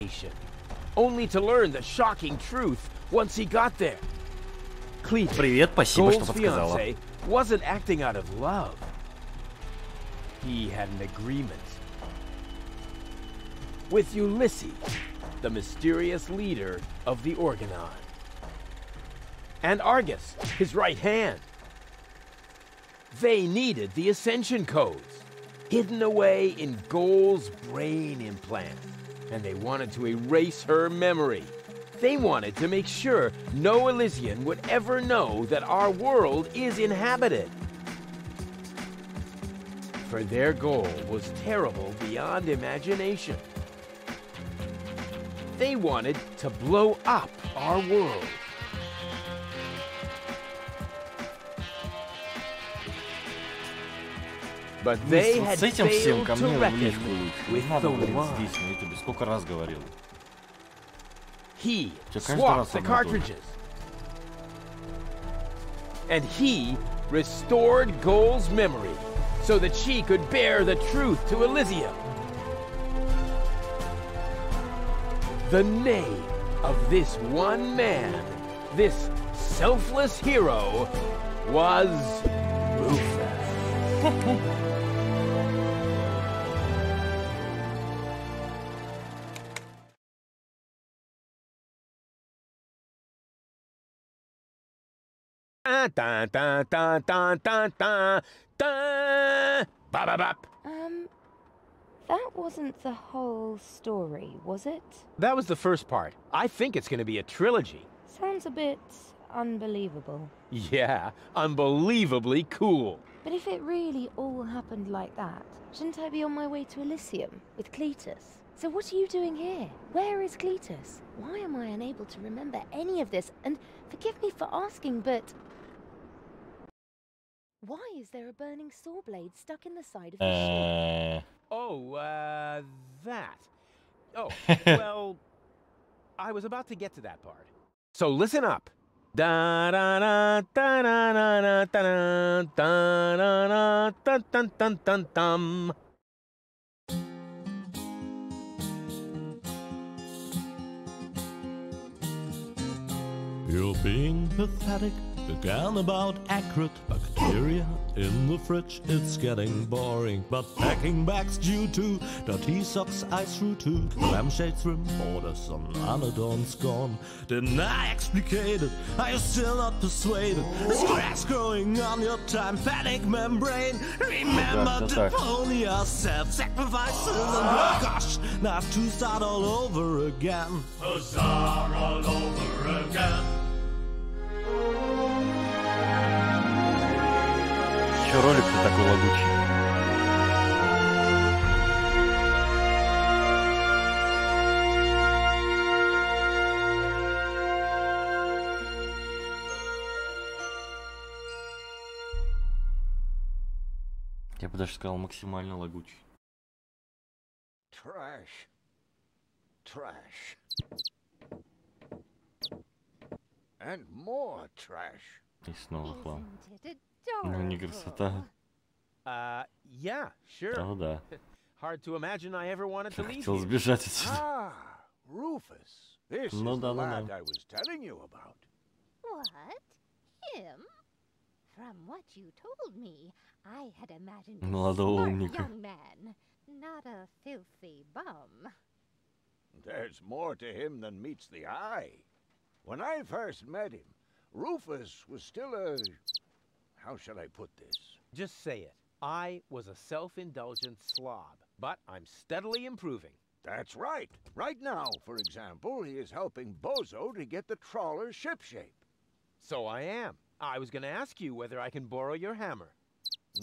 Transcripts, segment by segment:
station, only to learn the shocking truth once he got there. Привет, спасибо, что подсказала. Gold's fiancé wasn't acting out of love. He had an agreement with Ulysses, the mysterious leader of the Organon, and Argus, his right hand. They needed the Ascension codes, hidden away in Gold's brain implant, and they wanted to erase her memory. They wanted to make sure no Elysian would ever know that our world is inhabited. For their goal was terrible beyond imagination. They wanted to blow up our world. But they had failed to reckon with the one. Сколько раз говорил. He swapped the cartridges. And he restored Gold's memory so that she could bear the truth to Elysium. The name of this one man, this selfless hero, was Rufus. That wasn't the whole story, was it? That was the first part. I think it's going to be a trilogy. Sounds a bit unbelievable. Yeah, unbelievably cool. But if it really all happened like that, shouldn't I be on my way to Elysium with Cletus? So what are you doing here? Where is Cletus? Why am I unable to remember any of this? And forgive me for asking, but why is there a burning saw blade stuck in the side of the ship? Oh, that. Oh, well, I was about to get to that part. So listen up. Da da da da da da da da da da dun dun dun dun. You're being pathetic again about accurate bacteria in the fridge. It's getting boring, but packing bags due to dirty socks I threw to lampshades rim borders on Anadon's gone. Didn't I explicate it? Are you still not persuaded? There's grass growing on your tympanic membrane. Remember Deponia, self-sacrifices, and gosh, now I have to start all over again. Huzzah, all over again. Чё ролик-то такой лагучий? Я бы даже сказал максимально лагучий. Trash. Trash. And more trash. И снова хлам. Ну не красота. Yeah, sure. Oh, да. Hard to imagine I ever wanted to leave Хотел you. сбежать отсюда. Ah, Rufus. This is the lad I was telling you about. What? Him? From what you told me, I had imagined a Молодого smart умника. young man, not a filthy bum. There's more to him than meets the eye. When I first met him, Rufus was still a... How shall I put this? Just say it. I was a self-indulgent slob, but I'm steadily improving. That's right. Right now, for example, he is helping Bozo to get the trawler shipshape. So I am. I was going to ask you whether I can borrow your hammer.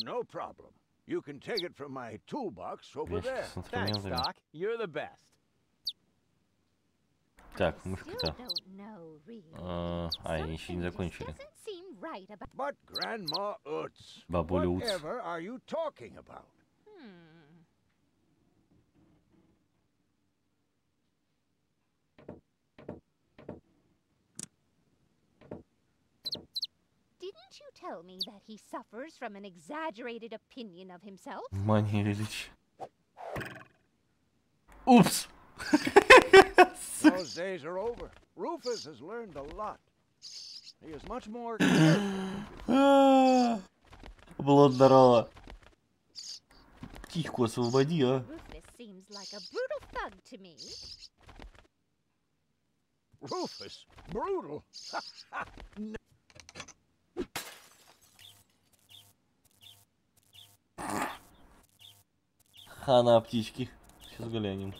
No problem. You can take it from my toolbox over there. Thanks, Doc. You're the best. Так, мышка-то. Еще не закончили. But Grandma Utz, Бабуля Утс. whatever are you talking about? Didn't you tell me that he suffers from an exaggerated opinion of himself? Мания величия. Упс! Those days are over. Rufus has learned a lot. He is much more careful. Было здорово. Птичку освободи, а. Rufus seems like a brutal thug to me. Rufus? Brutal? No. Хана птички. Сейчас глянем.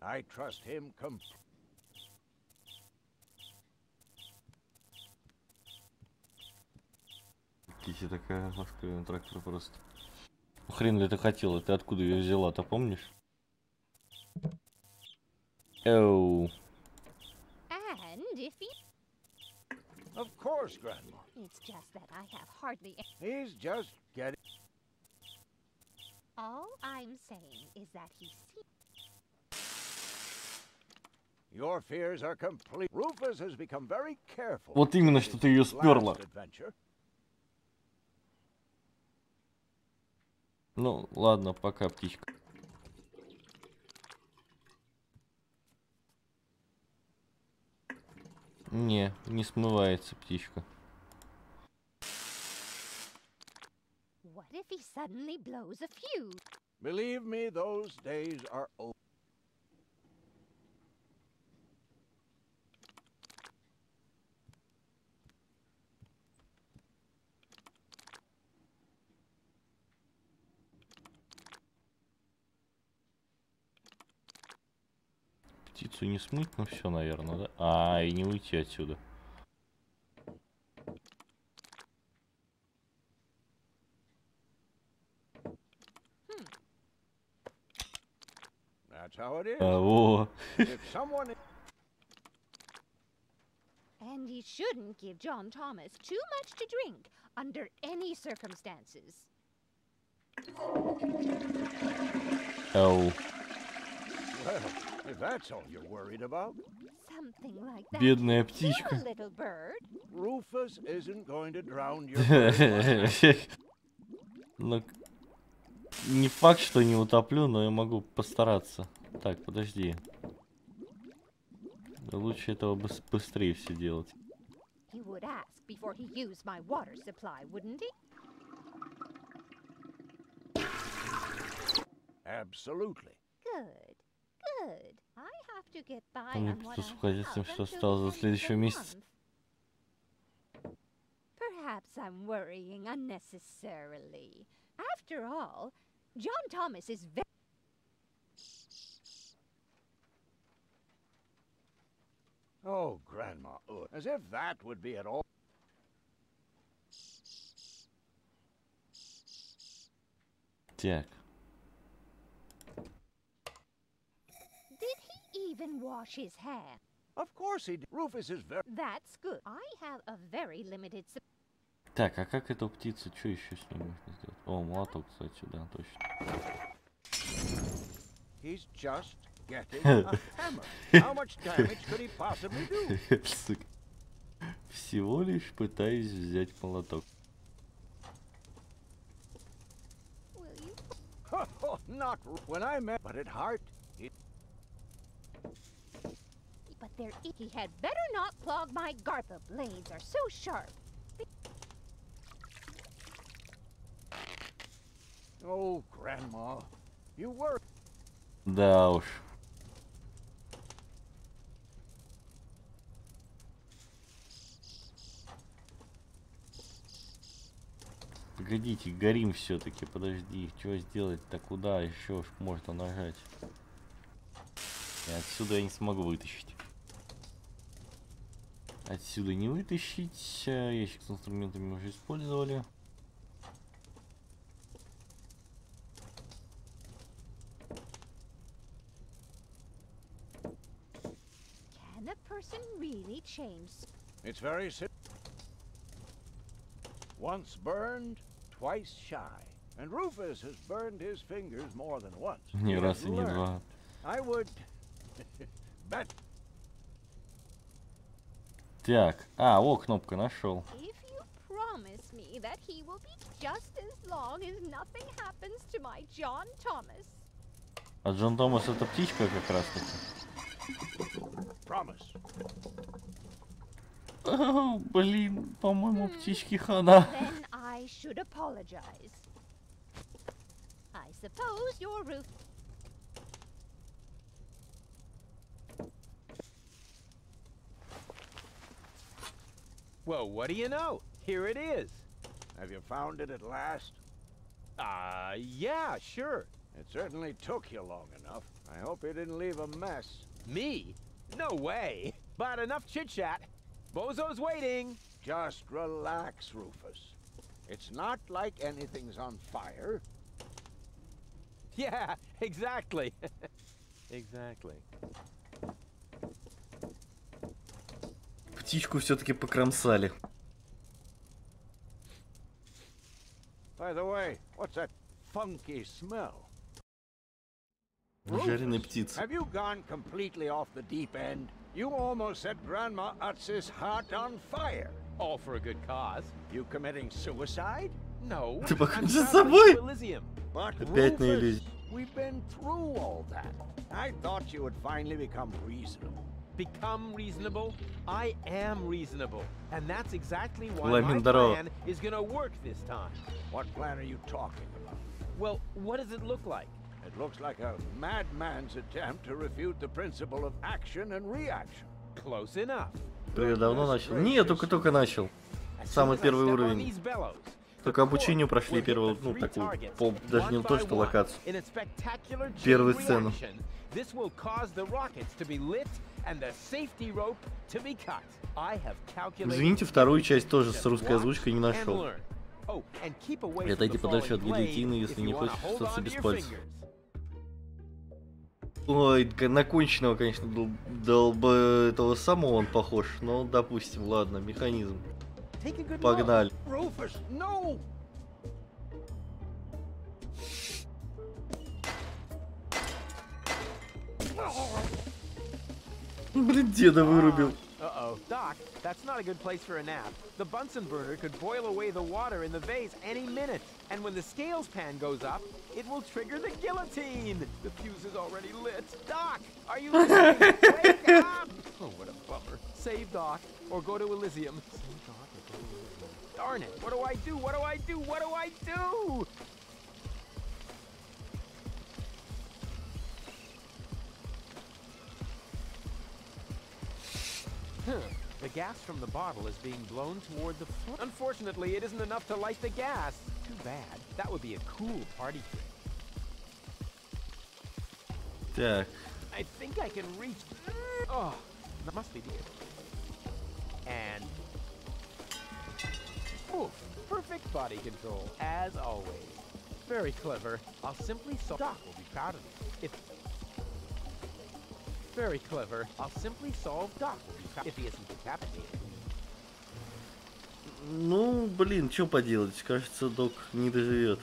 I trust him Кити такая ласковая трактор просто. Ну, хрен ли ты хотела? Ты откуда ее взяла-то, помнишь? Оу. And if he... Of course, Grandma. It's just that I have hardly... He's just getting... All I'm saying is that he seems... Your fears are complete. Rufus has become very careful. Вот именно, что ты ее сперла. Ну, ладно, пока, птичка. Не смывается птичка. What if he suddenly blows a fuse? Believe me, those days are over. Птицу не смыть, ну все, наверное, да? А, и не уйти отсюда. That's how it is. Во. If someone... And he shouldn't give John Thomas too much to drink under any circumstances. Оу. Well, if that's all you're worried about. Something like that. Бедная птичка. Little bird. Rufus isn't going to drown your bird. Ну, не факт, что не утоплю, но я могу постараться. Так, подожди. Да лучше этого быстрее все делать. He would ask before he used my water supply, wouldn't he? Absolutely. Good. Good. I have to get by Мне on what придется I уходить с тем, have что until осталось the за end of следующий the месяц. month. Perhaps I'm worrying unnecessarily. After all, John Thomas is very... Oh, Grandma, as if that would be at all. Так. Did he even wash his hair? Of course he did. Rufus is very... That's good. I have a very limited... Так, а как эту птицу, что еще с ней можно сделать? О, молоток, кстати, да, точно. He's just getting a hammer. How much damage could he possibly do? Сука. Всего лишь пытаюсь взять молоток. Will you? Not when I met, but at heart, But he had better not clog my guard. The blades are so sharp. Oh, Grandma, you were... Да уж. Погодите, горим все-таки, подожди, что сделать-то, куда еще можно нажать? И отсюда я не смогу вытащить. Отсюда не вытащить, ящик с инструментами мы уже использовали. Can a person really change? It's very simple. Once burned, twice shy. And Rufus has burned his fingers more than once. Ни раз и не два. I would bet. Так, о, кнопка нашел. If you promise me that he will be just as long as nothing happens to my John Thomas. А Джон Томас это птичка как раз таки. Блин, по-моему, птички хана. Then I should apologize. I suppose your roof. Well, what do you know? Here it is. Have you found it at last? Yeah, sure. It certainly took you long enough. I hope you didn't leave a mess. Me? No way. But enough chit-chat. Bozo's waiting. Just relax, Rufus. It's not like anything's on fire. Yeah, exactly. Exactly. Птичку все-таки покромсали. By the way, what's that funky smell? Жареная птица. Have you gone completely off the deep end? You almost set Grandma Utz's heart on fire. All for a good cause. You committing suicide? No. Ты покончи с I'm собой. traveling to Elysium. But Опять на Rufus, иллюзии. we've been through all that. I thought you would finally become reasonable. Become reasonable? I am reasonable. And that's exactly why Ламин, my здорово. plan is gonna work this time. What plan are you talking about? Well, what does it look like? It looks like a madman's attempt to refute the principle of action and reaction. Close enough. Ты давно начал? Нет, только начал. As Самый soon as I первый step on уровень. these bellows, Только the обучению core прошли will hit первую, the ну, three такую, targets, даже не one то, by что one, локацию. in a spectacular chain Первую сцену. reaction. This will cause the rockets to be lit and the safety rope to be cut. I have calculated. Извините, вторую часть тоже с русской Watch озвучкой не and нашел. learn. Oh, and keep away Это from the типа подальше falling от blade гильотины, если if не you wanna хочешь hold остаться on без to your пальцев. fingers. Ой, на конченого, конечно, долба этого самого он похож, но допустим, ладно, механизм. Take a good Погнали. Rufus, no! Блин, деда вырубил. Uh-oh. Doc, that's not a good place for a nap. The Bunsen burner could boil away the water in the vase any minute. And when the scales pan goes up, it will trigger the guillotine. The fuse is already lit. Doc, are you listening? Wake up! Oh, what a bummer. Save Doc, or go to Elysium. Save Doc, or go to Elysium. Darn it, what do I do? What do I do? What do I do? The gas from the bottle is being blown toward the front. Unfortunately, it isn't enough to light the gas. Too bad. That would be a cool party trick. Так, I think I can reach. Oh, that must be the. And. Oof, perfect body control, as always. Very clever. I'll simply solve. Doc will be proud of me. If. Very clever. I'll simply solve Doc will be proud if he isn't decapitated. ну, блин, что поделать, кажется, док не доживет.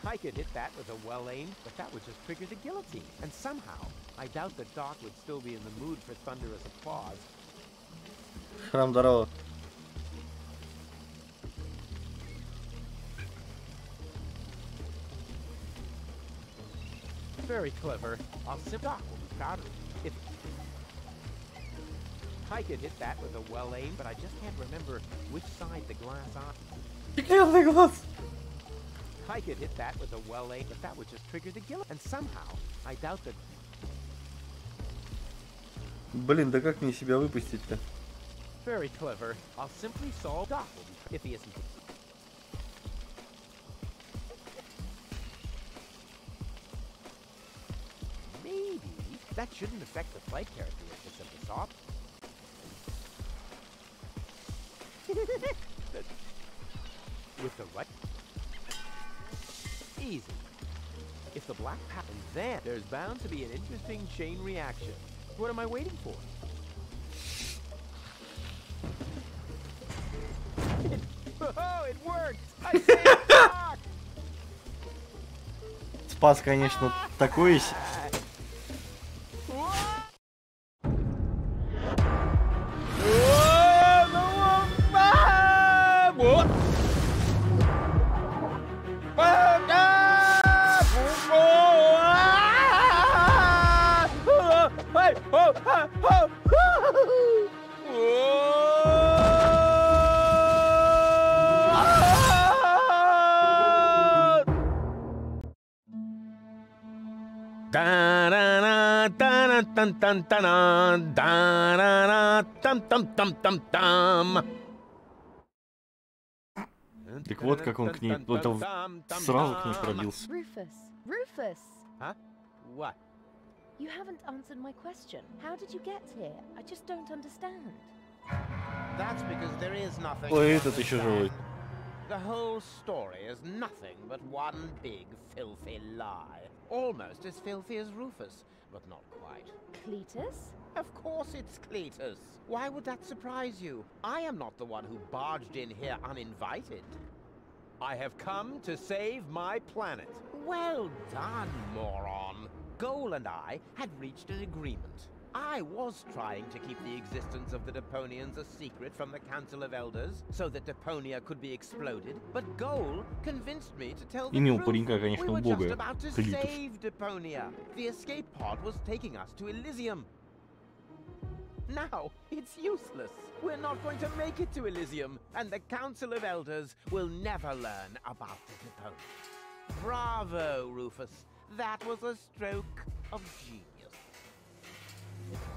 I could hit that with a well-aimed, but that would just trigger the guillotine. And somehow, I doubt that Doc would still be in the mood for thunderous applause. Храм здорово. Very clever. I'll simply Doc will be proud of me. If I could hit that with a well-aimed, but I just can't remember which side the glass on. Стеклянный глаз. I could hit that with a well-aimed, but that would just trigger the guillotine. And somehow, I doubt that. Блин, да как мне себя выпустить-то? Very clever. I'll simply solve Doc will be if he isn't. Maybe that shouldn't affect the flight characteristics of the saw. With the what? Easy. If the black happens, then there's bound to be an interesting chain reaction. What am I waiting for? Oh, it worked! I saved Doc! Спас, конечно, такой есть. oh, oh, oh, Так вот как он к ней, сразу к ней пробился. Rufus! Huh? What? You haven't answered my question. How did you get here? I just don't understand. That's because there is nothing. Ой, этот еще живой. The whole story is nothing but one big filthy lie. Almost as filthy as Rufus, but not quite. Cletus? Of course it's Cletus. Why would that surprise you? I am not the one who barged in here uninvited. I have come to save my planet. Well done, moron. Goal and I had reached an agreement. I was trying to keep the existence of the Deponians a secret from the Council of Elders, so that Deponia could be exploded, but Goal convinced me to tell the Имя у truth. паренька, конечно, We were just убогое. about to Клитус. save Deponia. The escape pod was taking us to Elysium. Now, it's useless. We're not going to make it to Elysium, and the Council of Elders will never learn about the Deponia. Bravo, Rufus. That was a stroke of genius.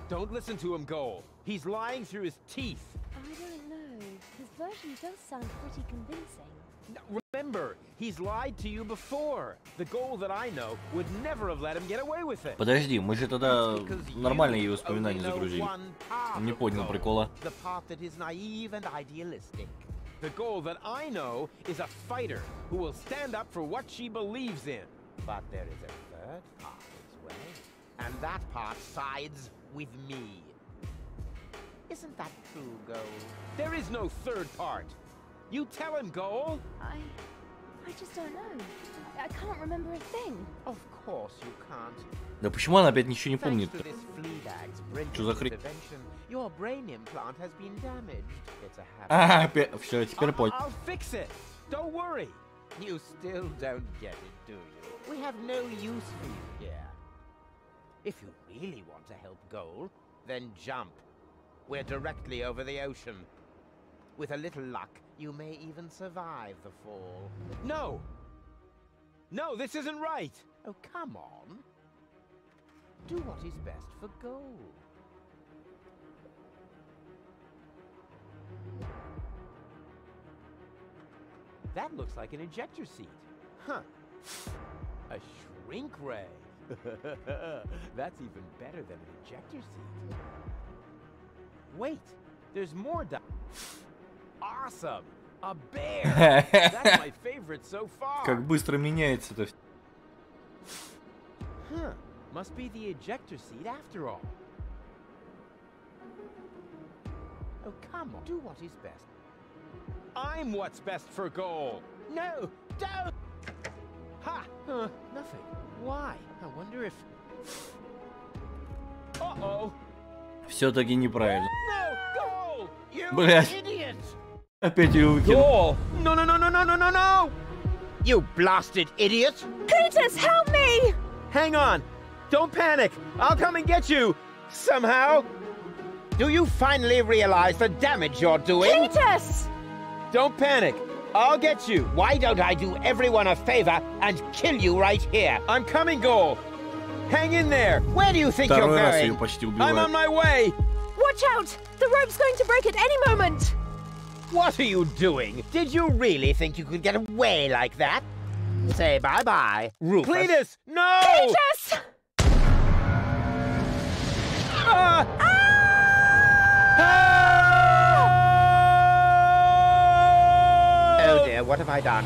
Don't listen to him, Goal. He's lying through his teeth. I don't know. His version does sound pretty convincing. Remember, he's lied to you before. The Goal that I know would never have let him get away with it. Подожди, мы же тогда нормальные воспоминания загрузили. Не понял прикола. The part that is naive and idealistic. The Goal that I know is a fighter who will stand up for what she believes in. But there is a third part as well. And that part sides with me. Isn't that true, Goal? There is no third part. You tell him, Goal. I just don't know. I can't remember a thing. Of course you can't. Да почему она опять ничего не Thanks помнит? to this Fleabag's brilliant Что за хрень? intervention, your brain implant has been damaged. It's a habit. А, опять, все, теперь понял. I'll fix it. Don't worry. You still don't get it, do you? We have no use for you here. If you really want to help Goal, then jump. We're directly over the ocean. With a little luck, you may even survive the fall. No! No, this isn't right! Oh, come on. Do what is best for Goal. That looks like an ejector seat. Huh. A shrink ray. That's even better than an ejector seat. Wait, there's more Awesome! A bear! That's my favorite so far! Как быстро меняется это. Huh. Must be the ejector seat after all. Oh, come on. Do what is best. I'm what's best for Goal. No, don't! Ha! Nothing. Why? I wonder if... Uh-oh! Все-таки неправильно. No, Goal! You Блять. idiot! Опять ее выкинул. Goal! No, no, no, no, no, no, no, no! You blasted idiot! Cletus, help me! Hang on! Don't panic! I'll come and get you! Somehow! Do you finally realize the damage you're doing? Cletus! Don't panic! I'll get you! Why don't I do everyone a favor and kill you right here? I'm coming, Goal! Hang in there! Where do you think Второй you're раз going? ее почти I'm on убивает. my way! Watch out! The rope's going to break at any moment! What are you doing? Did you really think you could get away like that? Say bye-bye, Rufus. Cletus, no! Cletus! Ah! Oh dear, what have I done?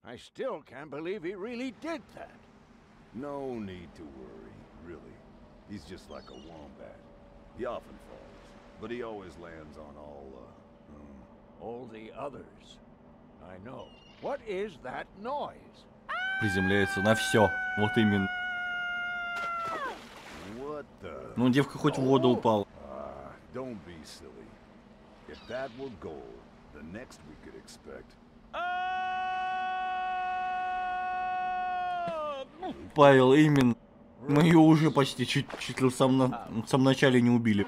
I still can't believe he really did that. No need to worry, really. He's just like a wombat. He often falls, but he always lands on All the others. I know. What is that noise? Приземляется на все. Вот именно. What the? Ну, девка хоть в воду упала. Don't be silly. If that were gold, the next we could expect. Павел, именно. Мы ее уже почти чуть ли в самом начале не убили.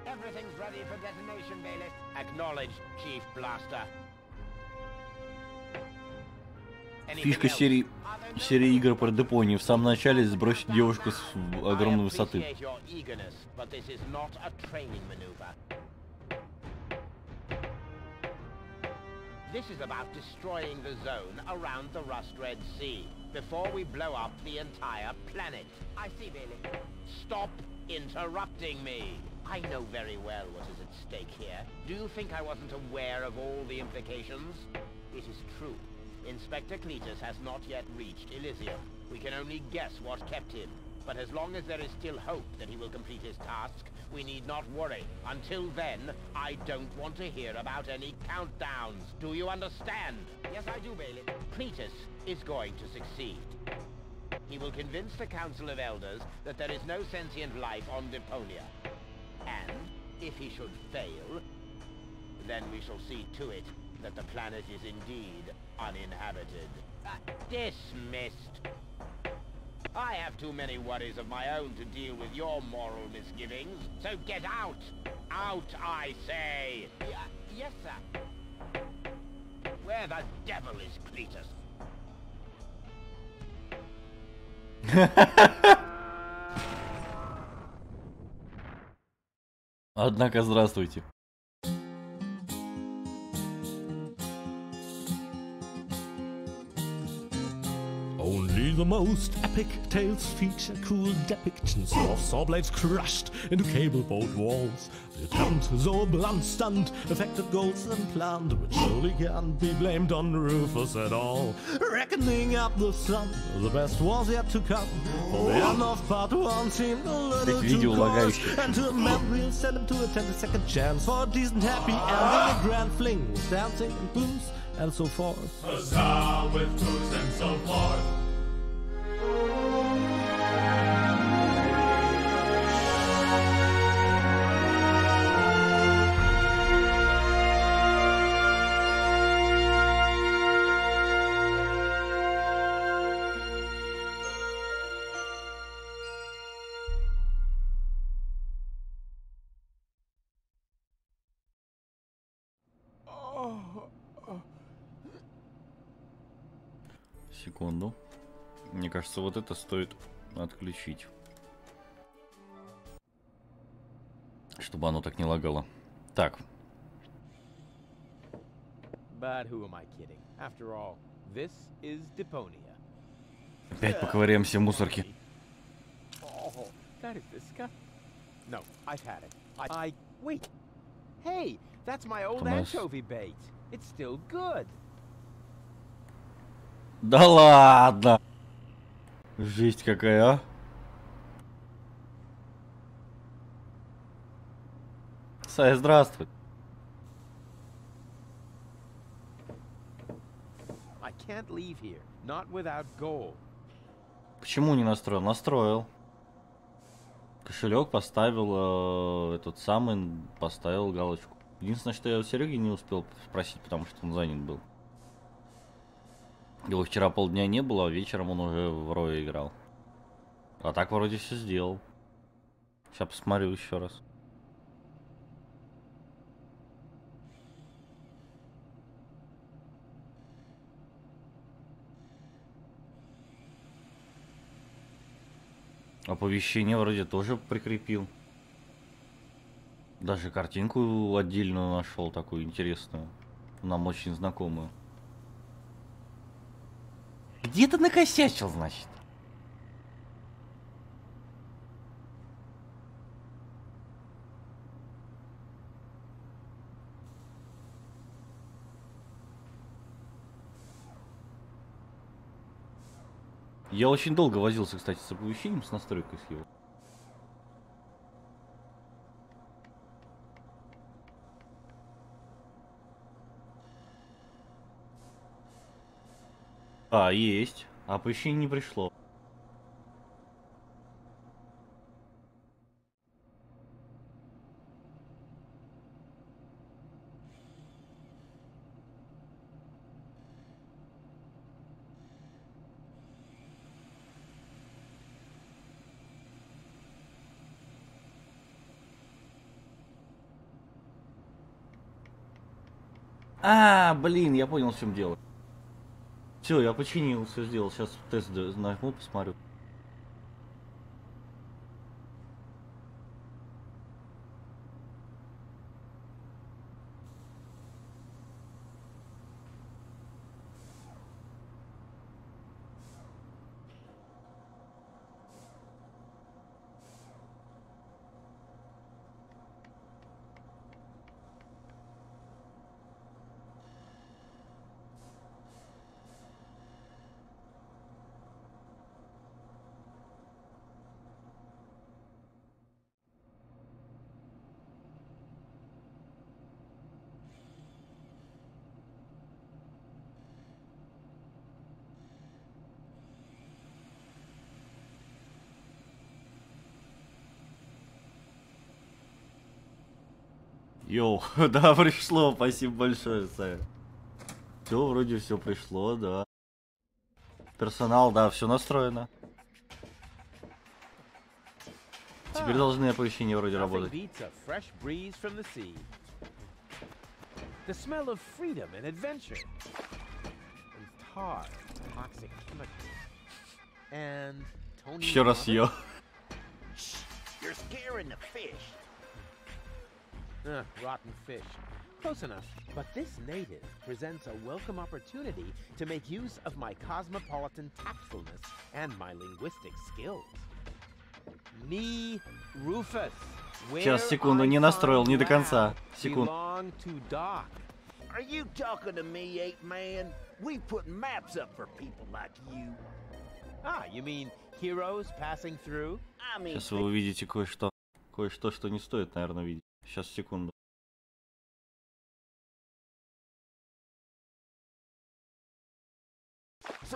Everything's ready for detonation, Bailiff. Acknowledged, Chief Blaster. Фишка серии игр про Депонию. В самом начале сбросить девушку с огромной высоты. This is about destroying the zone around the Rust Red Sea before we blow up the entire planet. I see, Bailey. Stop interrupting me. I know very well what is at stake here. Do you think I wasn't aware of all the implications? It is true. Inspector Cletus has not yet reached Elysium. We can only guess what kept him. But as long as there is still hope that he will complete his task, we need not worry. Until then, I don't want to hear about any countdowns. Do you understand? Yes, I do, Bailey. Cletus is going to succeed. He will convince the Council of Elders that there is no sentient life on Deponia. And if he should fail, then we shall see to it that the planet is indeed uninhabited. Dismissed. I have too many worries of my own to deal with your moral misgivings, so get out! Out, I say! Yes, sir. Where the devil is Cletus? Однако, здравствуйте. Only the most epic tales feature cruel depictions of saw blades crushed into cable boat walls. The attempt, though a blunt stunt, affected goals and planned, but surely can't be blamed on Rufus at all. Reckoning up the sun, the best was yet to come. For the end of part one seemed a little too close, and to a man we'll send him to attempt a second chance for a decent happy ending, a grand fling with dancing and booze and so forth. Huzzah with booze and so forth. Секунду. Мне кажется, вот это стоит отключить. Чтобы оно так не лагало. Так. But who am I kidding? After all, this is Deponia. Опять поковыряемся в мусорке. Oh, that is disgusting. No, I've had it. Wait. Hey, that's my old anchovy bait. It's still good. Да ладно! Жесть какая, а? Сай, здравствуй. I can't leave here, not without gold. Почему не настроил? Настроил. Кошелек поставил, этот самый, поставил галочку. Единственное, что я у Сереги не успел спросить, потому что он занят был. Его вчера полдня не было, а вечером он уже в Рое играл. А так вроде все сделал. Сейчас посмотрю еще раз. Оповещение вроде тоже прикрепил. Даже картинку отдельную нашел, такую интересную. Нам очень знакомую. Где-то накосячил, значит. Я очень долго возился, кстати, с оповещением, с настройкой с его. А, есть. А оповещение не пришло. А, блин, я понял, в чем дело. Все, я починил, все сделал. Сейчас тест нажму, посмотрю. Йоу, да, пришло, спасибо большое, Сая. Все, вроде все пришло, да. Персонал, да, все настроено. Теперь должны оповещения вроде работать. Еще раз ее. Rotten fish. Close enough. But this native presents a welcome opportunity to make use of my cosmopolitan tactfulness and my linguistic skills. Me, Rufus. Сейчас, секунду, не настроил, не до конца. Секунду. Are you talking to me, ape man? We put maps up for people like you. Ah, you mean heroes passing through? Сейчас вы увидите кое-что. Кое-что, что не стоит, наверное, видеть. Сейчас, секунду.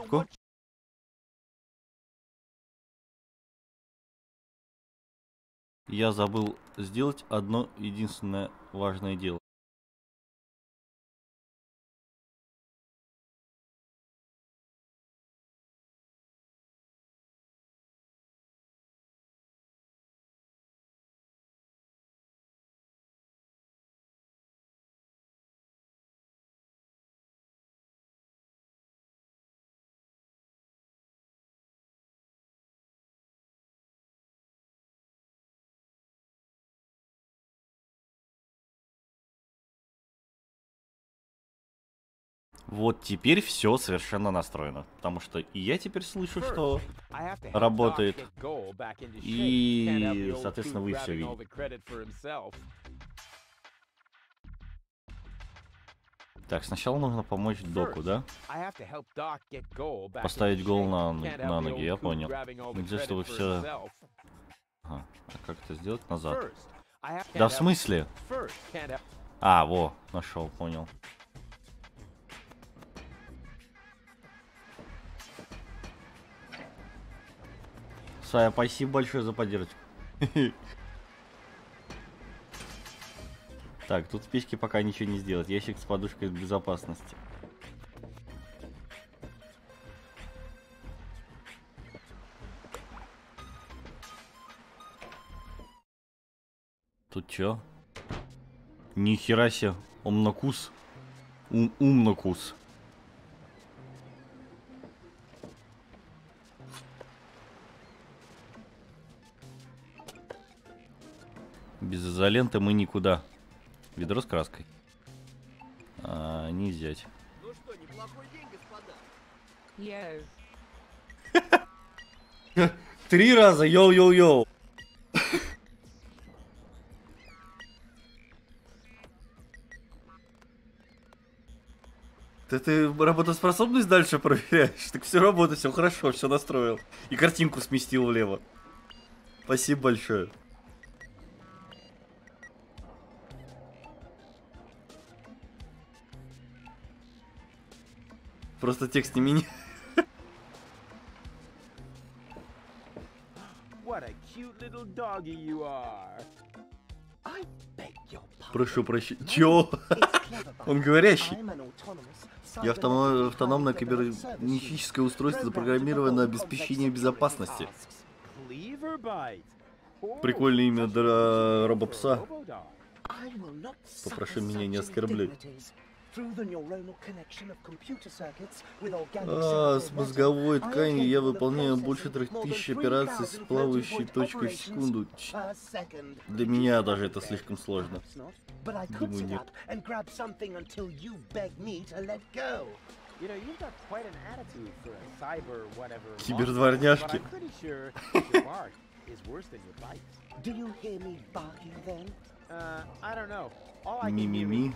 Ко? Я забыл сделать одно единственное важное дело. Вот теперь все совершенно настроено, потому что и я теперь слышу, что работает, и, соответственно, вы все видите. Так, сначала нужно помочь Доку, да? Поставить гол на ноги, я понял. Где, чтобы все... Ага. А как это сделать? Назад. Да в смысле? А, во, нашел, понял. Сая, спасибо большое за поддержку. Так, тут в печке пока ничего не сделать. Ящик с подушкой безопасности. Тут чё? Нихера себе. Умнокус. Умнокус. Без изоленты мы никуда. Ведро с краской. Не взять. Ну что, неплохой день, господа. 3 раза, йоу-йоу-йоу. Ты работоспособность дальше проверяешь? Так все работает, все хорошо, все настроил. И картинку сместил влево. Спасибо большое. Просто текст не меняет. cute little doggy you are. Прошу прощения. Чё? Он говорящий. Я автономное кибернетическое устройство, запрограммированное на обеспечение безопасности. Прикольное имя для робопса. Попрошу меня не оскорблять. С мозговой тканью я выполняю больше 3000 операций с плавающей точкой в секунду. Для меня даже это слишком сложно. Думаю, нет. Кибердворняжки. Ми-ми-ми.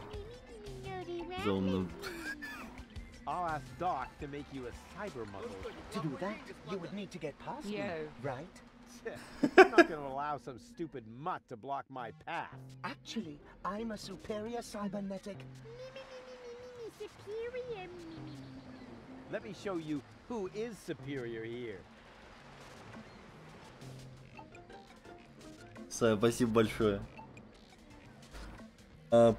I'll ask Doc to make you a cyber muzzle. To do that, you would need to get past me, right? I'm not going to allow some stupid mutt to block my path. Actually, I'm a superior cybernetic. Superior. Let me show you who is superior here. Спасибо большое.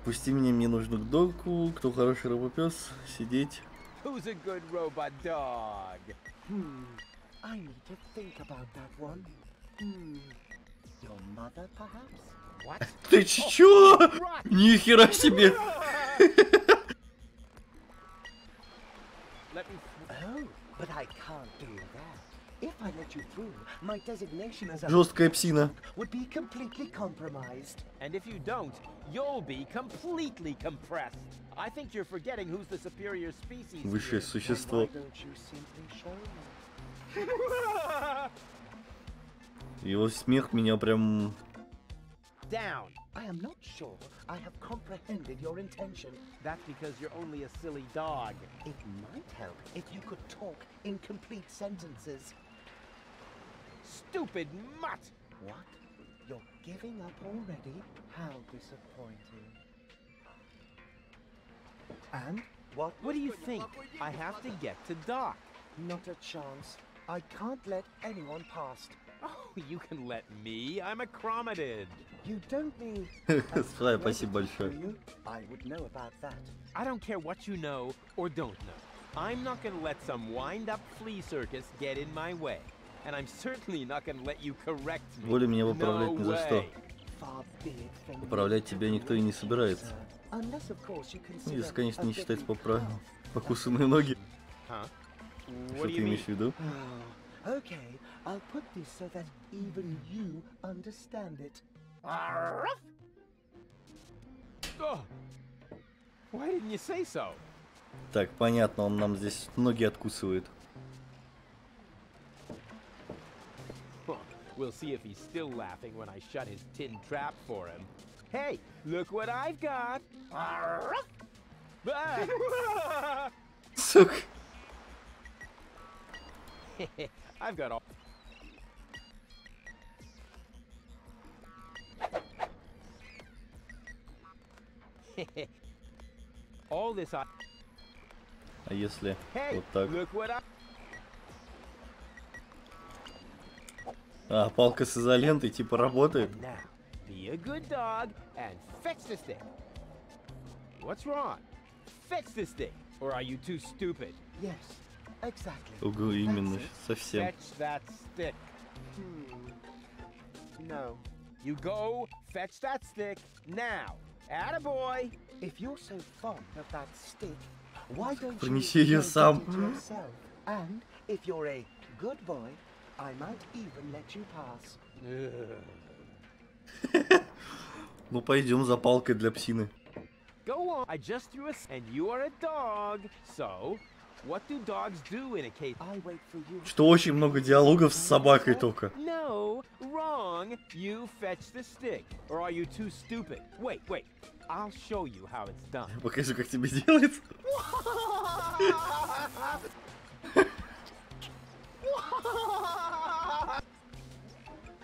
Пусти меня, мне нужно к доку. Кто хороший робопес? Сидеть. Who's a good robot dog? I need to think about that one. Your mother, perhaps? What? Ты чё? Нихера себе! Oh, but I can't do that. If I let you through, my designation as a Жесткая псина. would be completely compromised. And if you don't, you'll be completely compressed. I think you're forgetting who's the superior species. Высшее существо. Why don't you simply show me? Его смех меня прям... Down. I am not sure I have comprehended your intention. That's because you're only a silly dog. It might help if you could talk in complete sentences. Stupid mutt! What? You're giving up already? How disappointing. And? What? What do you think? I have to get to Doc. Not a chance. I can't let anyone past. Oh, you can let me. I'm a chromatid. You don't mean... Спасибо большое. I would know about that. I don't care what you know or don't know. I'm not going to let some wind-up flea circus get in my way. And I'm certainly not going to let you correct me. Воля меня выправлять ни за что. Управлять тебя никто и не собирается. Если, конечно, не считать покусанные ноги. Что ты имеешь в виду? Okay, I'll put this so that even you understand it. Oh, why didn't you say so? Так, понятно, он нам здесь ноги откусывает. We'll see if he's still laughing when I shut his tin trap for him. Hey, look what I've got! Сука. I've got all... all this... А если Hey, вот так? look what I... А, палка с изолентой типа работает? Now, be a good dog and fetch the stick. What's wrong? Fetch the stick, or are you too stupid? Yes, exactly. Ого, именно, совсем. Fetch that stick. No. You go fetch that stick now. Attaboy. If you're so fond of that stick, why don't Принеси you ее go сам. get it yourself? And if you're a good boy, I might even let you pass. Ну пойдем за палкой для псины. Go on. I just threw a... And you are a dog. So, what do dogs do in a case... I wait for you. Что очень много диалогов с собакой только. No, wrong. You fetch the stick. Or are you too stupid? Wait, wait. I'll show you how it's done. Покажи, как тебе делается.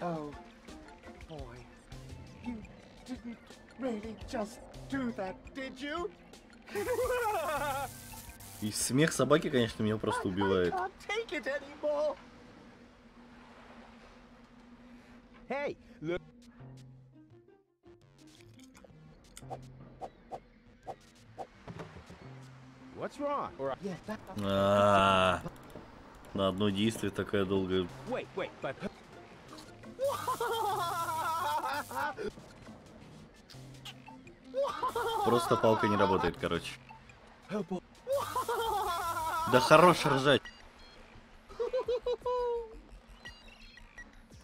Oh, boy. You didn't really just do that, did you? И смех собаки, конечно, меня просто убивает. I can't take it anymore. What's wrong? Or На одно действие такая долгая. wait, but Просто палка не работает, короче. Да хорош ржать.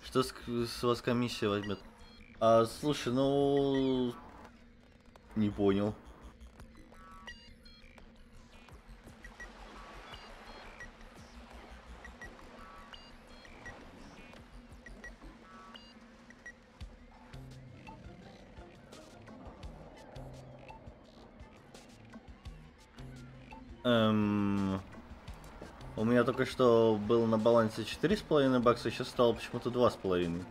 Что с вас комиссия возьмет? Слушай, ну... Не понял. У меня только что было на балансе 4,5 бакса, сейчас стало почему-то 2,5.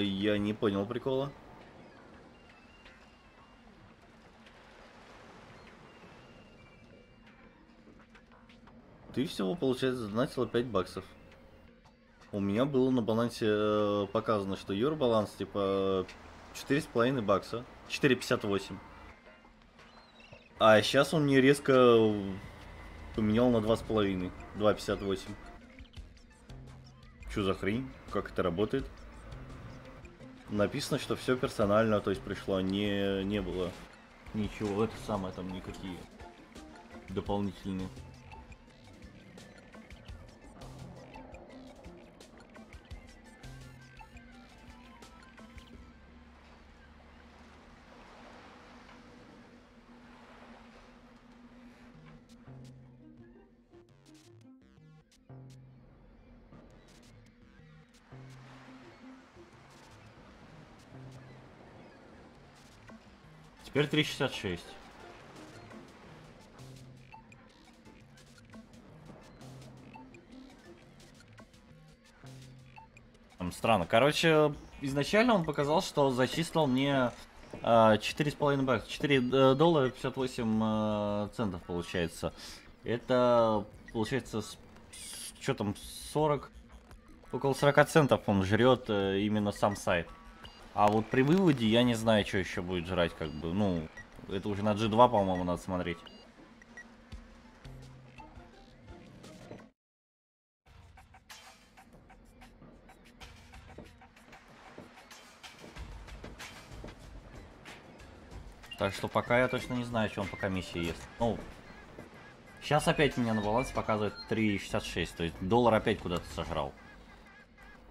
Я не понял прикола. Ты всего, получается, задонатила 5 баксов. У меня было на балансе показано, что your баланс типа 4,5 бакса. 4,58. А сейчас он мне резко поменял на 2,5. 2,58. Чё за хрень? Как это работает? Написано, что все персонально, то есть пришло, не было ничего, это самое, там никакие дополнительные. Теперь 3,66. Странно. Короче, изначально он показал, что зачислил мне 4,5 бакса. 4 доллара 58 центов получается. Это получается, что там, 40... Около 40 центов он жрет именно сам сайт. А вот при выводе я не знаю, что еще будет жрать, как бы, ну, это уже на G2, по-моему, надо смотреть. Так что пока я точно не знаю, что он по комиссии ест. Ну, сейчас опять меня на балансе показывает 3,66, то есть доллар опять куда-то сожрал.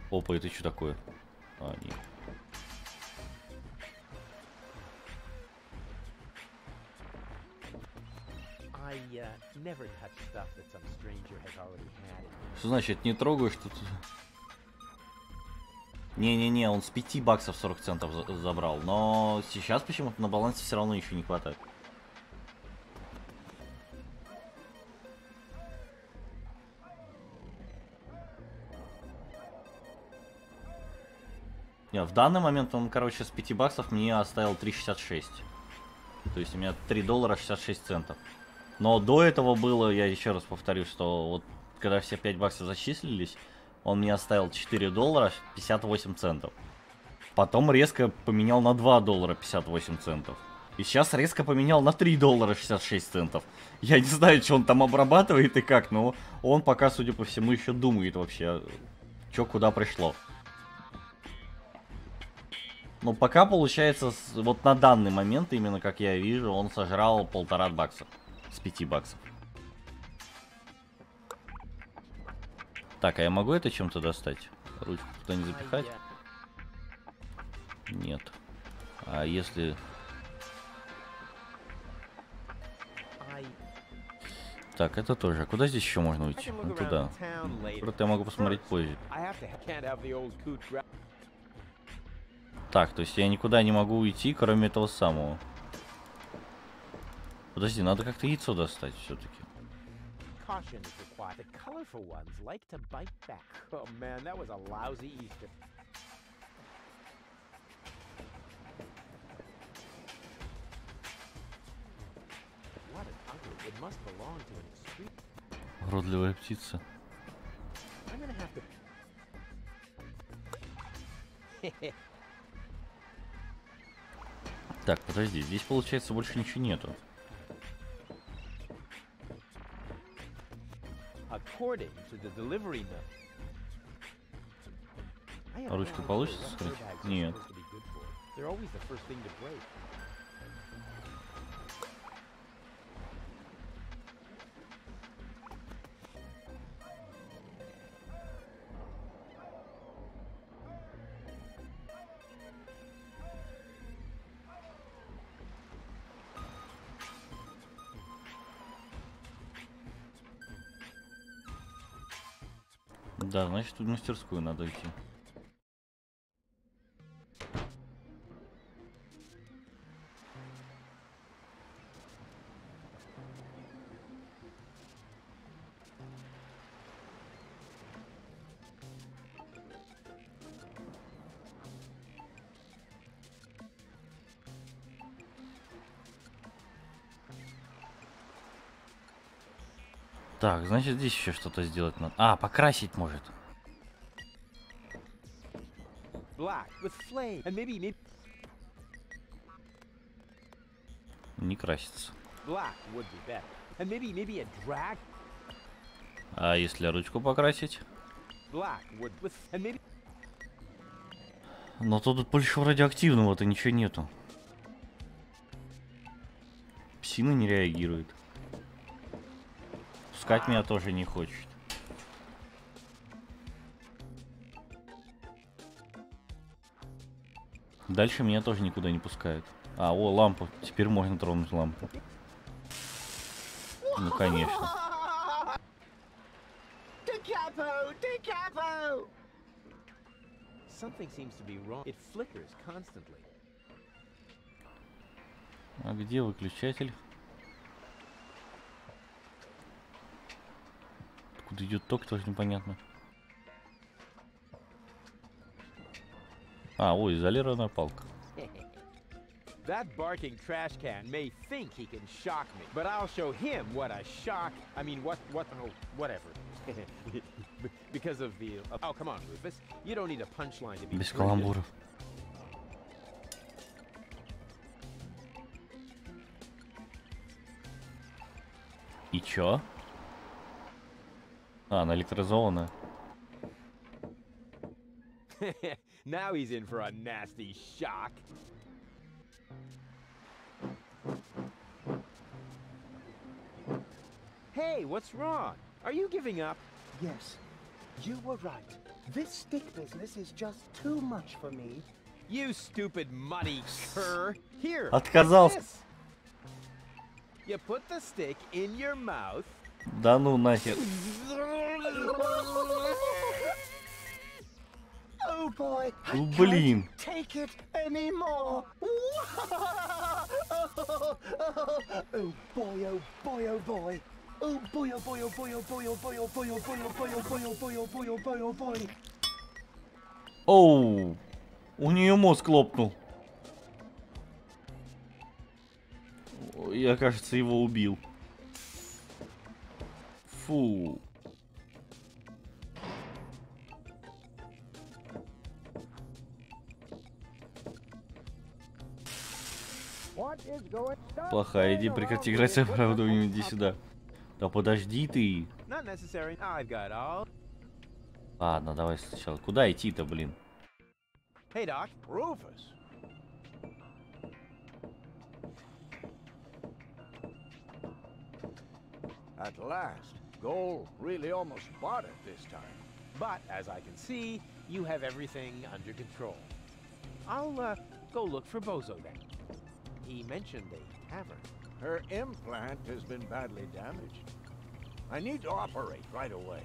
Опа, это что такое? А, нет. Что значит, не трогаю что-то? Не-не-не, он с 5 баксов 40 центов забрал, но сейчас почему-то на балансе все равно еще не хватает. Не, в данный момент он, короче, с 5 баксов мне оставил 3,66. То есть у меня 3 доллара 66 центов. Но до этого было, я еще раз повторю, что вот когда все 5 баксов зачислились, он мне оставил 4 доллара 58 центов. Потом резко поменял на 2 доллара 58 центов. И сейчас резко поменял на 3 доллара 66 центов. Я не знаю, что он там обрабатывает и как, но он пока, судя по всему, еще думает вообще, что куда пришло. Ну, пока получается, вот на данный момент, именно как я вижу, он сожрал 1,5 бакса. С 5 баксов. Так, а я могу это чем-то достать? Ручку туда не запихать? Нет. А если... Так, это тоже. А куда здесь еще можно уйти? Ну, туда. Просто я могу посмотреть позже. Так, то есть я никуда не могу уйти, кроме этого самого. Подожди, надо как-то яйцо достать все-таки. Уродливая птица. Так, подожди, здесь получается больше ничего нету. Ручку получится скрыть? Нет. Да, значит, в мастерскую надо идти. Так, значит, здесь еще что-то сделать надо. А, покрасить может. Не красится. А если ручку покрасить? Но тут больше радиоактивного-то ничего нету. Псина не реагирует. Пускать меня тоже не хочет. Дальше меня тоже никуда не пускают. А, о, лампа. Теперь можно тронуть лампу. Ну, конечно. А где выключатель? Откуда идет ток, тоже непонятно. А, ой, изолированная палка. That barking trash can may think he can shock me, but I'll show him what a shock. I mean, whatever. Because of the. Oh, come on, Rufus. You don't need a punchline to be. Без каламбуров. И чё? А, она электризована. Now he's in for a nasty shock. Hey, what's wrong? Are you giving up? Yes, you were right. This stick business is just too much for me. You stupid muddy cur. Here. Отказался. You put the stick in your mouth. Да ну нахер. Oh boy, Блин. take it anymore. Oh boy, oh boy, oh boy. Oh boy, oh boy, oh boy, oh boy, oh boy, oh boy, oh boy, oh boy, oh boy, oh boy, oh boy, oh boy, oh boy. Оу, у нее мозг лопнул. Я, кажется, его убил. Фу. Плохая идея, прекрати играть с оправдыванием, иди сюда. Да подожди ты. Ладно, давай сначала. Куда идти-то, блин? Hey, Doc. Rufus. At last, Goal really almost bought it this time. But, as I can see, you have everything under control. I'll, go look for Bozo then. He mentioned a tavern. Her implant has been badly damaged. I need to operate right away.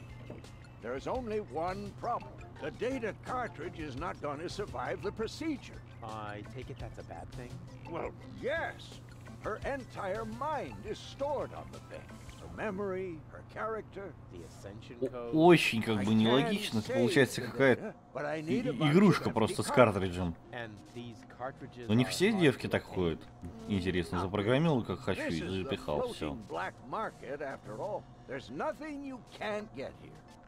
There's only one problem. The data cartridge is not going to survive the procedure. I take it that's a bad thing? Well, yes. Her entire mind is stored on the thing. Her memory, her character, the ascension code. Очень как бы нелогично. Это получается какая-то игрушка просто с картриджем. У них все девки так ходят. Интересно, запрограммировал как хочу и запихал все.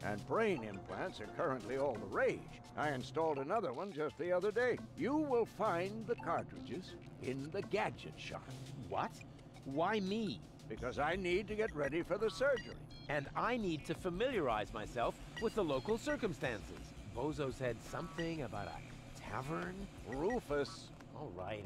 And brain implants are currently all the rage. I installed another one just the other day. You will find the cartridges in the gadget shop. What? Why me? Because I need to get ready for the surgery. And I need to familiarize myself with the local circumstances. Bozo said something about a tavern? Rufus. All right.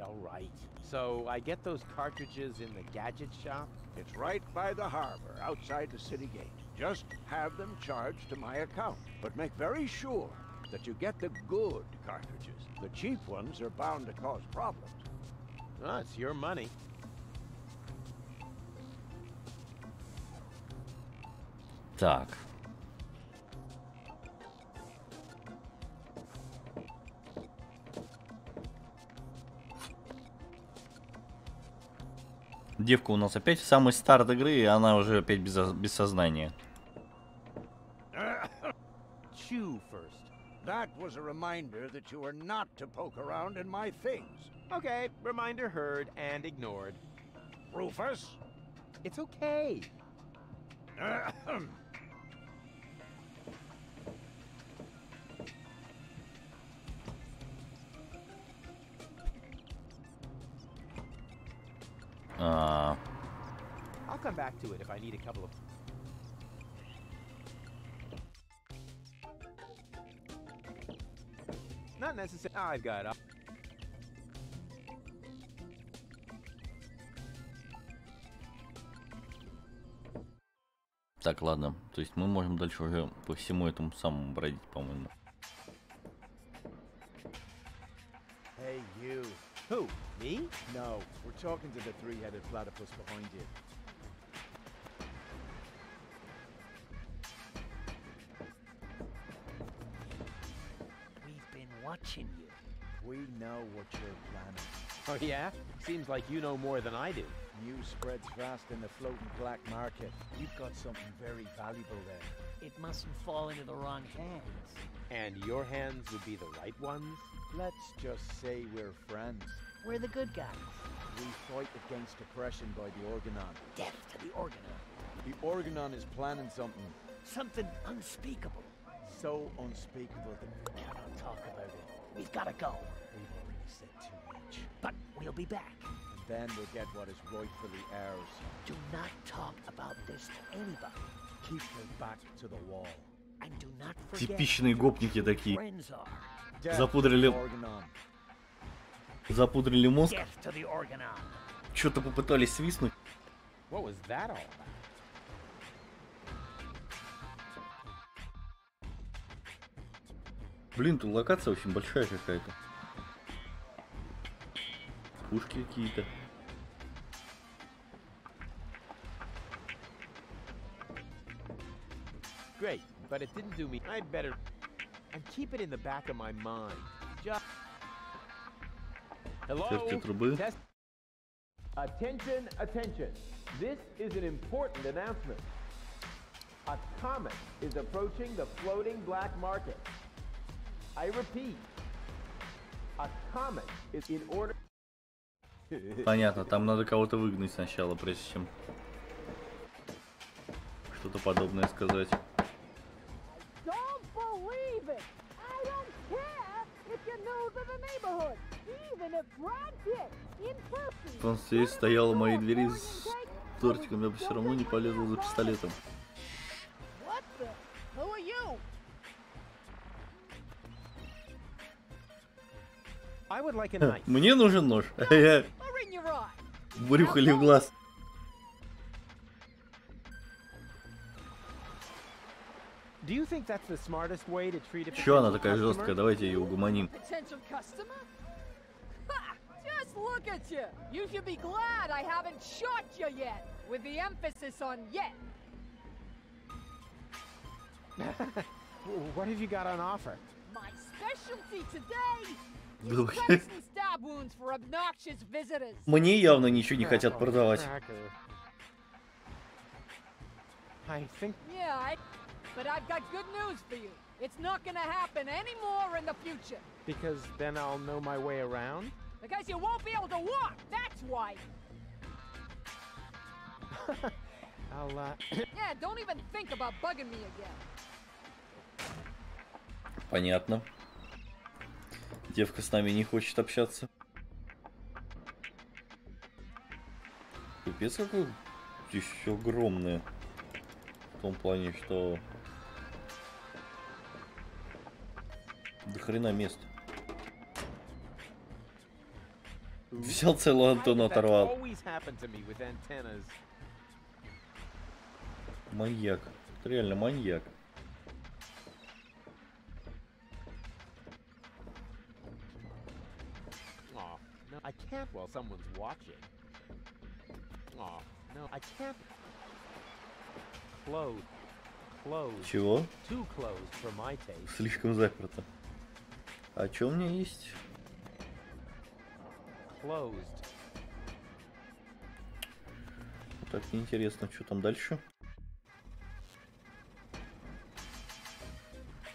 So I get those cartridges in the gadget shop? It's right by the harbor, outside the city gate. Just have them charged to my account. But make very sure that you get the good cartridges. The cheap ones are bound to cause problems. Oh, it's your money. Так. Девка у нас опять в самый старт игры, и она уже опять без сознания. Chew first. That was a reminder that you are not to poke around in my things. Okay, reminder heard and ignored. Rufus? It's okay. I'll come back to it if I need a couple of... Not necessary. I've got it. Так, ладно. То есть мы можем дальше уже по всему этому самому бродить, по-моему. Hey, you. Who? Me? No, we're talking to the three-headed platypus behind you. We've been watching you. We know what you're planning. Oh, yeah? Seems like you know more than I do. News spreads fast in the floating black market. You've got something very valuable there. It mustn't fall into the wrong hands. And your hands would be the right ones? Let's just say we're friends. We're the good guys. We fight against oppression by the Organon. Death to the Organon. The Organon is planning something. Something unspeakable. So unspeakable that we cannot talk about it. We've got to go. We've already said too much. But we'll be back. And then we'll get what is rightfully ours. Do not talk about this to anybody. Keep your back to the wall. And do not forget Типичные гопники такие. friends are. Запудрили мозг. Death to the Organon. Что-то попытались свистнуть. What was that all about? Блин, тут локация очень большая какая-то. Пушки какие-то. Great, but it didn't do me. I'd better... And keep it in the back of my mind. Just... Hello? Test. Attention, attention. This is an important announcement. A comet is approaching the floating black market. I repeat. A comet is in order... Понятно, там надо кого-то выгнать сначала, прежде чем что-то подобное сказать. Он здесь стоял у моей двери с тортиком, я бы все равно не полезла за пистолетом. Мне нужен нож. Брюхали в глаз. Чё она такая жесткая? Давайте ее угомоним. Look at you! You should be glad I haven't shot you yet, with the emphasis on yet. What have you got on offer? My specialty today is cuts and stab wounds for obnoxious visitors. Мне явно ничего не хотят продавать. Yeah, but I've got good news for you. It's not gonna happen anymore in the future. Because then I'll know my way around? Because you won't be able to walk, that's why. I'll, Yeah, don't even think about bugging me again. Понятно. Девка с нами не хочет общаться. Пипец какой здесь все огромное. В том плане, что до хрена места. Взял целую антенну, оторвал. Маньяк. Это реально маньяк. I can't while someone's watching. Oh, no, I can't. Closed. Closed. Чего? Too closed for my taste. Слишком заперто. А что у меня есть? Closed. Так, неинтересно, что там дальше.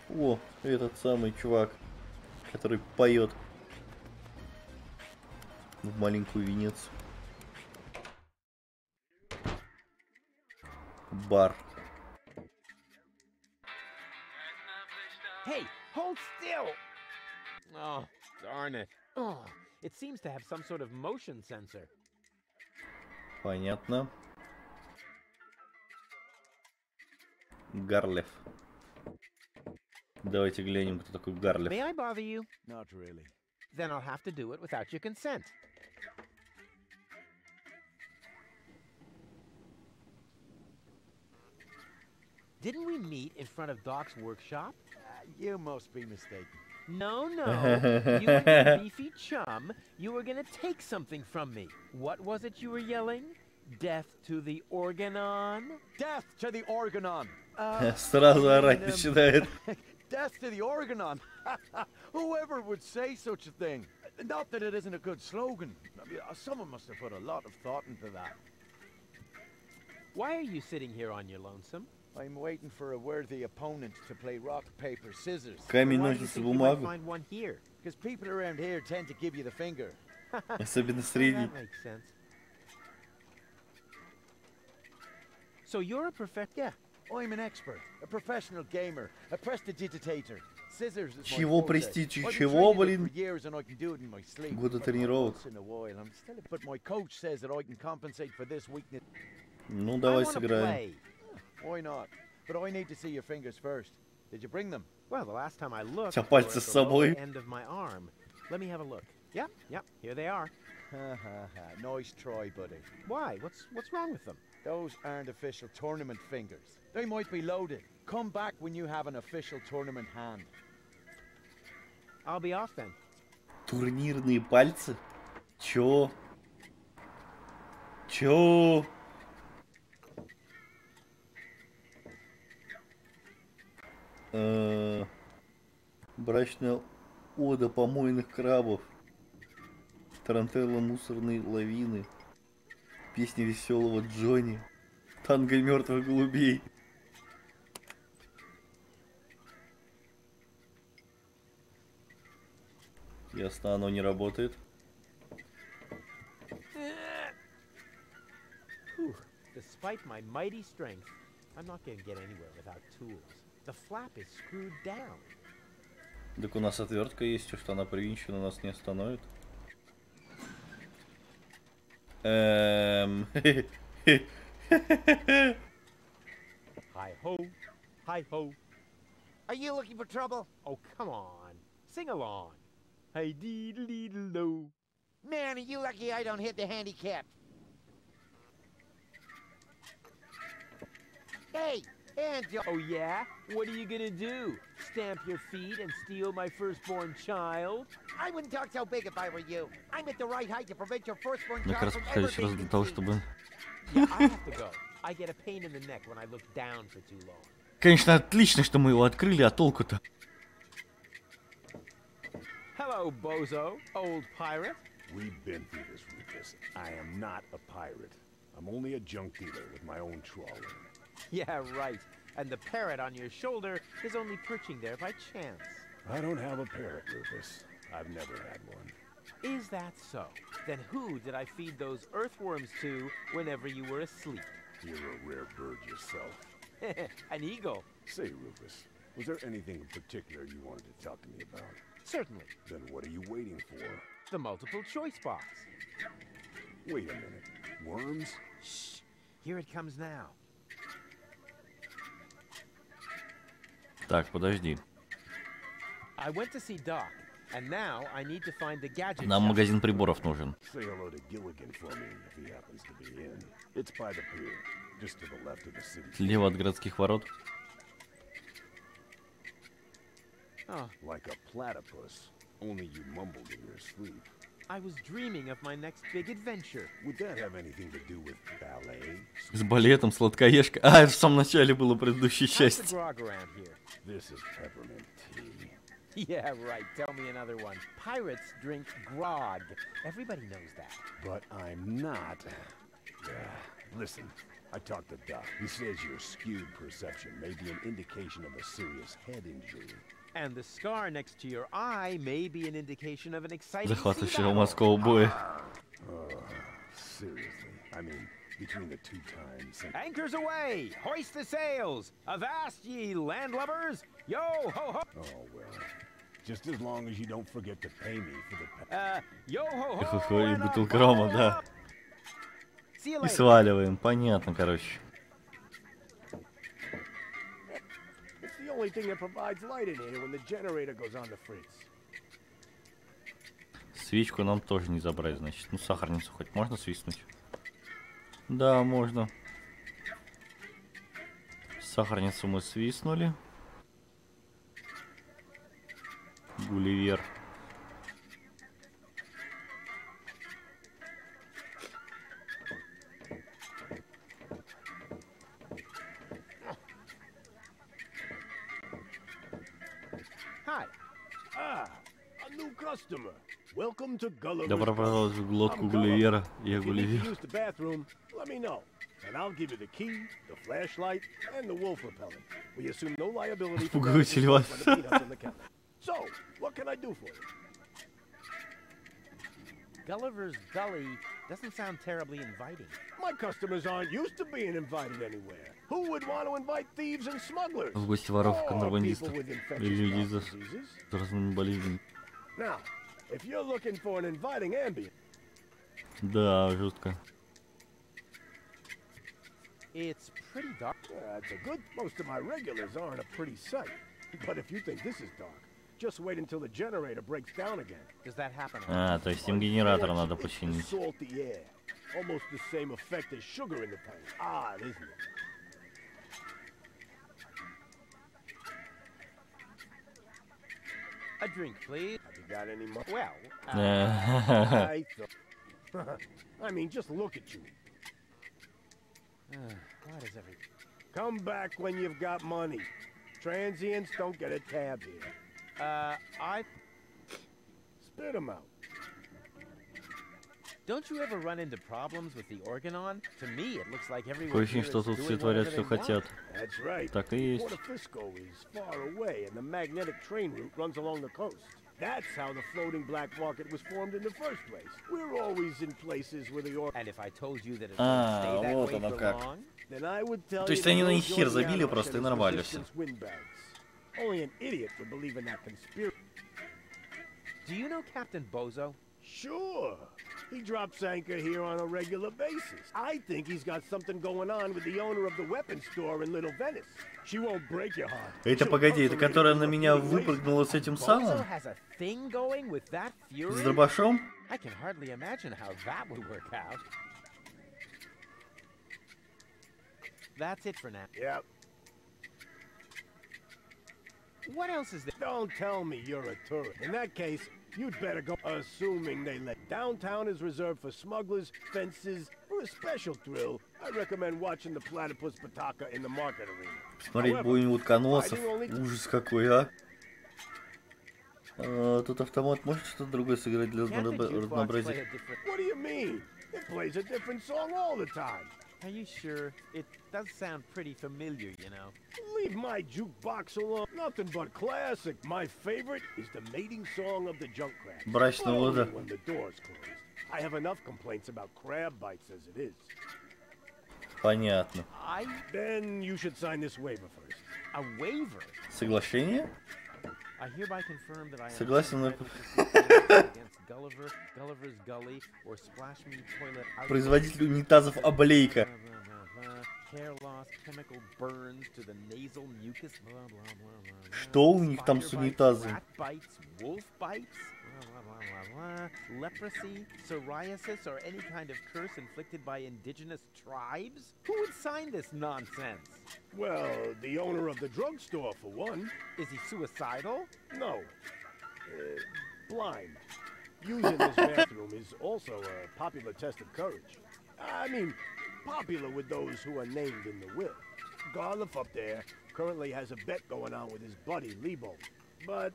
О, этот самый чувак, который поет в маленькую Венецию. Бар. Hey, hold still! Oh, darn it. Oh, it seems to have some sort of motion sensor. Понятно. Гарлев. Давайте глянем, кто такой Гарлев. May I bother you? Not really. Then I'll have to do it without your consent. Didn't we meet in front of Doc's workshop? You must be mistaken. No, no. You and your beefy chum, you were gonna take something from me. What was it you were yelling? Death to the Organon? Death to the Organon! Сразу орать начинает. Death to the Organon! Whoever would say such a thing? Not that it isn't a good slogan. I mean, someone must have put a lot of thought into that. Why are you sitting here on your lonesome? I'm waiting for a worthy opponent to play rock, paper, scissors. Камень, ножницы, бумагу. Because people around here tend to give you the finger. Особенно средний. That makes sense. So you're a Yeah, I'm an expert, a professional gamer, a prestidigitator. Scissors is чего престиж, чего, блин? Годы тренировок. But my coach says that I can compensate for this weakness. Ну, давай сыграем. Why not? But I need to see your fingers first. Did you bring them? Well, the last time I looked, пальцы с собой. end of my arm. Let me have a look. Yep, here they are. Nice try, buddy. Why? What's wrong with them? Those aren't official tournament fingers. They might be loaded. Come back when you have an official tournament hand. I'll be off then. Турнирные пальцы? Чё? Чё? Брачная ода помойных крабов. Тарантелла мусорной лавины. Песня веселого Джонни. Танго мертвых голубей. Ясно, оно не работает. Despite my mighty strength, I'm not going to get anywhere without tools. The flap is screwed down. Так у нас отвертка есть, что она привинчена, нас не остановит. Hi ho, hi ho. Are you looking for trouble? Oh, come on. Sing along. Hey deedle deedle do. Man, are you lucky I don't hit the handicap. Hey, hands up. Oh yeah? What are you gonna do? Stamp your feet and steal my firstborn child? I wouldn't talk so big if I were you. I'm at the right height to prevent your firstborn Мне child кажется, from ever подходящий раз being для того, conceived. чтобы... Yeah, I have to go. I get a pain in the neck when I look down for too long. Конечно, отлично, что мы его открыли, а толку-то? Hello, bozo, old pirate. We've been through this, Rufus. I am not a pirate. I'm only a junk dealer with my own trawler. Yeah, right. And the parrot on your shoulder is only perching there by chance. I don't have a parrot, Rufus. I've never had one. Is that so? Then who did I feed those earthworms to whenever you were asleep? You're a rare bird yourself. An eagle. Say, Rufus, Was there anything in particular you wanted to talk to me about? Certainly. Then what are you waiting for? The multiple choice box. Wait a minute. Worms? Shh. Here it comes now. Так, подожди. I went to see Doc, and now I need to find the gadget. Нам магазин приборов нужен. Say hello to Gilligan for me if he happens to be in. It's by the pier, just to the left of the city. Слева от городских ворот. Oh. Like a platypus, only you mumbled in your sleep. I was dreaming of my next big adventure. Would that have anything to do with ballet? С балетом, сладкоежка. А, это в самом начале было предыдущей части. This is peppermint tea. Yeah, right. Tell me another one. Pirates drink grog. Everybody knows that. But I'm not. Listen, I talked to Doc. He says your skewed perception may be an indication of a serious head injury. And the scar next to your eye may be an indication of an exciting Захватывающего морского боя. Seriously, I mean, between the two times. Anchors away! Hoist the sails! Avast ye landlubbers! Yo ho ho! Oh well, just as long as you don't forget to pay me for the. Yo ho ho! И бутылка рома, да. И сваливаем, понятно, короче. The only thing that provides light in here when the generator goes on the fritz. Свечку нам тоже не забрать, значит. Ну, сахарницу хоть можно свистнуть? Да, можно. Сахарницу мы свистнули. Гулливер. Welcome to Gulliver's. Добро пожаловать в глотку Гулливера. Я Гулливер. Let me know, and I'll give you the key, the flashlight, and the wolf repellent. We assume no liability for the peanuts in the cabinet. So, what can I do for you? Gulliver's Gully doesn't sound terribly inviting. My customers aren't used to being invited anywhere. Who would want to invite thieves and smugglers? В гости воров, контрабандистов и людей с разными болезнями. Now, if you're looking for an inviting ambient. Да, жутко. It's pretty dark. That's a good. Most of my regulars aren't a pretty sight. But if you think this is dark, just wait until the generator breaks down again. Does that happen? А, то есть им генератор надо починить. Salty air. Almost the same effect as sugar in the tank. Odd, isn't it? A drink, please. Have you got any more? Well, I mean, just look at you. Why does every... Come back when you've got money. Transients don't get a tab here. Spit them out. Don't you ever run into problems with the organ on? To me, it looks like everyone Такое ощущение, что тут все творят, что хотят. That's right. Так и есть. Portofisco is far away, and the magnetic train route runs along the coast. That's how the floating black market was formed in the first place. We're always in places where the organ. And if I told you that it won't stay that вот way оно for как. long, then I would tell То есть они на них хер забили просто и нормально все. Only an idiot would believe in that conspiracy. Do you know Captain Bozo? Sure. He drops anchor here on a regular basis. I think he's got something going on with the owner of the weapons store in Little Venice. She won't break your heart. Это погоди, это которая на меня выпрыгнула с этим самым? С дробашом? I can hardly imagine how that would work out. That's it for now. Yep. What else is there? Don't tell me you're a tourist. In that case, you'd better go. Assuming they let. Downtown is reserved for smugglers, fences. For a special thrill, I recommend watching the platypus pataka in the market arena. Смотреть бойню утконосов. Ужас какой, а? Тут автомат может что-то другое сыграть для разнообразия. What do you mean? It plays a different song all the time. Are you sure? It does sound pretty familiar, you know. Leave my jukebox alone. Nothing but classic. My favorite is the mating song of the junk crab. Брачная вода. When the door's closed. I have enough complaints about crab bites as it is. Понятно. Then you should sign this waiver first. A waiver? Соглашение? I hereby confirm that I am Согласен. against Gulliver's Gully or Splash Me Toilet. Производитель унитазов Облейка. Hair loss, chemical burns to the nasal mucus. Что у них там с унитазом? Rat bites, wolf bites. Leprosy, psoriasis, or any kind of curse inflicted by indigenous tribes? Who would sign this nonsense? Well, the owner of the drugstore, for one. Is he suicidal? No. Blind. Using this bathroom is also a popular test of courage. I mean, popular with those who are named in the will. Garliff up there currently has a bet going on with his buddy, Lebo. But,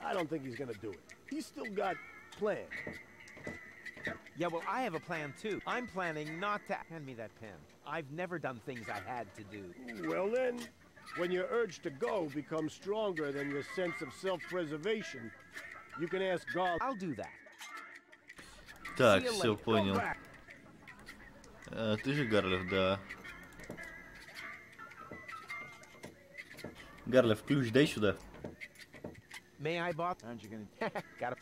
I don't think he's gonna do it. He's still got plans. Yeah, well, I have a plan too. I'm planning not to... Hand me that pen. I've never done things I had to do. Well then, when your urge to go becomes stronger than your sense of self-preservation, you can ask God. I'll do that. Так, все понял. Ты же Гарлиф, да. Гарлиф, ключ дай сюда. May I bot? Aren't you gonna... Got it.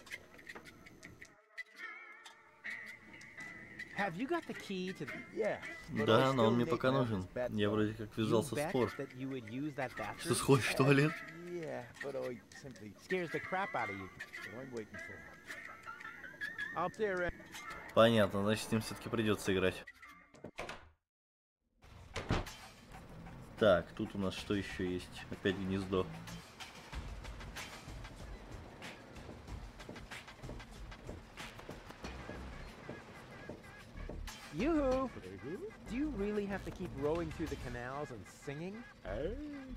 Have you got the key to... Yeah. Да, но он мне пока нужен. Я вроде как ввязался в спор. Что, сходишь в туалет? Yeah, but I simply scares the crap out of you. What I'm waiting for. Up there. Понятно, значит, с ним все-таки придется играть. Так, тут у нас что еще есть? Опять гнездо. Yoo-hoo! Do you really have to keep rowing through the canals and singing?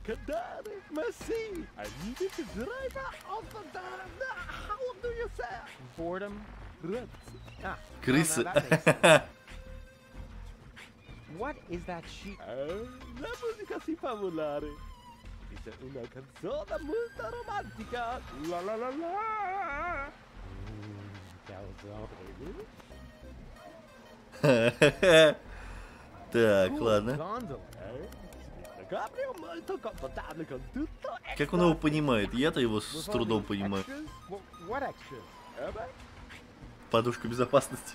Kadari, merci! I needed to drive off the dam. How do you say? Boredom? Ah, Крысы. well, now that makes sense. What is that sheet? La musica si fa volare. Dice una canzone molto romantica. La la la la. Так, ладно. Как он его понимает? Я-то его с трудом понимаю. Подушка безопасности.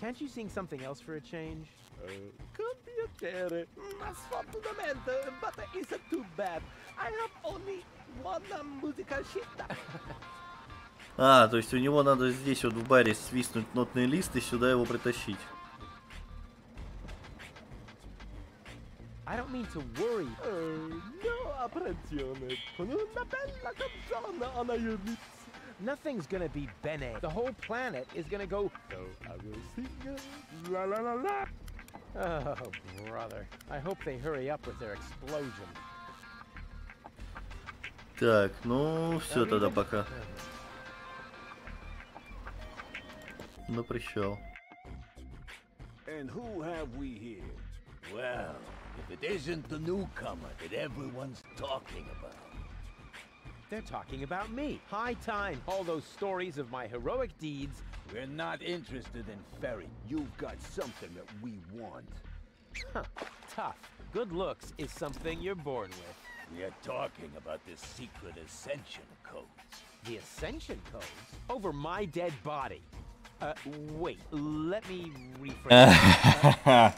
Can't you sing something else for a change? Con piacere, ma sfortunatamente, but it's too bad. I have only one musical sheet. А, то есть у него надо здесь вот в баре свистнуть нотный лист и сюда его притащить. I don't mean to worry. No apprensione. Con una bella canzone on your lips. Nothing's gonna be bene. The whole planet is gonna go. So I will sing la la la la. Oh, brother. I hope they hurry up with their explosion. Так, ну все тогда пока. На причал. And who have we here? Well, if it isn't the newcomer that everyone's talking about. They're talking about me. High time. All those stories of my heroic deeds. We're not interested in Ferry. You've got something that we want. Huh. Tough. Good looks is something you're born with. We're talking about the secret ascension codes. The ascension codes? Over my dead body. Wait. Let me rephrase.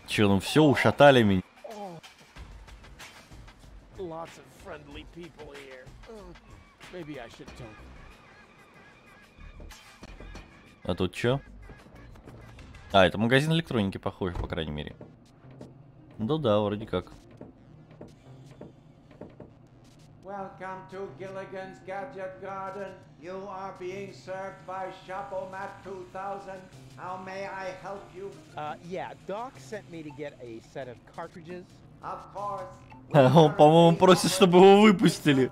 Че, ну все, ушатали меня. Lots of friendly people here. Maybe I should don't. А тут чё? А, это магазин электроники, похоже, по крайней мере. Ну да, вроде как. Welcome to Gilligan's Gadget Garden. You are being served by Shapomat 2000. How may I help you? Yeah, Doc sent me to get a set of cartridges. Of course. Он, по-моему, просит, чтобы его выпустили.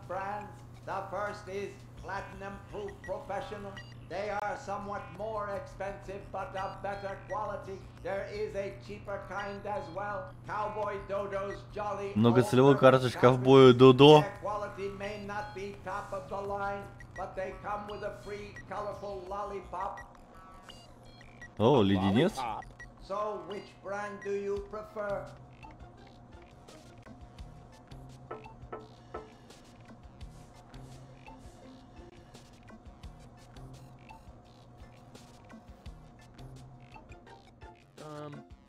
The first is Platinum Proof Professional. They are somewhat more expensive, but of better quality. There is a cheaper kind as well. Cowboy Dodo's Jolly. Многоцелевой картridж ковбою Додо. Their quality may not be top of the line, but they come with a free colorful lollipop. О, леденец. So, which brand do you prefer?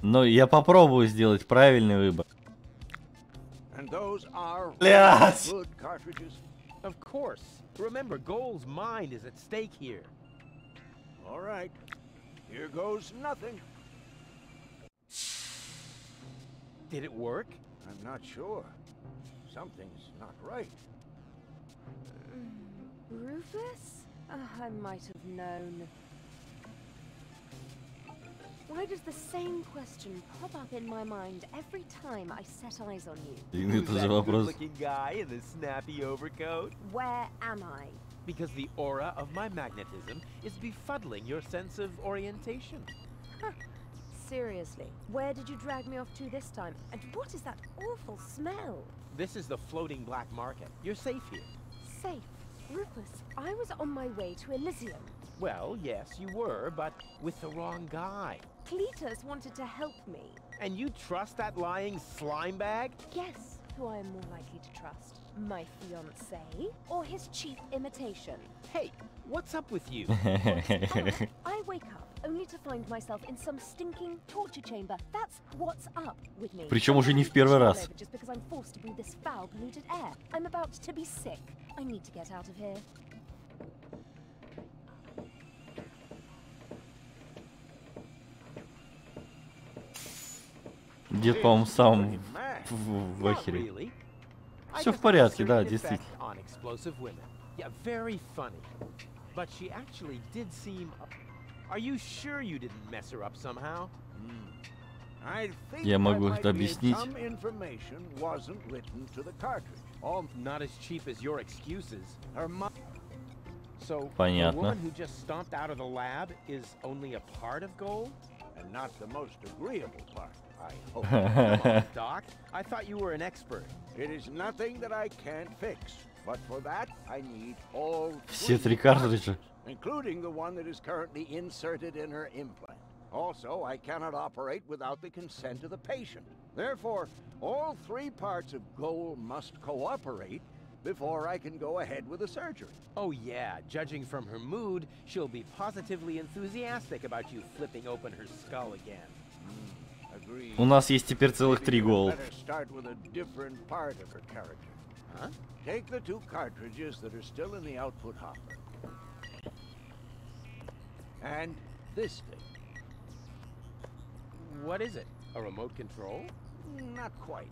Но я попробую сделать правильный выбор. And those are Блядь! good cartridges. Of course. Remember, Goal's mind is at stake here. All right. Here goes nothing. Did it work? I'm not sure. Something's not right. Rufus? I might have known. Why does the same question pop up in my mind every time I set eyes on you? Who's that good-looking guy in the snappy overcoat? Where am I? Because the aura of my magnetism is befuddling your sense of orientation. Huh. Seriously, where did you drag me off to this time? And what is that awful smell? This is the floating black market. You're safe here. Safe? Rufus, I was on my way to Elysium. Well, yes, you were, but with the wrong guy. Cletus wanted to help me. And you trust that lying slime bag? Guess who I am more likely to trust. My fiancé or his cheap imitation? Hey, what's up with you? I wake up only to find myself in some stinking torture chamber. That's what's up with me. Причем уже не в первый раз. Just because I'm forced to breathe this foul, polluted air. I'm about to be sick. I need to get out of here. Дед, по-моему, сам в ахере. Все в порядке, да, действительно. Yeah, very funny. But she actually did seem... Are you sure you didn't mess her up somehow? Я могу это объяснить. Some information wasn't written to the cartridge. Not as cheap as your excuses. So, Понятно. the woman who just stomped out of the lab is only a part of Gold? And not the most agreeable part, I hope. Come on, Doc. I thought you were an expert. It is nothing that I can't fix. But for that, I need all Все три картриджа. Including the one that is currently inserted in her implant. Also, I cannot operate without the consent of the patient. Therefore, all three parts of Goal must cooperate before I can go ahead with the surgery. Oh yeah, judging from her mood, she'll be positively enthusiastic about you flipping open her skull again. Agreed. У нас есть теперь целых 3 Goal. Better start with a different part of her character. Huh? Take the 2 cartridges that are still in the output hopper. And this thing. What is it? A remote control? Not quite.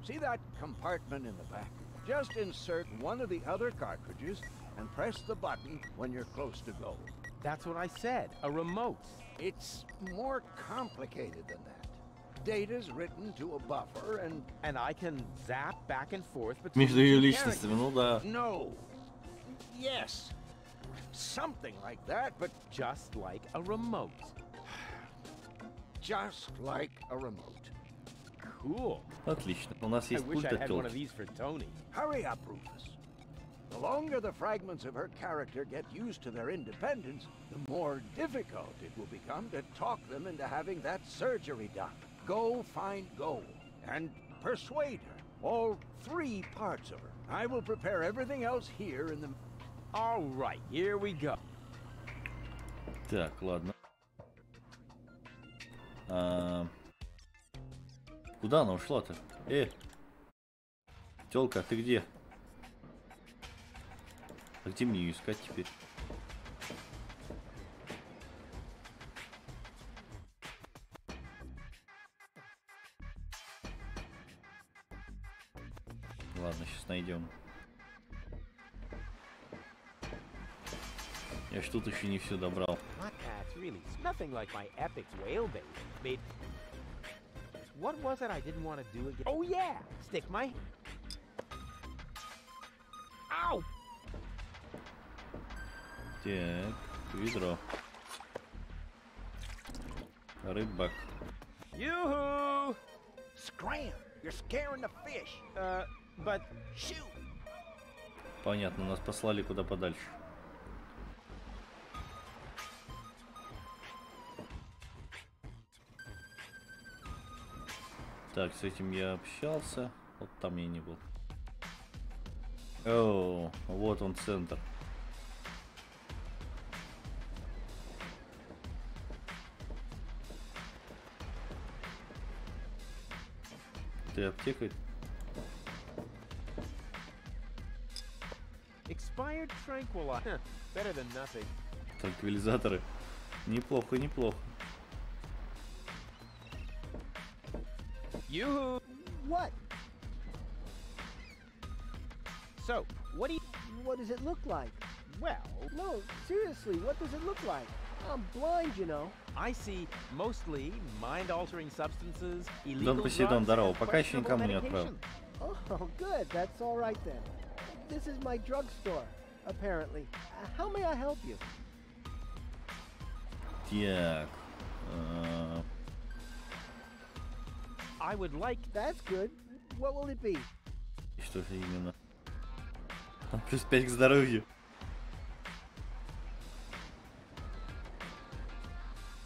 See that compartment in the back? Just insert one of the other cartridges and press the button when you're close to Goal. That's what I said, a remote. It's more complicated than that. Data's written to a buffer and... And I can zap back and forth between Между ее two личностями, ну да. No. Yes. Something like that, but just like a remote. Just like a remote. Cool. Отлично. У нас есть пульт от тёлки. Hurry up, Rufus. The longer the fragments of her character get used to their independence, the more difficult it will become to talk them into having that surgery done. Go find Goal and persuade her. All 3 parts of her. I will prepare everything else here in the... All right, here we go. Так, ладно. Куда она ушла-то? Тёлка, ты где? А где мне ее искать теперь? Ладно, сейчас найдем. Я ж тут еще не все добрал. What was it I didn't want to do again? Oh yeah! Stick my... Ow! Так, ведро. Рыбак. Yoo-hoo! Scram! You're scaring the fish! But... Shoot! Понятно, нас послали куда подальше. Так, с этим я общался. Вот там я не был. О, вот он центр. этой аптекой. Expired tranquilizer. Better than nothing. Транквилизаторы. Неплохо, неплохо. You. What? So, what do you... What does it look like? Well... No, seriously, what does it look like? I'm blind, you know. I see mostly mind-altering substances, illegal Дон Посейдон, drugs, здорово. and Пока еще questionable никому не отправил. medication. Oh, good. That's all right then. This is my drugstore, apparently. How may I help you? Так. I would like... That's good. What will it be? Что же именно? Плюс 5 к здоровью.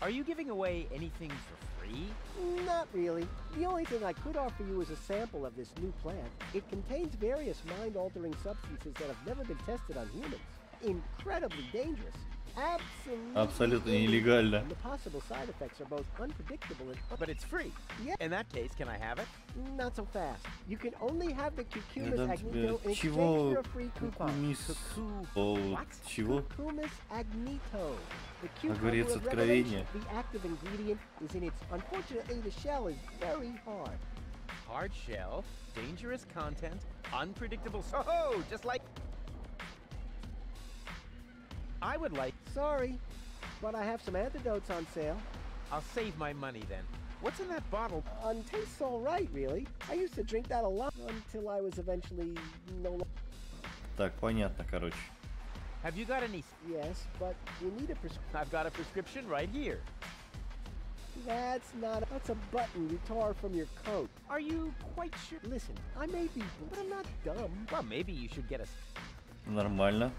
Are you giving away anything for free? Not really. The only thing I could offer you is a sample of this new plant. It contains various mind-altering substances that have never been tested on humans. Incredibly dangerous. Абсолютно нелегально. And the possible side effects are both unpredictable and... But it's free. Yeah. In that case, can I have it? Not so fast. You can only have the Cucumis agnito in exchange Чего? for a free coupon. Чего? Cucumis agnito. The cucumber Огурец of откровения. revelation. The active ingredient is in its... Unfortunately, the shell is very hard. Hard shell, dangerous content, unpredictable... Oh, just like... I would like... Sorry, but I have some antidotes on sale. I'll save my money then. What's in that bottle? Tastes all right, really. I used to drink that a lot until I was eventually no longer... Так, понятно, короче. Have you got any... Yes, but you need a prescription. I've got a prescription right here. That's not... That's a button you tore from your coat. Are you quite sure? Listen, I may be... but I'm not dumb. Well, maybe you should get a... Нормально.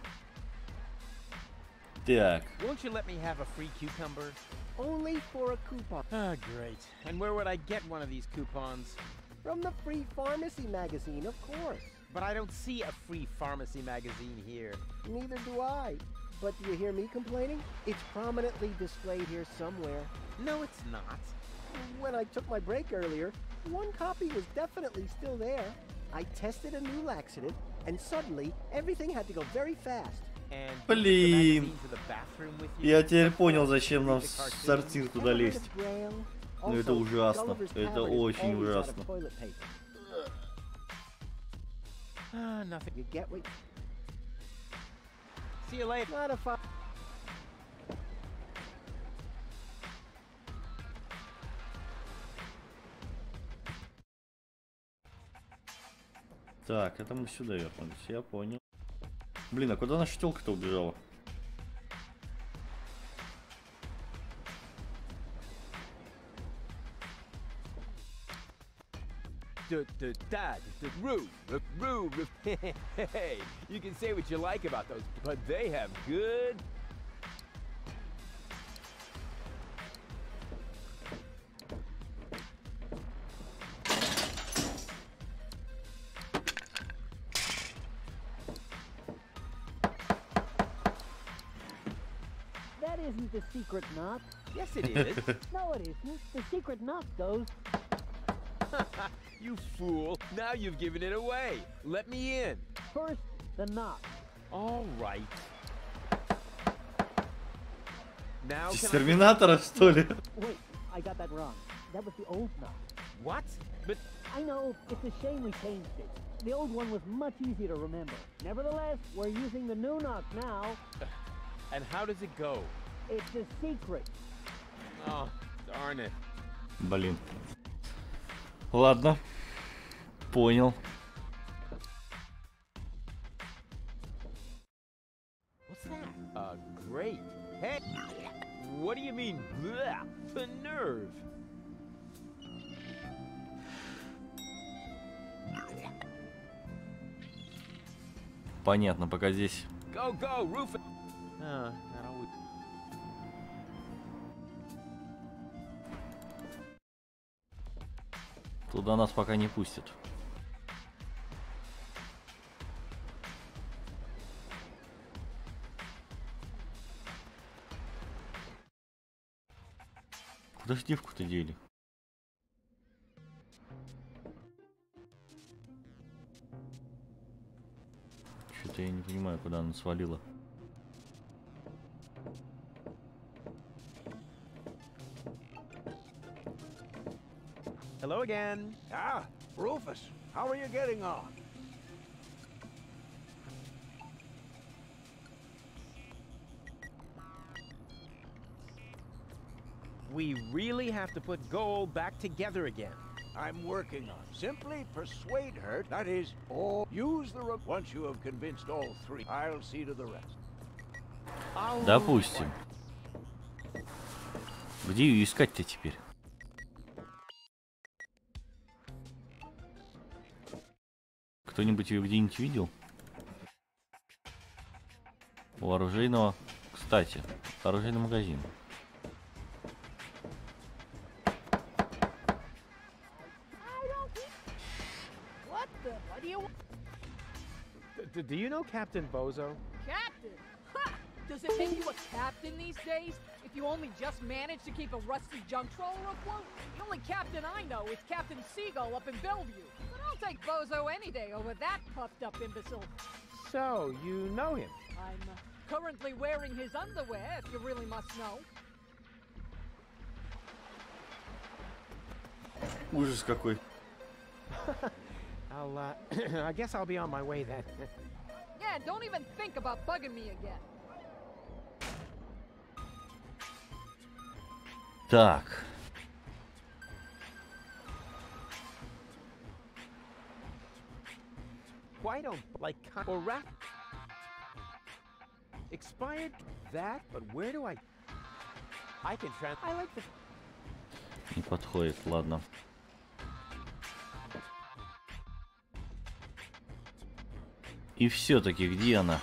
Так. Won't you let me have a free cucumber? Only for a coupon. Ah, great. And where would I get one of these coupons? From the free pharmacy magazine, of course. But I don't see a free pharmacy magazine here. Neither do I. But do you hear me complaining? It's prominently displayed here somewhere. No, it's not. When I took my break earlier, one copy was definitely still there. I tested a new laxative, and suddenly everything had to go very fast. Блин. Я теперь понял, зачем нам в сортир туда лезть. Ну это ужасно. Это очень ужасно. Так, это мы сюда вернулись, я понял. Блин, а куда наша тёлка-то убежала? Hey, you can say what you like about those, but they have good... That isn't the secret knock. Yes, it is. No, it isn't. The secret knock goes... You fool. Now you've given it away. Let me in. First, the knock. All right. Now Из Терминатора, что ли? Wait, I got that wrong. That was the old knock. What? But... I know. It's a shame we changed it. The old one was much easier to remember. Nevertheless, we're using the new knock now. And how does it go? It's a secret. Oh, darn it. Блин. Ладно. Понял. What's that? Great. Hey! What do you mean, bleh? The nerve! Понятно, пока здесь. Go, go, roof it! Туда нас пока не пустят. Куда ж девку-то дели? понимаю, куда она свалила. Hello again. Ah, Rufus, how are you getting on? We really have to put gold back together again. I'm working on. Simply persuade her. That is, or use the once you have convinced all three. I'll see to the rest. Допустим. Где ее искать-то теперь? Кто-нибудь ее где-нибудь видел? У оружейного... Кстати, оружейный магазин. Do you know Captain Bozo? Captain? Ha! Does it make you a captain these days? If you only just manage to keep a rusty junk trawler afloat? The only captain I know is Captain Seagull up in Bellevue. But I'll take Bozo any day over that puffed up imbecile. So, you know him? I'm currently wearing his underwear, if you really must know. Ужас какой. I guess I'll be on my way then. Yeah, don't even think about bugging me again. Так. Why don't like or rat expired that? But where do I can trans. I like the. Не подходит, ладно. И все-таки где она?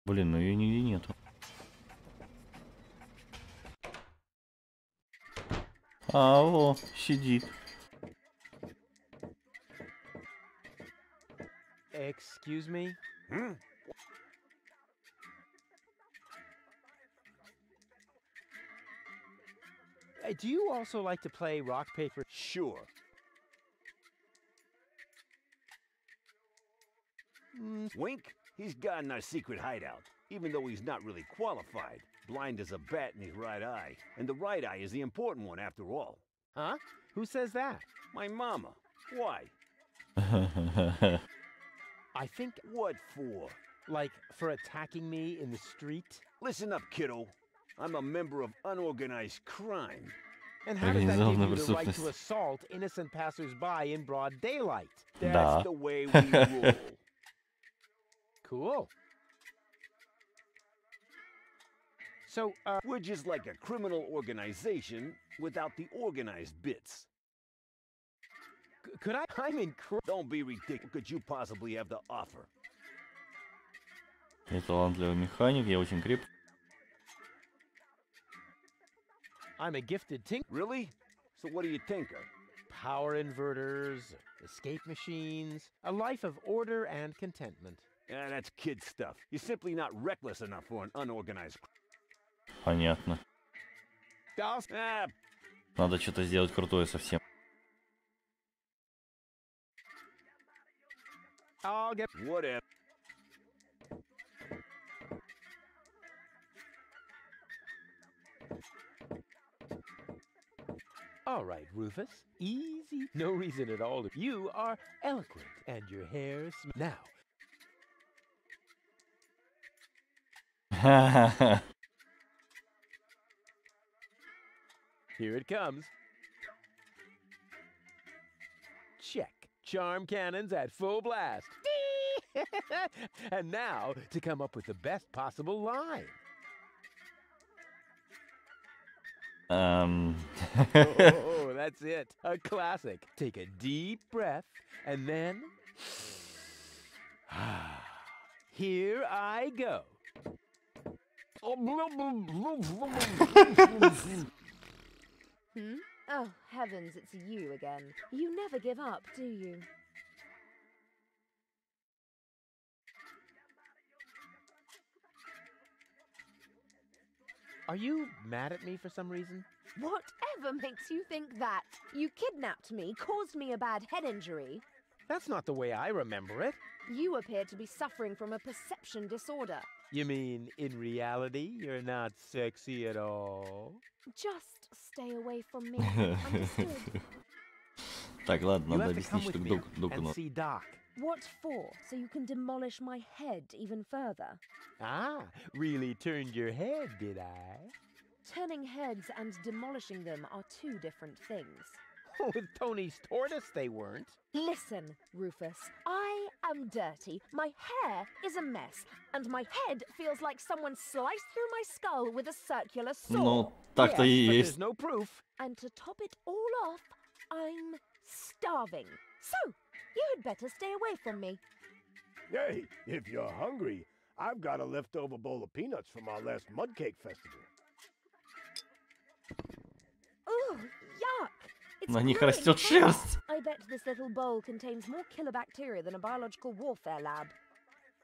Блин, ну ее нигде нету. А, о, сидит. Excuse me? Do you also like to play rock, paper? Sure. Wink? He's got in our secret hideout, even though he's not really qualified. Blind as a bat in his right eye. And the right eye is the important one after all. Huh? Who says that? My mama. Why? I think... What for? Like, for attacking me in the street? Listen up, kiddo. I'm a member of unorganized crime. And how does that give you the right to assault innocent passers-by in broad daylight? That's the way we roll. Cool. So, we're just like a criminal organization without the organized bits. Could I? I'm in. Don't be ridiculous. What could you possibly have to offer? Я талантливый механик, я очень крепкий. I'm a gifted tinker. Really? So what do you tinker? Power inverters, escape machines, a life of order and contentment. Yeah, that's kid stuff. You're simply not reckless enough for an unorganized. Понятно. Надо что-то сделать крутое совсем. I'll get whatever. All right, Rufus. Easy. No reason at all. You are eloquent, and your hair now. Here it comes. Check. Charm cannons at full blast. And now to come up with the best possible line. Oh, that's it. A classic. Take a deep breath, and then... Here I go. Oh, heavens, it's you again. You never give up, do you? Are you mad at me for some reason? Whatever makes you think that? You kidnapped me, caused me a bad head injury. That's not the way I remember it. You appear to be suffering from a perception disorder. You mean, in reality, you're not sexy at all? Just stay away from me. Understood? Так, ладно, You надо have to come объяснить, что with к me доку and надо. see Doc. What for? So you can demolish my head even further? Ah, really turned your head, did I? Turning heads and demolishing them are two different things. With Tony's tortoise, they weren't. Listen, Rufus, I am dirty, my hair is a mess, and my head feels like someone sliced through my skull with a circular saw. Ну, так-то и But есть. there's no proof. And to top it all off, I'm starving. So, you had better stay away from me. Hey, if you're hungry, I've got a leftover bowl of peanuts from our last mud cake festival. Ooh, yuck! It's На них growing растет fast. шерсть. I bet this little bowl contains more killer bacteria than a biological warfare lab.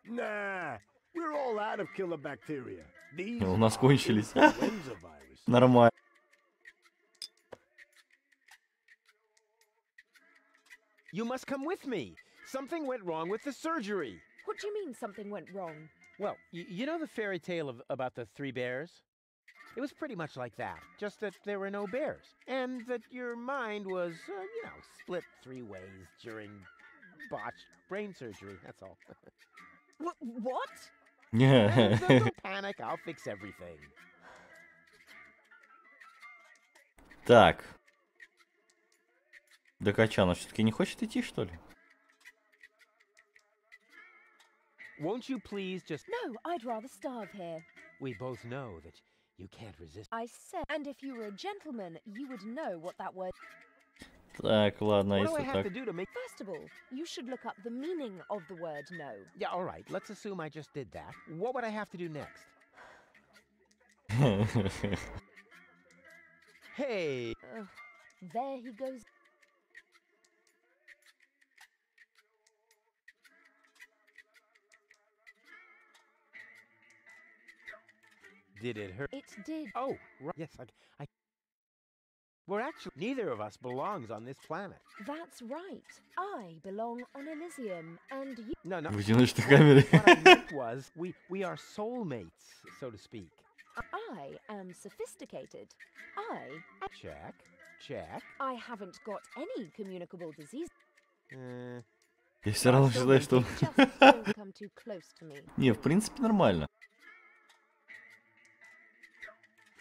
Nah, we're all out of killer bacteria. These У нас кончились. influenza virus. Нормально. You must come with me. Something went wrong with the surgery. What do you mean something went wrong? Well, you know the fairy tale about the 3 bears? It was pretty much like that, just that there were no bears, and that your mind was, split 3 ways during botched brain surgery, that's all. What? Don't panic, I'll fix everything. Так. Да Качана все-таки не хочет идти, что ли? Won't you please just... No, I'd rather starve here. We both know that you can't resist. I said, and if you were a gentleman, you would know what that word... Так, ладно, What do I если have так. to do to make... First of all, you should look up the meaning of the word no. Yeah, all right, let's assume I just did that. What would I have to do next? Hey! There he goes. Did it hurt? It did. Oh, right. Yes, I... We're actually... Neither of us belongs on this planet. That's right. I belong on Elysium, and you... No, no. В одиночной камере. What I meant was, we are soulmates, so to speak. I am sophisticated. Check, check. I haven't got any communicable disease. Я все равно считаю, что... Just don't come too close to me. Не, в принципе, нормально.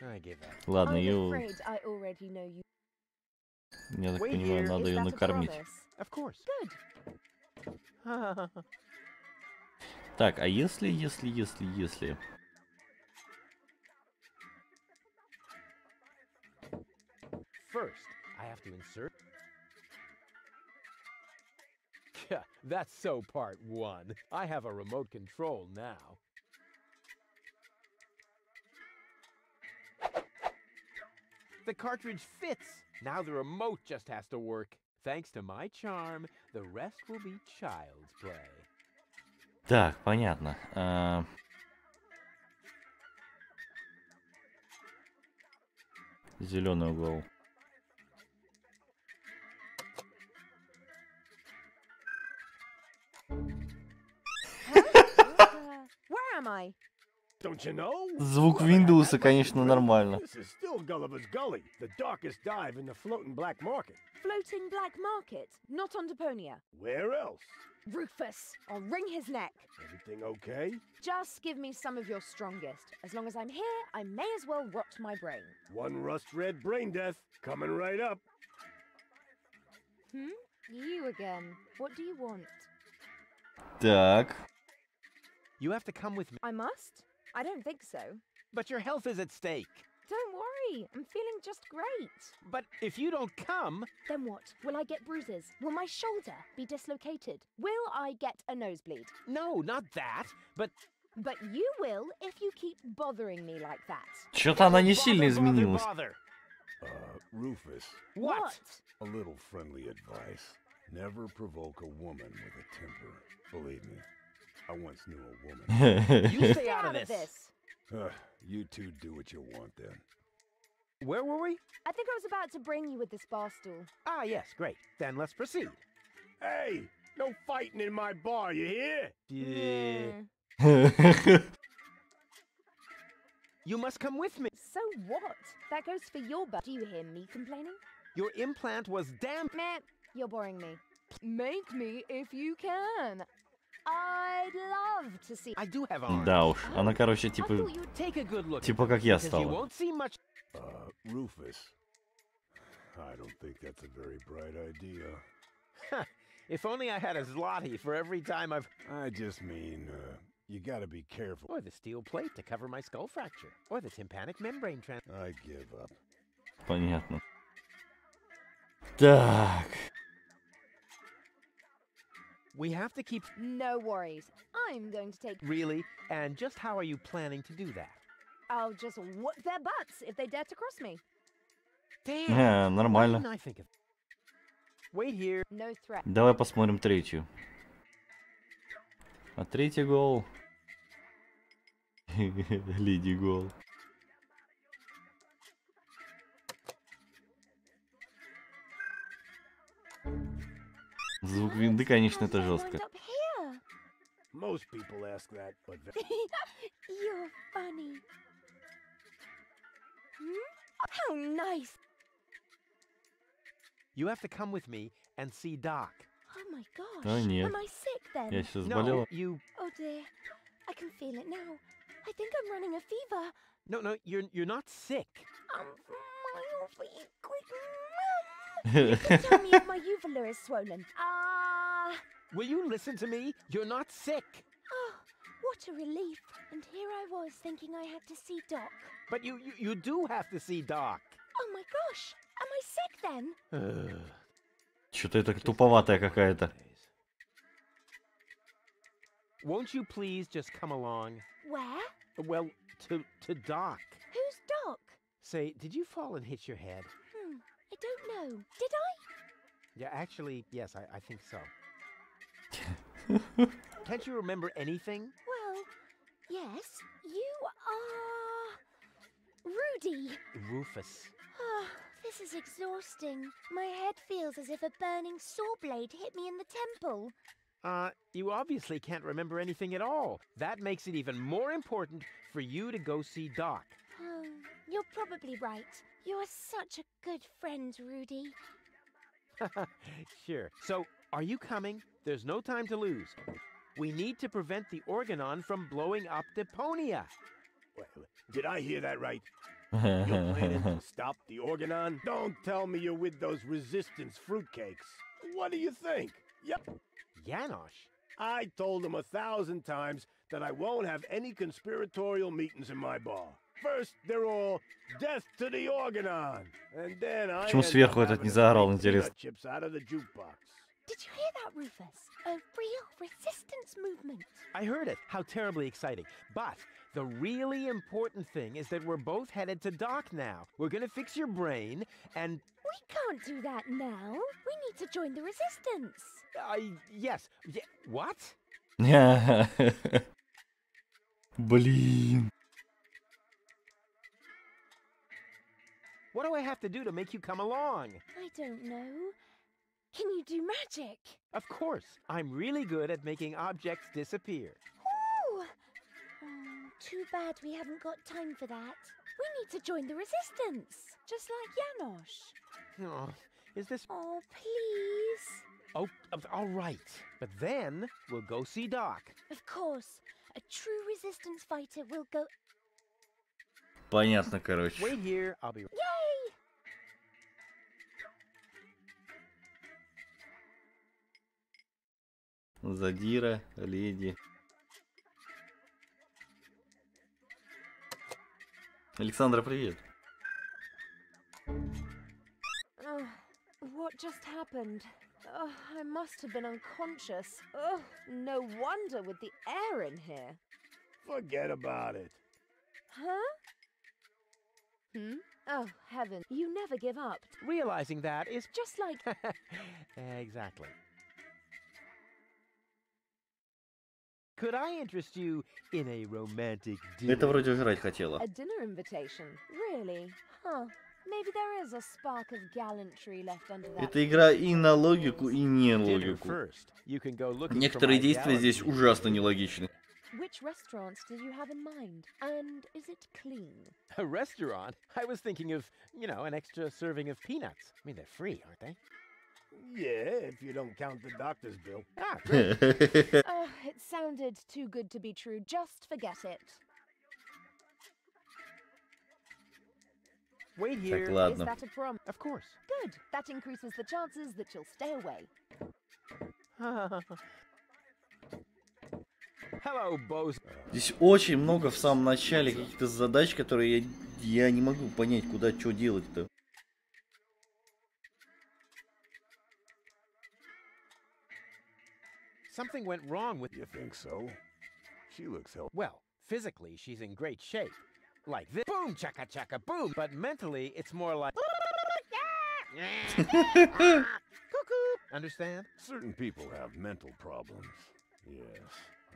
I give up. Ладно, I'm ее... afraid I already know you. Я так Wait понимаю, here. надо Is ее that a накормить. promise? Of course. Good. Так, а если... First, I have to insert... That's so part 1. I have a remote control now. The cartridge fits. Now the remote just has to work. Thanks to my charm, the rest will be child's play. Так, понятно. Зеленый угол. Where am I? Don't you know? Звук Windows, конечно, нормально. This is still Gulliver's Gully, the darkest dive in the floating black market. Floating black market, not on Deponia. Where else? Rufus, I'll wring his neck. Everything okay? Just give me some of your strongest. As long as I'm here, I may as well rot my brain. One rust-red brain death coming right up. You again. What do you want? Так. You have to come with me. I must? I don't think so. But your health is at stake. Don't worry, I'm feeling just great. But if you don't come... Then what? Will I get bruises? Will my shoulder be dislocated? Will I get a nosebleed? No, not that. But you will if you keep bothering me like that. Что-то она не sильно изменилась. Rufus. What? A little friendly advice. Never provoke a woman with a temper. Believe me, I once knew a woman. You stay out of this. You two do what you want then. Where were we? I think I was about to bring you with this bar stool. Ah, yes, great. Then let's proceed. Hey, no fighting in my bar, you hear? Yeah. You must come with me. So what? That goes for your bar. Do you hear me complaining? Your implant was damn... Meh, you're boring me. Make me if you can. I'd love to see... I do have arms. Да уж, она, короче, типа... Take a good look. Типа как я Because you стала. won't see much... Rufus. I don't think that's a very bright idea. If only I had a zloty for every time I've... I just mean, you gotta be careful. Or the steel plate to cover my skull fracture. Or the tympanic membrane I give up. Понятно. Так. We have to keep... No worries. I'm going to take... Really? And just how are you planning to do that? I'll just whoop their butts if they dare to cross me. Damn! Нормально. Why didn't I think of... Wait here. No threat. Давай посмотрим третью. А третий гол. Лиди гол. Звук винды, конечно, это жестко. Most people ask that, but... You're funny. How nice. You have to come with me and see Doc. Oh my gosh. Да нет. Am I sick then? Я сейчас No, заболела. you... Oh dear. I can feel it now. I think I'm running a fever. No, you're not sick. You can tell me if my uvula is swollen. Will you listen to me? You're not sick. Oh, what a relief. And here I was thinking I had to see Doc. But you do have to see Doc. Oh my gosh. Am I sick then? Что-то это туповатая какая-то. Won't you please just come along? Where? Well, to Doc. Who's Doc? Say, did you fall and hit your head? I don't know. Did I? Yeah, actually, yes, I think so. Can't you remember anything? Well, yes. You are... Rudy. Rufus. Oh, this is exhausting. My head feels as if a burning saw blade hit me in the temple. You obviously can't remember anything at all. That makes it even more important for you to go see Doc. Oh, you're probably right. You're such a good friend, Rudy. Sure. So, are you coming? There's no time to lose. We need to prevent the Organon from blowing up Deponia. Wait, did I hear that right? You're planning to stop the Organon? Don't tell me you're with those resistance fruitcakes. What do you think? Yep. Janosch? I told him 1,000 times that I won't have any conspiratorial meetings in my bar. First, they're all death to the Organon, and then I Почему сверху этот не заорал, интересно? chips out of the jukebox. Did you hear that, Rufus? A real resistance movement. I heard it. How terribly exciting. But the really important thing is that we're both headed to Doc now. We're gonna fix your brain, and... We can't do that now. We need to join the resistance. Yes. What? Блин. What do I have to do to make you come along? I don't know. Can you do magic? Of course. I'm really good at making objects disappear. Ooh! Oh, too bad we haven't got time for that. We need to join the resistance, just like Janosch. Oh, is this... Oh, please. Oh, all right. But then we'll go see Doc. Of course. A true resistance fighter will go... Понятно, короче. Wait here, I'll be... Yay! Задира, леди. Александра, привет. What just happened? I must have been unconscious. No wonder with the air in here. Forget about it. Huh? Oh, heaven. You never give up. Realizing that is... Just like... Exactly. Could I interest you in a romantic dinner? Это вроде жрать хотела. A dinner invitation? Really? Huh. Maybe there is a spark of gallantry left under that. Это игра и на логику, и не логику. Некоторые действия здесь ужасно нелогичны. Which restaurants did you have in mind? And is it clean? A restaurant? I was thinking of, you know, an extra serving of peanuts. I mean, they're free, aren't they? Yeah, if you don't count the doctor's bill. Ah, great. Oh, it sounded too good to be true. Just forget it. Wait here. Так, ладно. Is that a prom? Of course. Good. That increases the chances that you'll stay away. Hello, boss. Здесь очень много в самом начале каких-то задач, которые я не могу понять, куда что делать-то. Something went wrong with... You think so? She looks healthy. Well, physically, she's in great shape. Like this. Boom, chaka chaka, boom. But mentally, it's more like... Cuckoo. Understand? Certain people have mental problems. Yes,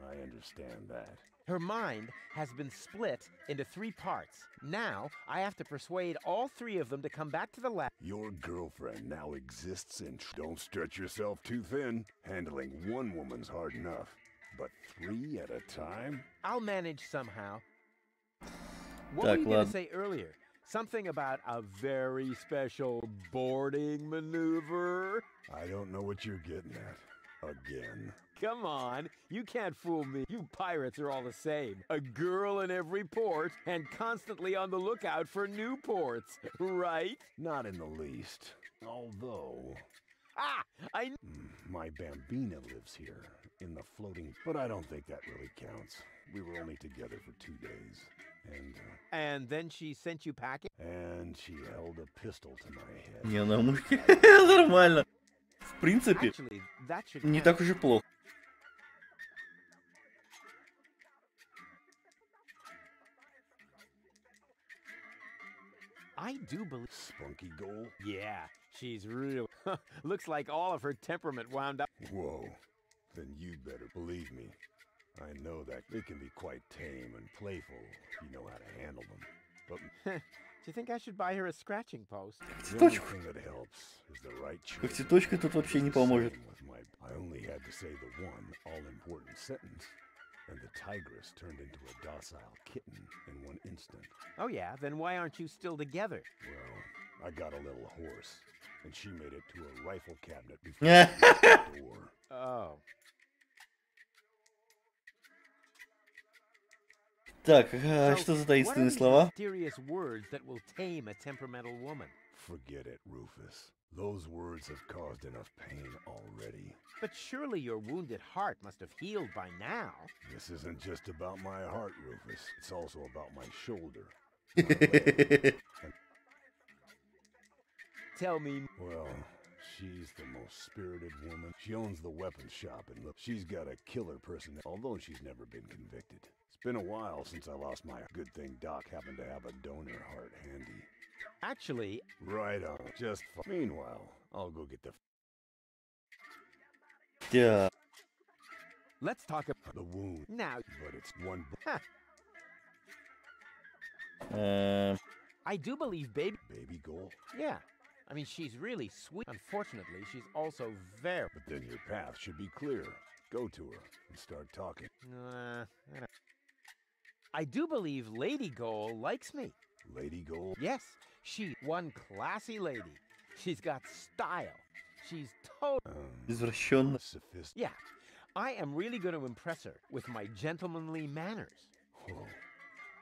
I understand that. Her mind has been split into 3 parts. Now, I have to persuade all 3 of them to come back to the lab. Your girlfriend now exists in... Don't stretch yourself too thin. Handling one woman's hard enough. But 3 at a time? I'll manage somehow. What were you going to say earlier? Something about a very special boarding maneuver? I don't know what you're getting at. Again. Come on, you can't fool me. You pirates are all the same. A girl in every port and constantly on the lookout for new ports, right? Not in the least. Although... Ah! My Bambina lives here, in the floating... But I don't think that really counts. We were only together for 2 days. And then she sent you packing? And she held a pistol to my head. Не, нормально. В принципе, не так уж и плохо. I do believe... Spunky goal? Yeah, she's real. Looks like all of her temperament wound up... Whoa. Then you'd better believe me. I know that they can be quite tame and playful if you know how to handle them. But... Do you think I should buy her a scratching post? The only thing that helps is the right choice. Как цветочка тут вообще не поможет. I only had to say the one all-important sentence, and the tigress turned into a docile kitten in 1 instant. Oh yeah, then why aren't you still together? Well, I got a little horse, and she made it to a rifle cabinet before the door. Oh. Так, что за таинственные слова? Mysterious words that will tame a temperamental woman. Forget it, Rufus. Those words have caused enough pain already. But surely your wounded heart must have healed by now. This isn't just about my heart, Rufus. It's also about my shoulder. Tell me. Well, she's the most spirited woman. She owns the weapons shop, and look, she's got a killer personality, although she's never been convicted. It's been a while since I lost my... Good thing Doc happened to have a donor heart handy. Actually... Right on. Just meanwhile, I'll go get the... Yeah. Let's talk about... The wound. Now... But it's one... I do believe baby... Baby goal? Yeah. I mean, she's really sweet. Unfortunately, she's also very... But then your path should be clear. Go to her and start talking. I do believe Lady Goal likes me. Lady Goal? Yes, she's one classy lady. She's got style. She's totally... Извращенно. Yeah, I am really going to impress her with my gentlemanly manners. Whoa.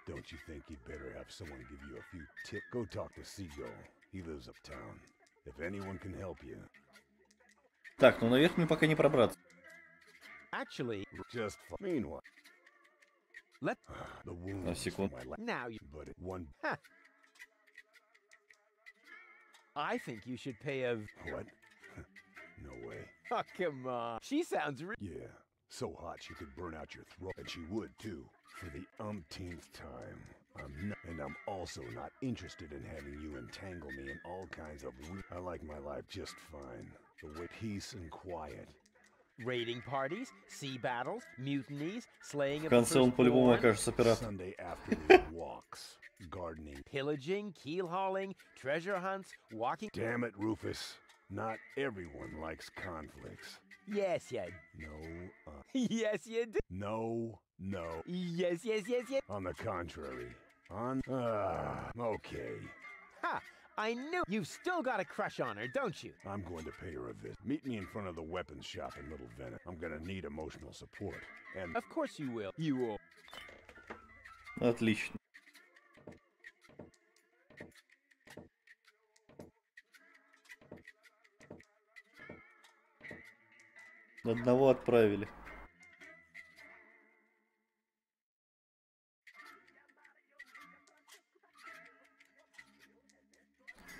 Don't you think you'd better have someone give you a few tips? Go talk to Seagull. He lives uptown. If anyone can help you. Так, ну наверх мне пока не пробраться. Actually, just meanwhile. Let the wound. Now you. But one. I think you should pay a. What? No way. Oh, come on. She sounds. Yeah, so hot she could burn out your throat, and she would too. For the umpteenth time. I'm also not interested in having you entangle me in all kinds of... I like my life just fine. The way peace and quiet. Raiding parties, sea battles, mutinies, slaying В of the конце он по-любому firstborn, окажется пиратом. Sunday afternoon walks, gardening. pillaging, keel hauling, treasure hunts, walking. Damn it, Rufus. Not everyone likes conflicts. Yes, you. No, Yes, you do. no. Yes. On the contrary. Okay. Ha! I knew you've still got a crush on her, don't you? I'm going to pay her a visit. Meet me in front of the weapons shop in Little Venice. I'm gonna need emotional support. And Of course you will. You will. Отлично. Одного отправили.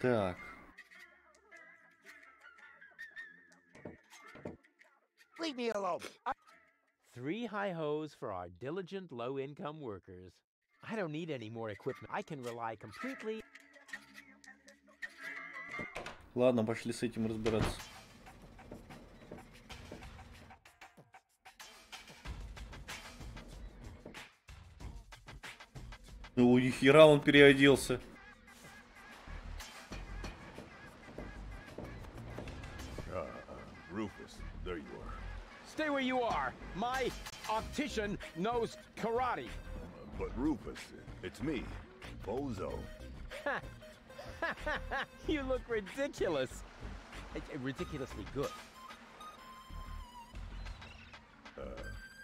Так. Leave me alone. 3 hi-hos for our diligent low-income workers. I don't need any more equipment. I can rely completely. Ладно, пошли с этим разбираться. Ну, нихера он переоделся. Rufus, there you are. Stay where you are. My optician knows karate. But Rufus, it's me, Bozo. You look ridiculous. Ridiculously good.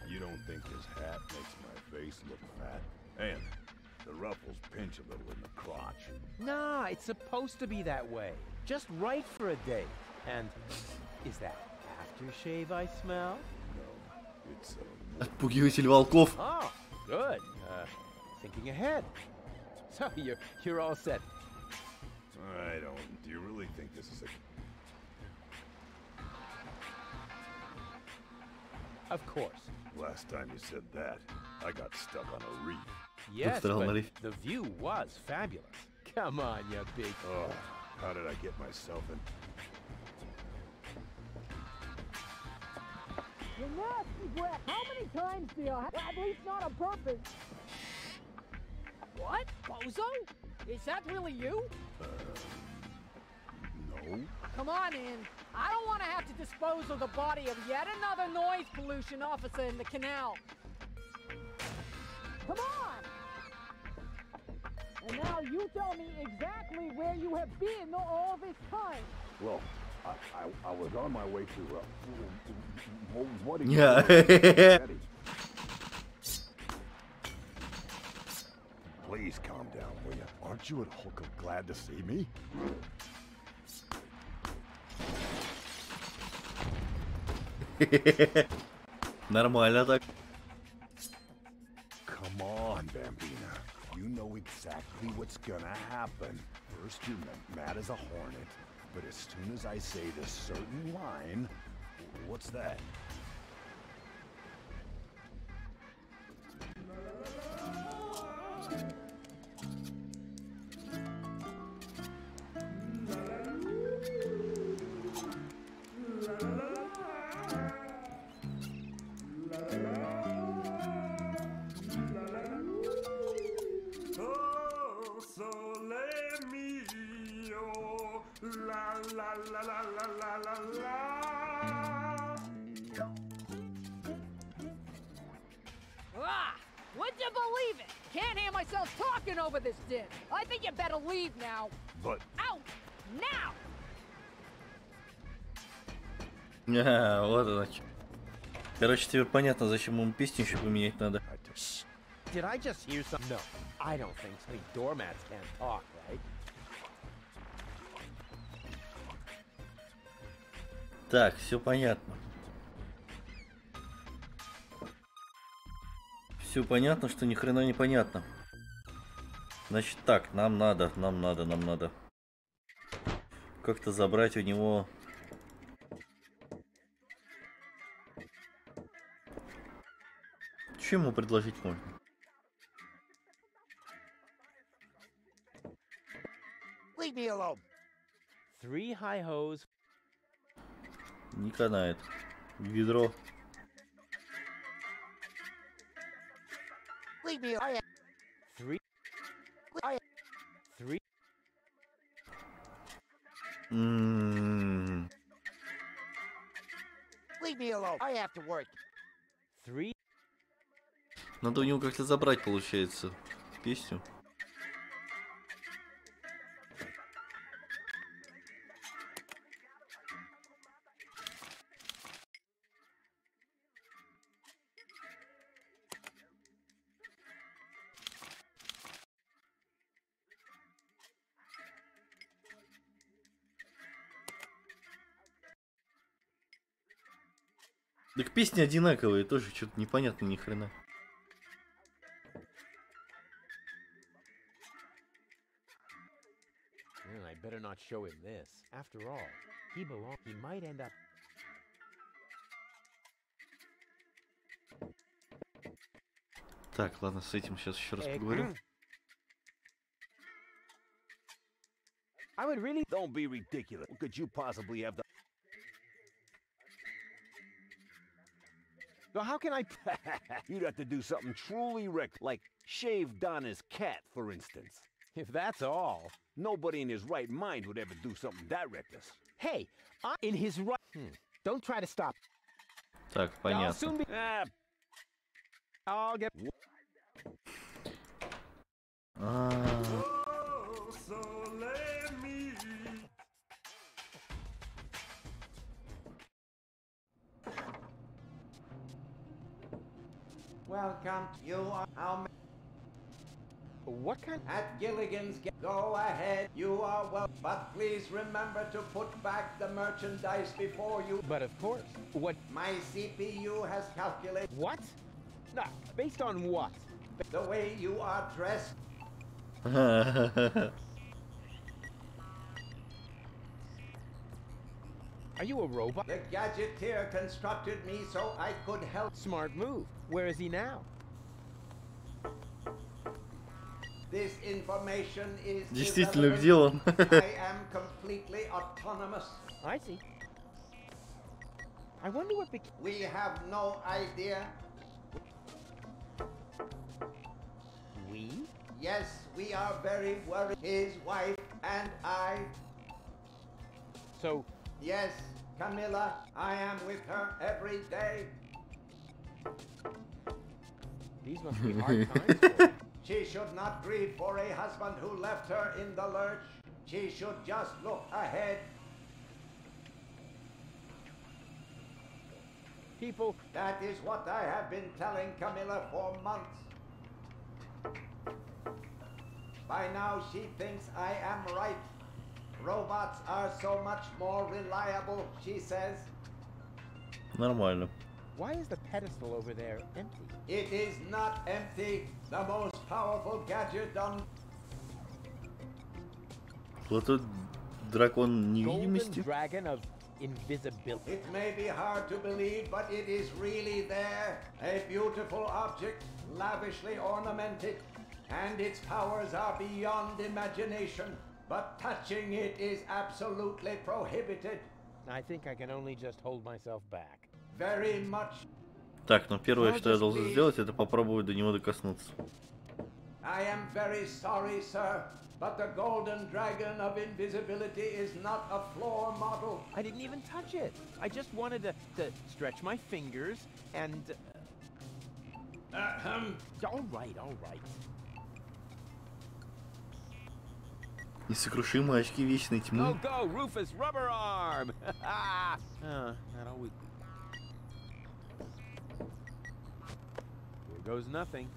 You don't think this hat makes my face look fat? And the ruffles pinch a little in the crotch. Nah, it's supposed to be that way. Just right for a day. And is that aftershave I smell? No, it's Отпугиватель волков. Oh, good. Thinking ahead. So you're all set. I don't. Do you really think this is a... Of course. Last time you said that, I got stuck on a reef. Yes, but the view was fabulous. Come on, you big... Oh, how did I get myself in... You nasty brat! How many times do you have? At least not on purpose. What? Bozo? Is that really you? No. Come on in. I don't want to have to dispose of the body of yet another noise pollution officer in the canal. Come on! And now you tell me exactly where you have been all this time. Well, I was on my way to... what are you Yeah. doing? Please calm down, will you? Aren't you and Hulk glad to see me? Нормально так. Come on, Bambina. You know exactly what's gonna happen. First you're mad as a hornet, but as soon as I say this certain line... What's that? Ah! Would you believe it? Can't hear myself talking over this din. I think you better leave now. But... Out! Now! Вот оно что. Короче, теперь понятно, зачем ему песню еще поменять надо. Did I just hear something? No, I don't think so. Doormats can't talk, right? Так, все понятно. Все понятно, что ни хрена не понятно. Значит так, нам надо как-то забрать у него... Что ему предложить можно? Leave me alone. 3 hi-hos. Не канает. Ведро. Leave me alone. 3. 3. Leave me alone. I have to work. 3. Надо у него как-то забрать, получается, песню. Так песни одинаковые, тоже что-то непонятно ни хрена. I better not show him this. After all, he might end up. Так, ладно, с этим сейчас еще раз поговорим. I would really. Don't be ridiculous. What could you possibly have the? So how can I? You'd have to do something truly like shave Donna's cat, for instance. If that's all. Nobody in his right mind would ever do something that reckless. Hey, I'm in his right. Don't try to stop. Так, понятно. I'll get. Welcome. You are how many? What kind? At Gilligan's. Go ahead. You are well, but please remember to put back the merchandise before you. But of course. What? My CPU has calculated. What? No, based on what? The way you are dressed. Are you a robot? The gadgeteer constructed me so I could help. Smart move. Where is he now? This information is Действительно, где он? I am completely autonomous. I see. I wonder what we have no idea. We? Yes, we are very worried. His wife and I. So. Yes, Camilla, I am with her every day. These must be hard times for her. She should not grieve for a husband who left her in the lurch. She should just look ahead. People. That is what I have been telling Camilla for months. By now she thinks I am right. Robots are so much more reliable, she says. Нормально. Why is the pedestal over there empty? It is not empty. The most powerful gadget on. Вот тут дракон невидимости. Golden dragon of invisibility. It may be hard to believe, but it is really there. A beautiful object, lavishly ornamented, and its powers are beyond imagination. But touching it is absolutely prohibited. I think I can only just hold myself back. Very much. Так, но первое, что я должен сделать, это попробовать до него докоснуться. I am very sorry, sir, but the golden dragon of invisibility is not a floor model. I didn't even touch it. I just wanted to stretch my fingers and. All right, all right. Несокрушимые очки вечной тьмы. Oh, go, Rufus, rubber arm! That'll we. Here goes nothing.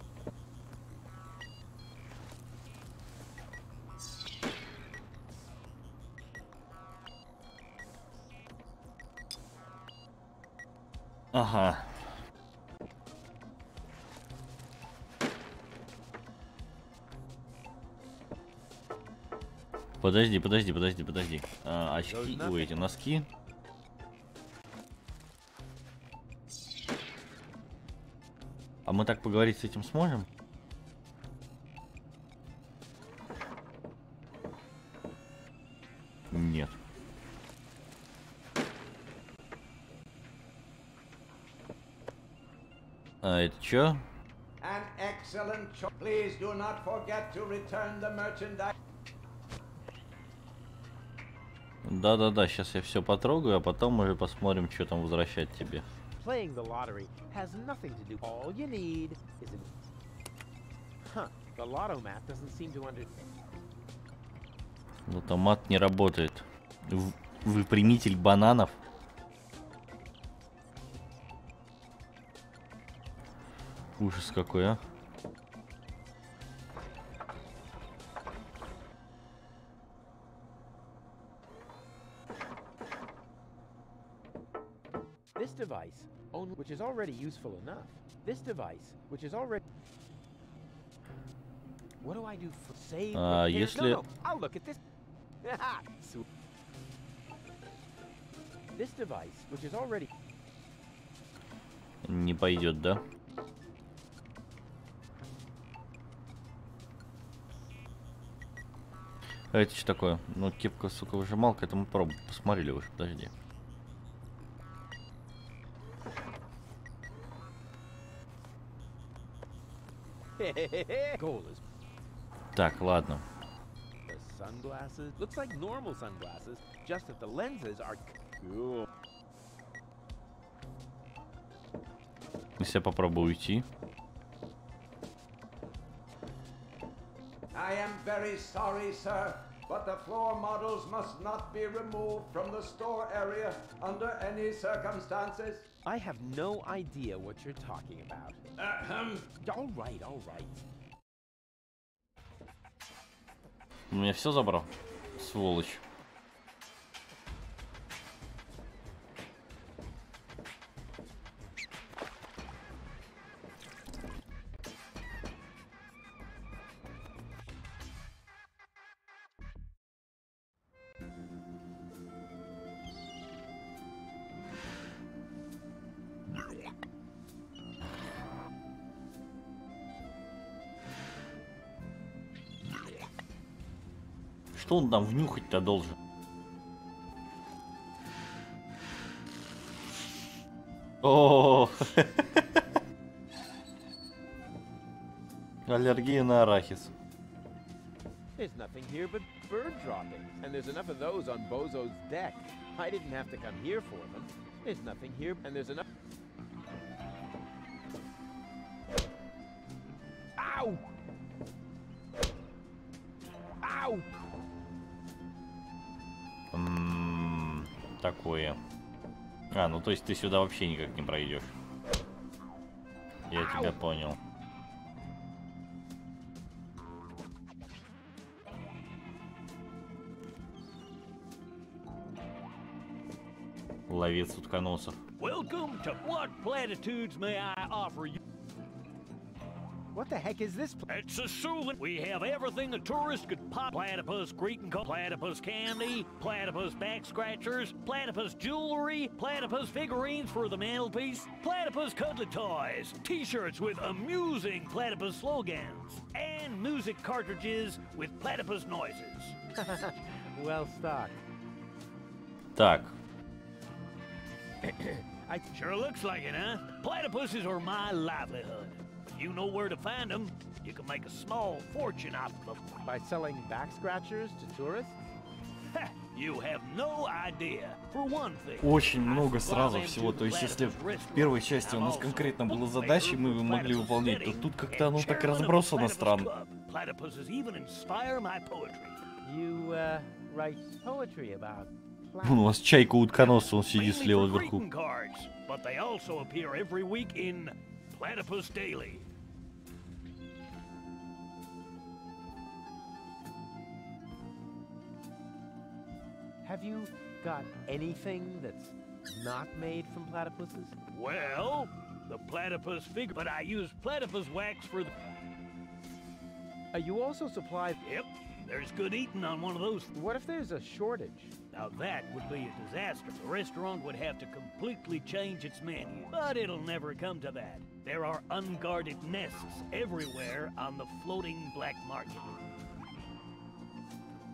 Ага. Подожди. Очки, ой, эти носки. А мы так поговорить с этим сможем? Нет. А это чё? An excellent choice. Please do not forget to return the merchandise. Да-да-да, сейчас я все потрогаю, а потом уже посмотрим, что там возвращать тебе. Playing the lottery has nothing to do. All you need is a... Huh, the lotto mat doesn't seem to understand. Лотомат не работает. Выпрямитель бананов. Ужас какой, а. This device, which is already useful enough. This device, which is already... What do I do for save? Если... No, I'll look at this. This device, which is already... Не пойдет, да? А это что такое? Ну, кепка, сука, выжималка, это мы посмотрели уже, подожди. Так, ладно. Sunglasses looks like normal sunglasses, just that the lenses are cool. Если я попробую уйти. I am very sorry, sir, but the floor models must not be removed from the store area under any circumstances. I have no idea what you're talking about. All right, all right. У меня все забрал, сволочь. Что он там внюхать-то должен? О, аллергия на арахис. There's nothing here but bird droppings, and there's enough of those on Bozo's deck. I didn't have to come here for them. There's nothing here, and there's enough. Ow! Ow! Такое. А, ну то есть ты сюда вообще никак не пройдешь. Я тебя понял. Ловец утконосов. Welcome to What Platitudes May I Offer You? What the heck is this place? It's a souvenir. We have everything a tourist could pop. Platypus greeting card, platypus candy, platypus back scratchers, platypus jewelry, platypus figurines for the mantelpiece, platypus cuddly toys, t-shirts with amusing platypus slogans, and music cartridges with platypus noises. Well stocked. Так. I sure looks like it, huh? Platypuses are my livelihood. You know where to find them. You can make a small fortune off of them. By selling back scratchers to tourists? You have no idea. For one thing. Очень много сразу всего. То есть, если в первой части у нас конкретно была задача, и мы его могли выполнять, то тут как-то оно так разбросано странно. Platypuses even inspire my poetry. You write poetry about. У вас чайка утконоса, он сидит слева вверху. But they also appear every week in Platypus Daily. Have you got anything that's not made from platypuses? Well, the platypus figure, but I use platypus wax for the... You also supply... Yep, there's good eating on one of those. What if there's a shortage? Now that would be a disaster. The restaurant would have to completely change its menu. But it'll never come to that. There are unguarded nests everywhere on the floating black market.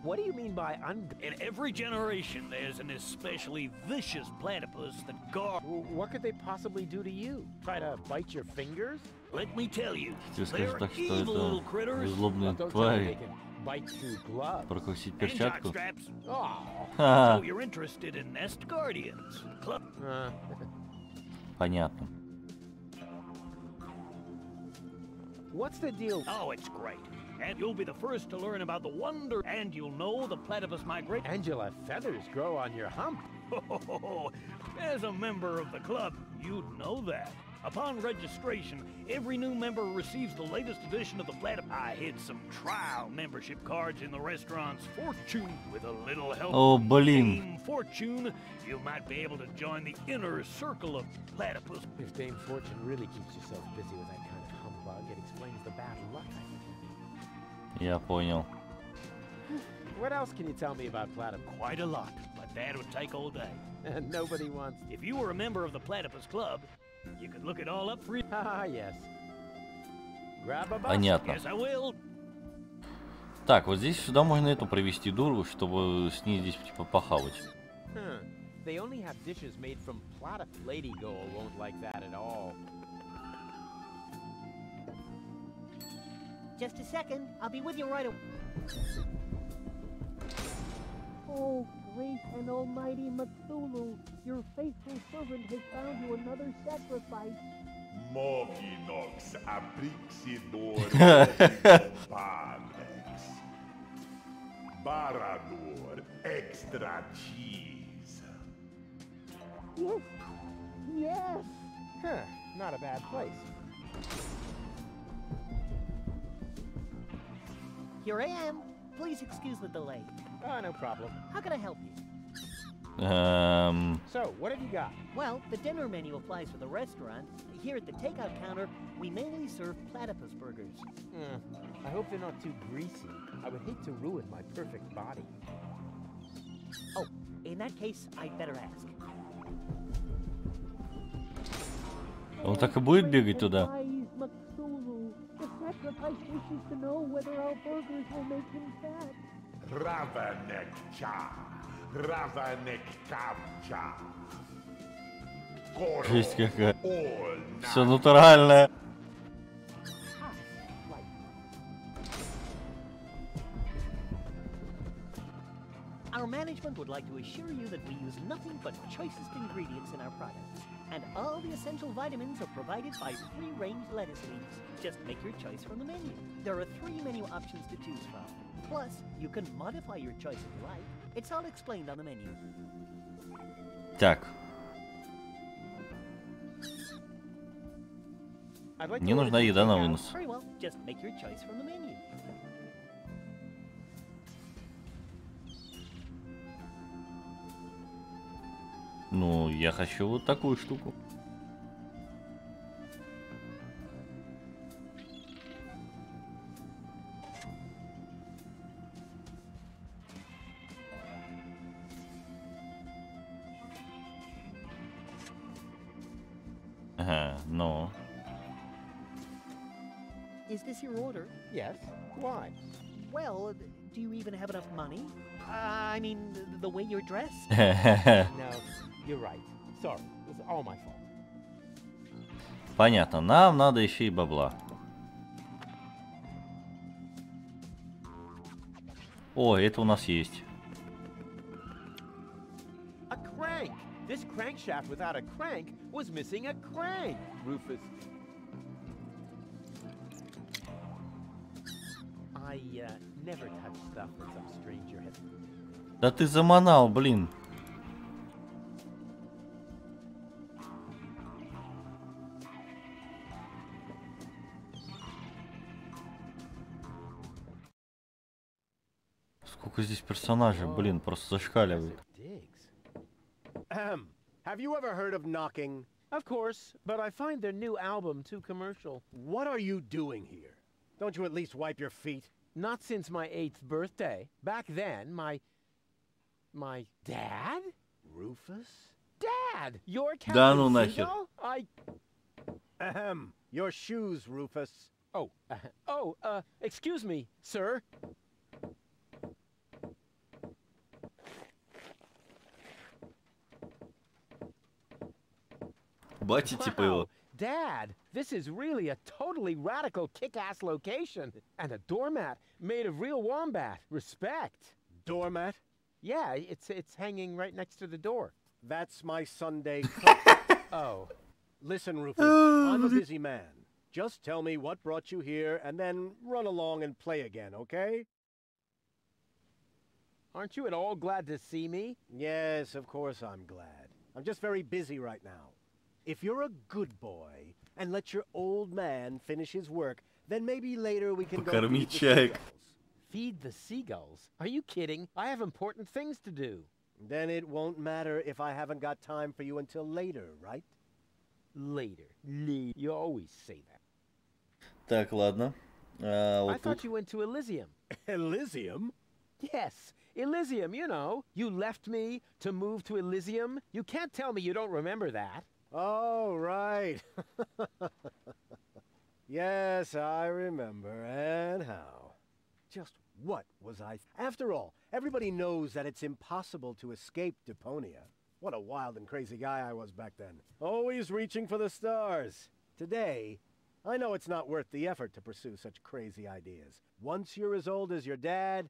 What do you mean by In every generation, there's an especially vicious platypus that guards. What could they possibly do to you? Try to bite your fingers? Let me tell you, Тебе скажу they're так, что evil little это critters. злобные твари. Bite through gloves. Прокусить And перчатку. jockstraps. Ха. So you're interested in Nest Guardians Club? Понятно. What's the deal? Oh, it's great. And you'll be the first to learn about the wonder, and you'll know the platypus migrate. Angela, feathers grow on your hump. As a member of the club, you'd know that. Upon registration, every new member receives the latest edition of the platypus. I hid some trial membership cards in the restaurant's fortune. With a little help from Dame Fortune, you might be able to join the inner circle of platypus. If Dame Fortune really keeps herself busy with that kind of humbug, it explains the bad luck. Я понял. What else can you tell me about platypus? Quite a lot, but that would take all day. Nobody wants. If you were a member of the Platypus Club, you could look it all up for you. Ah, yes. Grab a bus. Понятно. Yes, I will. Так, вот здесь сюда можно эту привести дуру, чтобы с ней здесь типа похавать. They only have dishes made from platypus. Lady Goal won't like that at all. Just a second. I'll be with you right away. Oh, great and almighty Cthulhu, your faithful servant has found you another sacrifice. Movinox Aprixidor Padrex Barador Extra Cheese. Yes, yes. Not a bad place. Here I am. Please excuse the delay. No problem. How can I help you? So, what have you got? Well, the dinner menu applies for the restaurant. Here at the takeout counter, we mainly serve platypus burgers. I hope they're not too greasy. I would hate to ruin my perfect body. Oh, in that case, I'd better ask. Он так и будет бегать туда? The sacrifice wishes to know whether our burgers will make him fat. Ravanek Cha Ravanek Kamcha. Жесть какая. Все натурально. Our management would like to assure you that we use nothing but choicest ingredients in our products. And all the essential vitamins are provided by free-range lettuce leaves. Just make your choice from the menu. There are 3 menu options to choose from. Plus, you can modify your choice if you like. It's all explained on the menu. Так. Мне нужна еда на вынос. Very well. Just make your choice from the menu. Ну, я хочу вот такую штуку. Ага, ну. Is this your order? Yes. Why? Well, do you even have enough money? I mean, the way you're dressed? No, you're right. Sorry, it's all my fault. Понятно, нам надо еще и бабла. О, это у нас есть. A crank! This crankshaft without a crank was missing a crank, Rufus. I never touch stuff that some stranger has. Да ты заманал, блин. Сколько здесь персонажей, блин, просто зашкаливает. Have you ever heard of knocking? Of course, but I find their new album too commercial. What are you doing here? Don't you at least wipe your feet? Not since my 8th birthday. Back then, my dad? Rufus? Dad! Your Да ну Captain нахер. Seagull? Your shoes, Rufus. Excuse me, sir. Батя типа его. Dad, this is really a totally radical kick-ass location. And a doormat made of real wombat. Respect. Doormat? Yeah, it's hanging right next to the door. That's my Sunday coat. Oh. Listen, Rufus, I'm a busy man. Just tell me what brought you here, and then run along and play again, okay? Aren't you at all glad to see me? Yes, of course I'm glad. I'm just very busy right now. If you're a good boy and let your old man finish his work, then maybe later we can go feed the seagulls. Feed the seagulls? Are you kidding? I have important things to do. Then it won't matter if I haven't got time for you until later, right? Later. You always say that. Так, ладно. I thought you went to Elysium. Elysium? Yes, Elysium, you know. You left me to move to Elysium. You can't tell me you don't remember that. Oh, right. Yes, I remember. And how? Just what was I... After all, everybody knows that it's impossible to escape Deponia. What a wild and crazy guy I was back then. Always reaching for the stars. Today, I know it's not worth the effort to pursue such crazy ideas. Once you're as old as your dad,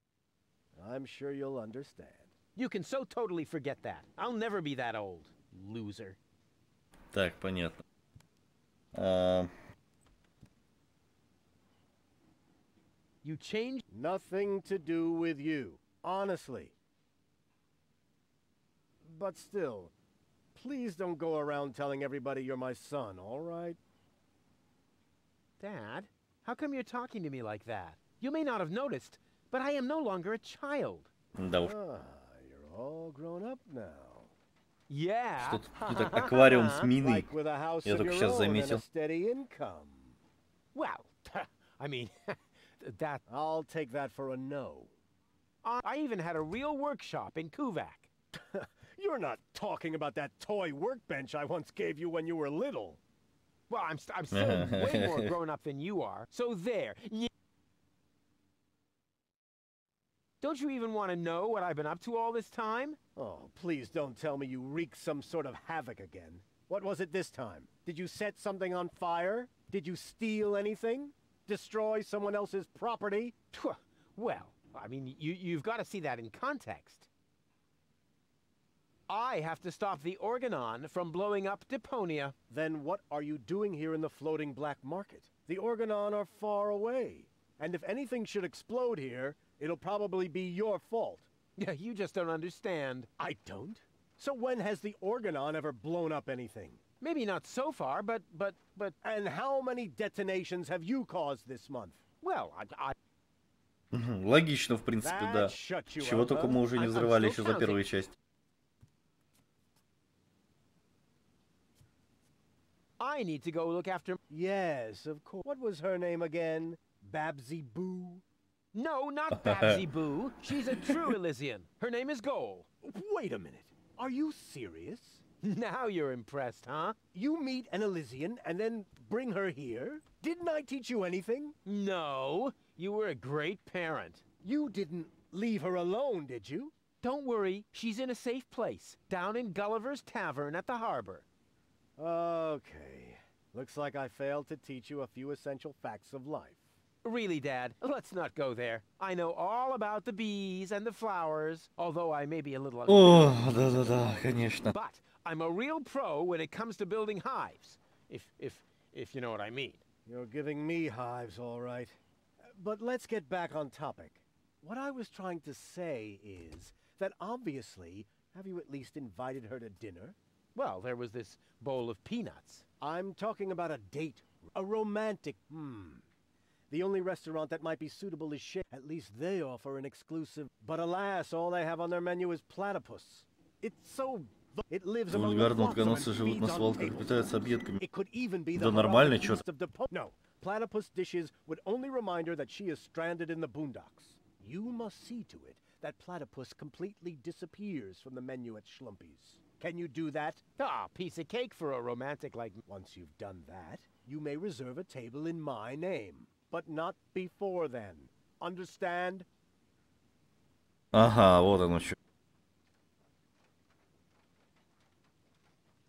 I'm sure you'll understand. You can so totally forget that. I'll never be that old, loser. Так, понятно. You changed? Nothing to do with you, honestly. But still, please don't go around telling everybody you're my son, all right? Dad, how come you're talking to me like that? You may not have noticed, but I am no longer a child. Да уж. You're all grown up now. Yeah. Что тут аквариум с миной. Я только сейчас заметил. Well, I mean, that... I'll take that for a no. I even had a real workshop in Kuvak. You're not talking about that toy workbench I once gave you when you were little. Well, I'm still way more grown up than you are. So there. Don't you even want to know what I've been up to all this time? Oh, please don't tell me you wreaked some sort of havoc again. What was it this time? Did you set something on fire? Did you steal anything? Destroy someone else's property? Well, I mean, you've got to see that in context. I have to stop the Organon from blowing up Deponia. Then what are you doing here in the floating black market? The Organon are far away. And if anything should explode here, it'll probably be your fault. Yeah, you just don't understand. I don't? So when has the Organon ever blown up anything? Maybe not so far, but... And how many detonations have you caused this month? Well, I... Логично, в принципе, да. Чего только мы уже не взрывали еще за первую часть. I need to go look after... Yes, of course. What was her name again? Babsy Boo? No, not Babsy Boo. She's a true Elysian. Her name is Goal. Wait a minute. Are you serious? Now you're impressed, huh? You meet an Elysian and then bring her here? Didn't I teach you anything? No. You were a great parent. You didn't leave her alone, did you? Don't worry. She's in a safe place. Down in Gulliver's Tavern at the harbor. Okay. Looks like I failed to teach you a few essential facts of life. Really, Dad, let's not go there. I know all about the bees and the flowers, although I may be a little... О, да-да-да, конечно. But I'm a real pro when it comes to building hives, if you know what I mean. You're giving me hives, all right. But let's get back on topic. What I was trying to say is that obviously, have you at least invited her to dinner? Well, there was this bowl of peanuts. I'm talking about a date, a romantic... The only restaurant that might be suitable is Shea. At least they offer an exclusive. But alas, all they have on their menu is platypus. It's so... It lives among the flocks and feeds on tables. It could even be the beast of Deponia. No, platypus dishes would only remind her that she is stranded in the boondocks. You must see to it that platypus completely disappears from the menu at Schlumpy's. Can you do that? Ah, piece of cake for a romantic like... Once you've done that, you may reserve a table in my name. But not before then. Understand? Ага, вот оно что.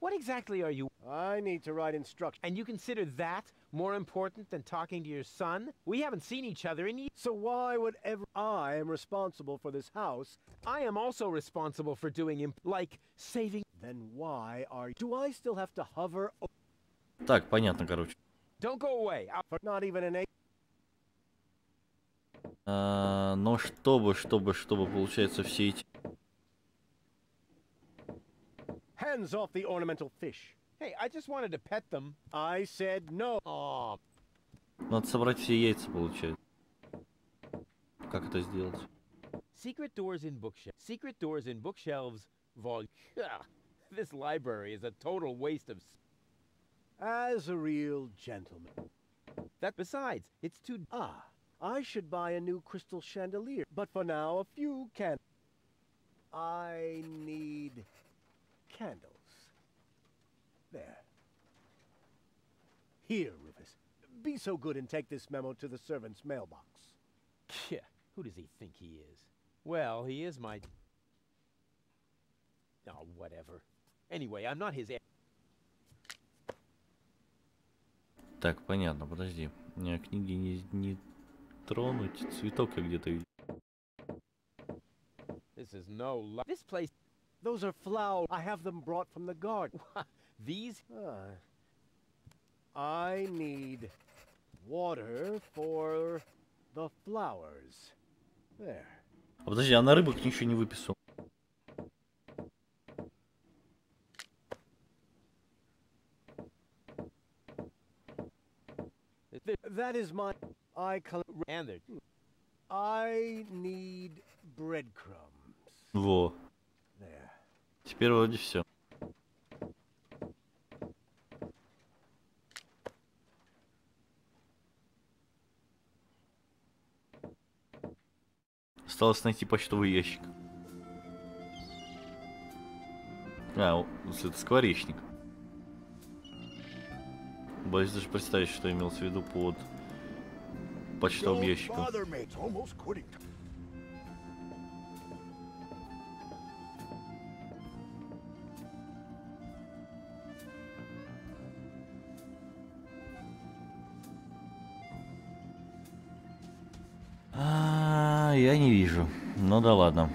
What exactly are you? I need to write instructions. And you consider that more important than talking to your son? We haven't seen each other in years. So why would I am responsible for this house? I am also responsible for doing like saving. Then why are you? Do I still have to hover? Так, понятно, короче. Don't go away. Not even an 8. Но чтобы, получается, все эти... Hands off the ornamental fish. Hey, I just wanted to pet them. I said no. Oh. Надо собрать все яйца, получается. Как это сделать? Secret doors in bookshelves. Secret doors in bookshelves. This library is a total waste of... As a real gentleman. That besides, it's too... I should buy a new crystal chandelier. But for now, a few can... I need... candles. There. Here, Rufus. Be so good and take this memo to the servant's mailbox. Yeah, who does he think he is? Well, he is my... Oh, whatever. Anyway, I'm not his... Так, понятно, подожди. Книги не тронуть. Цветок я где-то видел. This is no... This place... Those are flowers. I have them brought from the garden. These? I need water for the flowers. There. А подожди, а на рыбок ничего не выписал. That is my... I need breadcrumbs. Во. There. Теперь вроде все. Осталось найти почтовый ящик. Это скворечник. Боюсь даже представить, что имелось в виду под почтовым ящиком. Я не вижу. Ну да ладно.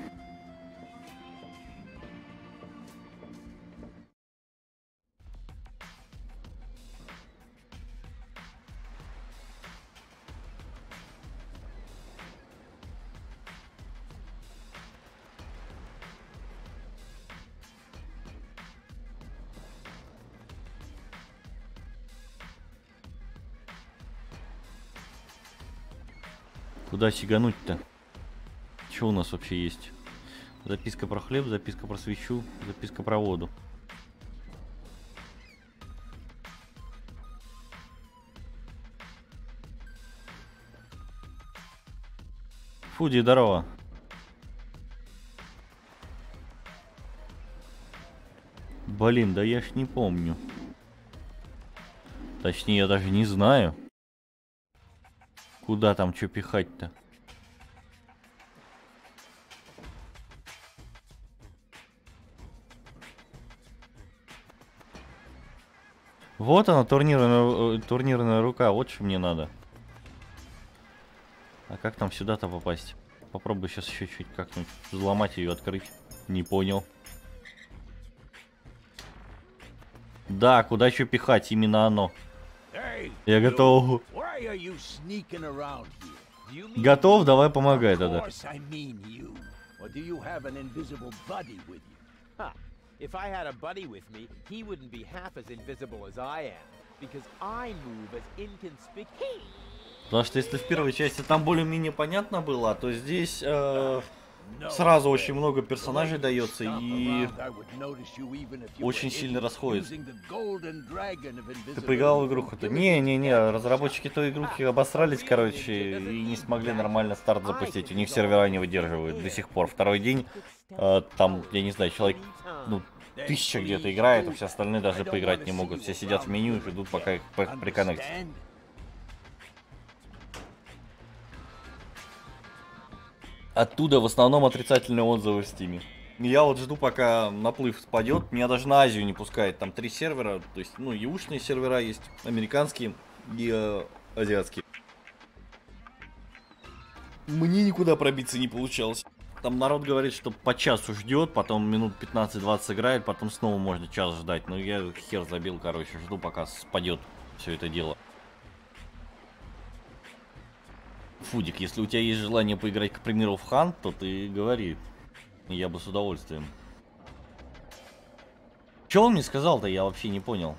Куда сигануть-то? Что у нас вообще есть? Записка про хлеб, записка про свечу, записка про воду. Фуди, здорово. Блин, да я ж не помню. Точнее, я даже не знаю. Куда там что пихать-то? Вот она, турнирная рука, вот что мне надо. А как там сюда-то попасть? Попробую сейчас еще чуть как-нибудь взломать ее, открыть. Не понял. Да, куда что пихать, именно оно. Я готов. Готов, давай помогай тогда. If I had a buddy with me, he wouldn't be half as invisible as I am, because I move as inconspicuous. Потому что если в первой части там более-менее понятно было, то здесь сразу очень много персонажей дается и очень сильно расходится. Ты поиграл в игруху-то? Не, разработчики той игрухи обосрались, короче, и не смогли нормально старт запустить. У них сервера не выдерживают до сих пор. Второй день, там, я не знаю, человек, 1000 где-то играет, а все остальные даже поиграть не могут. Все сидят в меню и ждут, пока их приконнектят. Оттуда в основном отрицательные отзывы в Стиме. Я вот жду, пока наплыв спадет. Меня даже на Азию не пускает. Там 3 сервера. То есть, ну, ЕУшные сервера есть, американские и азиатские. Мне никуда пробиться не получалось. Там народ говорит, что по часу ждет, потом минут 15-20 играет, потом снова можно час ждать. Но я хер забил, короче, жду, пока спадет все это дело. Фудик, если у тебя есть желание поиграть, к примеру, в Хант, то ты говори. Я бы с удовольствием. Что он мне сказал-то, я вообще не понял.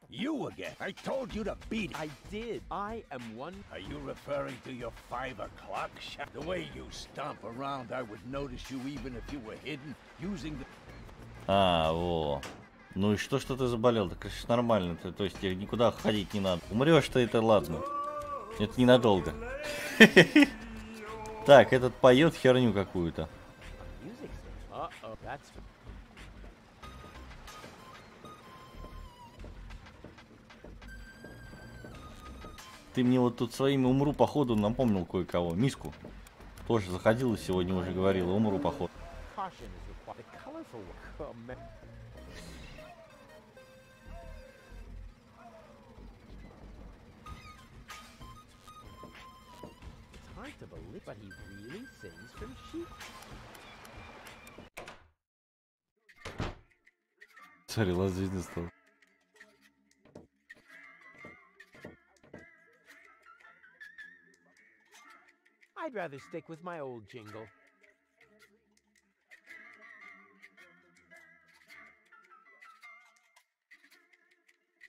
You again? I told you to beat it. I did. I am one. Are you referring to your 5 o'clock shot? The way you stomp around, I would notice you even if you were hidden using the... А, во. Ну и что ты заболел? Так это ж нормально. То есть тебе никуда ходить не надо. Умрешь-то это ладно. Это ненадолго. Так, этот поет херню какую-то. Ты мне вот тут своими умру походу напомнил кое-кого. Миску. Тоже заходила сегодня, уже говорила, умру походу. Смотри, лаз жизни стал. I'd rather stick with my old jingle.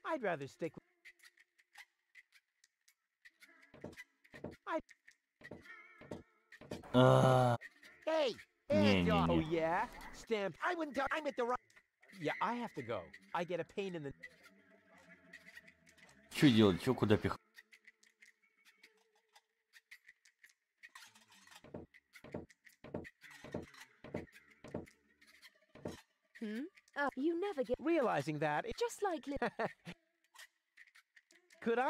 I'd rather stick with... Hey! Oh yeah? Stamp. I wouldn't tell... I'm at the right... Yeah, I have to go. I get a pain in the... Что делать? Что куда пихать? You never get... Realizing that... Just like... Could I?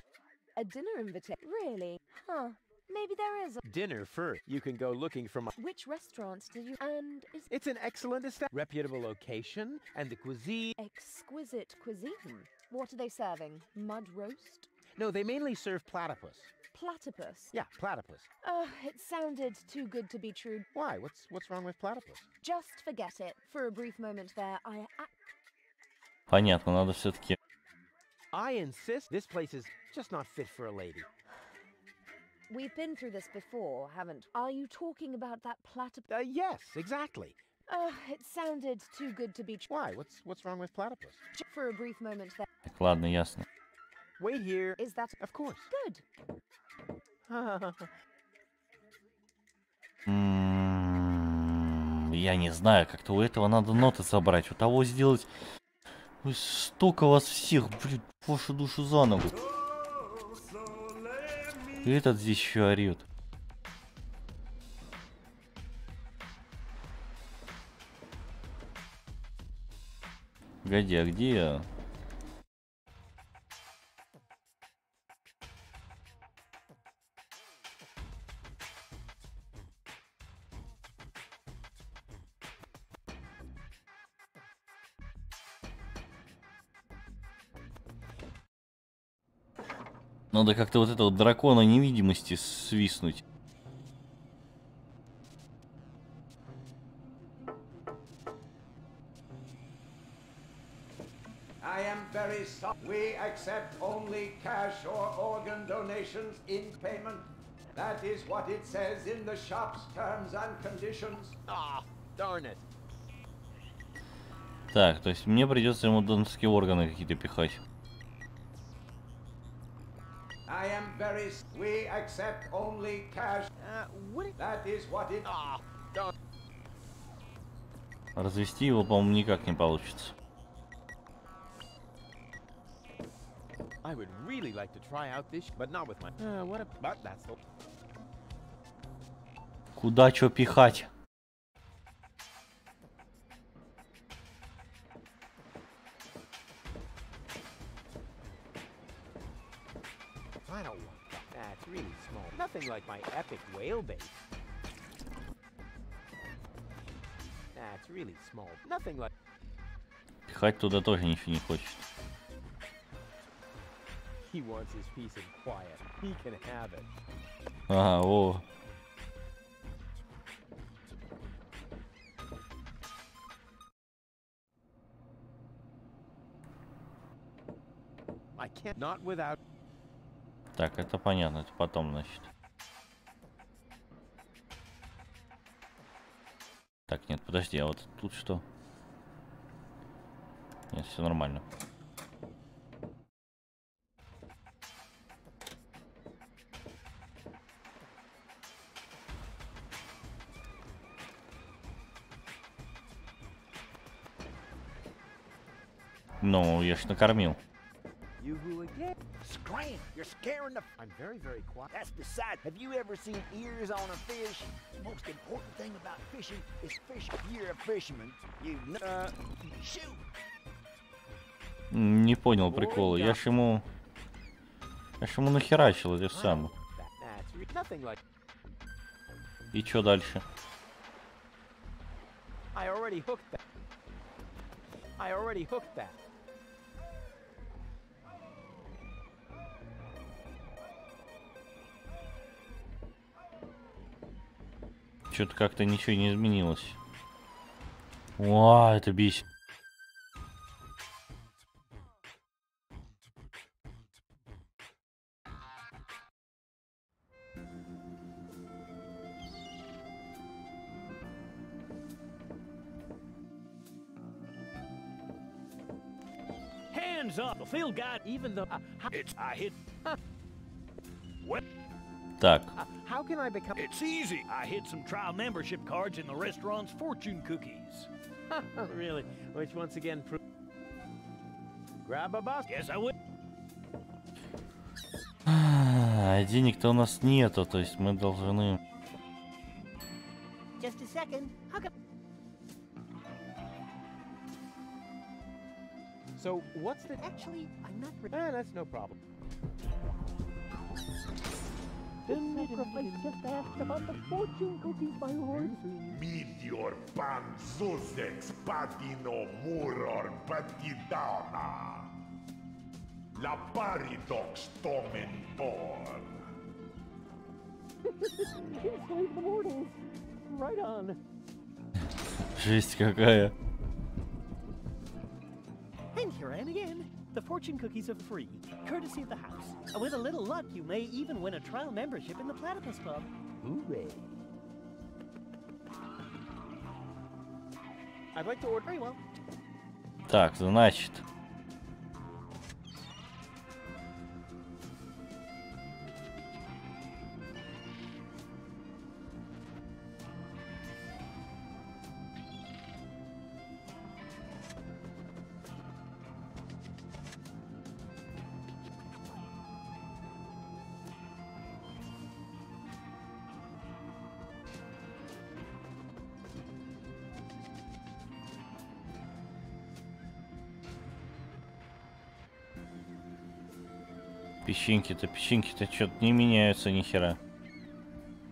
A dinner invitation? Really? Huh. Maybe there is a... Dinner first. You can go looking for my... Which restaurants did you... And is... It's an excellent reputable location, and the cuisine... Exquisite cuisine. What are they serving? Mud roast? No, they mainly serve platypus. Platypus? Yeah, platypus. It sounded too good to be true. Why? What's wrong with platypus? Just forget it. For a brief moment there, I... Понятно, надо все-таки... I insist this place is just not fit for a lady. We've been through this before, haven't we? Are you talking about that platypus? Yes, exactly. It sounded too good to be true. Why? What's wrong with platypus? For a brief moment there. Так, ладно, ясно. Wait here. Is that... Of course. Good. Я не знаю, как-то у этого надо ноты собрать. У того сделать... Ой, столько вас всех, блин, вашу душу за ногу. И этот здесь еще орет. Погоди, а где я? Надо как-то вот этого дракона невидимости свистнуть. I am very sorry. We accept only cash or organ donations in payment. That is what it says in the shop's terms and conditions. Ah, darn it. Так, то есть мне придется ему донорские органы какие-то пихать. I am very... We accept only cash. That is what it... Развести его, по-моему, никак не получится. I would really like to try out this, but not with my... what about that? Куда чё пихать? I don't want that. That's really small. Nothing like my epic whale base. That's really small. Nothing like... Пихать туда тоже ничего не хочет. He wants his peace and quiet. He can have it. Ага, о. I can't not without. Так, это понятно, это потом, значит. Так, нет, подожди, а вот тут что? Нет, все нормально. Ну, я ж накормил. You who again? Scram! You're scaring the... I'm very, very quiet. That's beside. Have you ever seen ears on a fish? The most important thing about fishing is fishing. You're a fisherman. You know... shoot! Не понял прикола. Я ж ему нахерачил это сам. И чё дальше? I already hooked that. I already hooked that. Что-то как-то ничего не изменилось. Уа, это бесит. Hands up! The field guy, even though I hit. What? Так. How can I become? It's easy. I hid some trial membership cards in the restaurant's fortune cookies. Really? Which once again grab a bus. Yes, I would. Денег-то у нас нету, то есть мы должны. Just a second. How come? So what's the? Actually, I'm not. That's no problem. Sacrifice just asked about the fortune cookies, my lord. Meteor pan Zuzex patino muror patidana. La paridox tomentor. Inside the mortals. Right on. Жесть какая. And here I am again. The fortune cookies are free, courtesy of the house. And with a little luck, you may even win a trial membership in the Platypus Club. Hooray. I'd like to order. Very well. Так, значит. Песчинки-то что-то не меняются ни хера.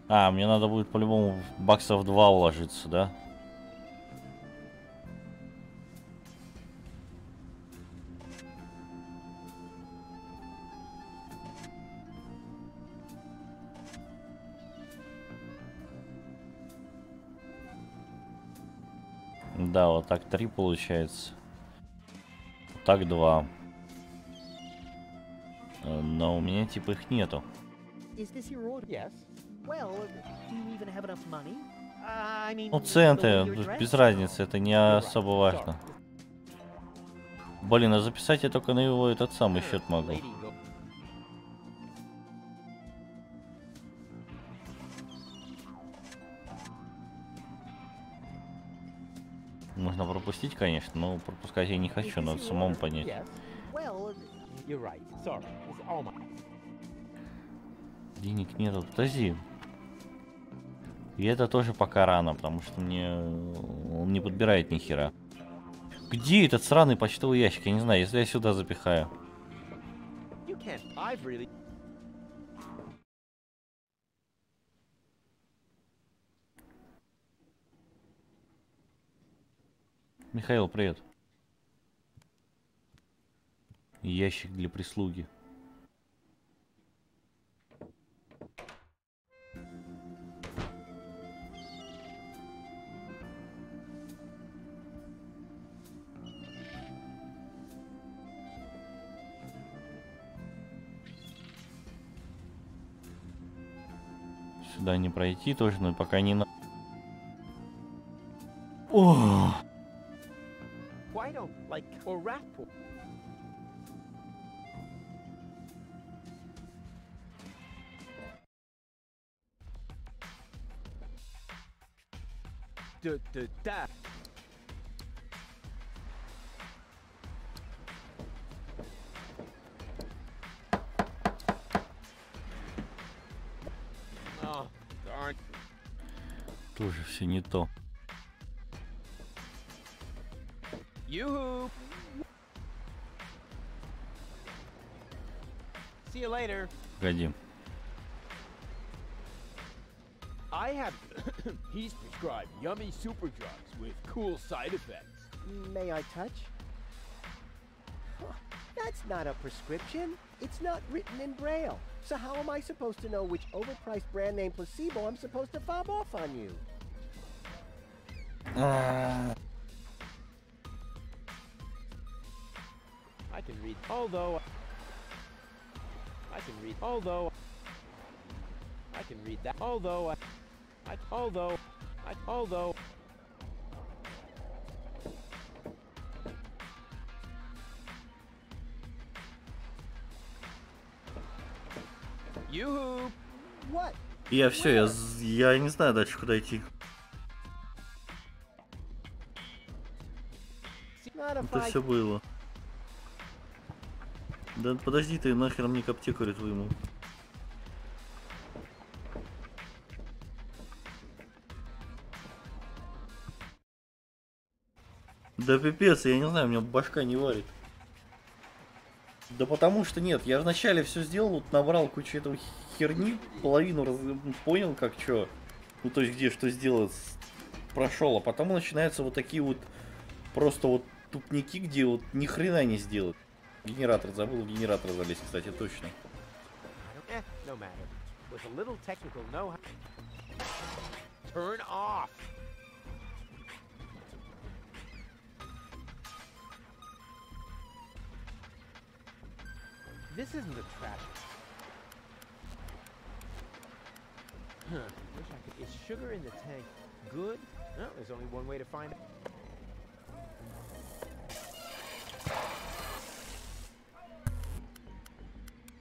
А, мне надо будет по-любому баксов 2 уложиться, да? Да, вот так 3 получается. Вот так 2. Но у меня типа их нету. Ну, центы, без разницы, это не особо важно. Блин, а записать я только на его этот самый счет могу. Можно пропустить, конечно, но пропускать я не хочу, надо самому понять. Денег нету, подожди. И это тоже пока рано, потому что мне он не подбирает ни хера. Где этот сраный почтовый ящик? Я не знаю, если я сюда запихаю. Михаил, привет. Ящик для прислуги. Сюда не пройти тоже, но пока не на... О! Why don't like or rat pool? Da. Oh, darn. Тоже все не то. Yoo-hoo! See you later. Погоди. I have... He's prescribed yummy super drugs with cool side effects. May I touch? Huh, that's not a prescription. It's not written in Braille. So how am I supposed to know which overpriced brand name placebo I'm supposed to fob off on you? I can read, although I can read that, although Yoo-hoo! What? Я все, я не знаю дальше куда идти. Это все было. Да подожди ты, нахер мне к аптекарю твоему. Да пипец, я не знаю, у меня башка не варит. Да потому что нет, я вначале все сделал, вот набрал кучу этого херни, половину понял как что, ну то есть где что сделать, прошел, а потом начинаются вот такие вот просто вот тупники, где вот ни хрена не сделать. Генератор, забыл в генератор залезть, кстати, точно. Turn off. This isn't a trash. Huh. Wish I could. Is sugar in the tank good? No, there's only one way to find it.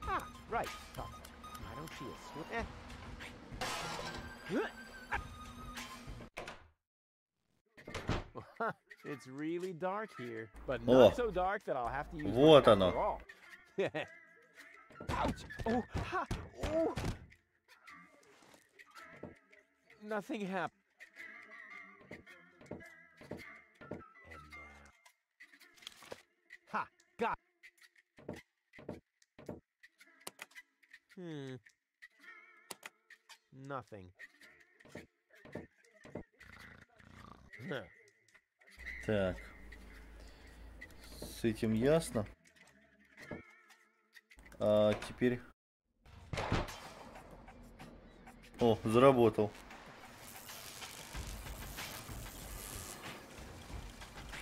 Ah, right. Oh, I don't see a switch. It's really dark here, but not so dark that I'll have to use Вот my оно. all. Ouch! Oh, ha! Oh! Nothing happened. And ha! Got. Nothing. Huh. Так. С этим ясно. А теперь... О, заработал.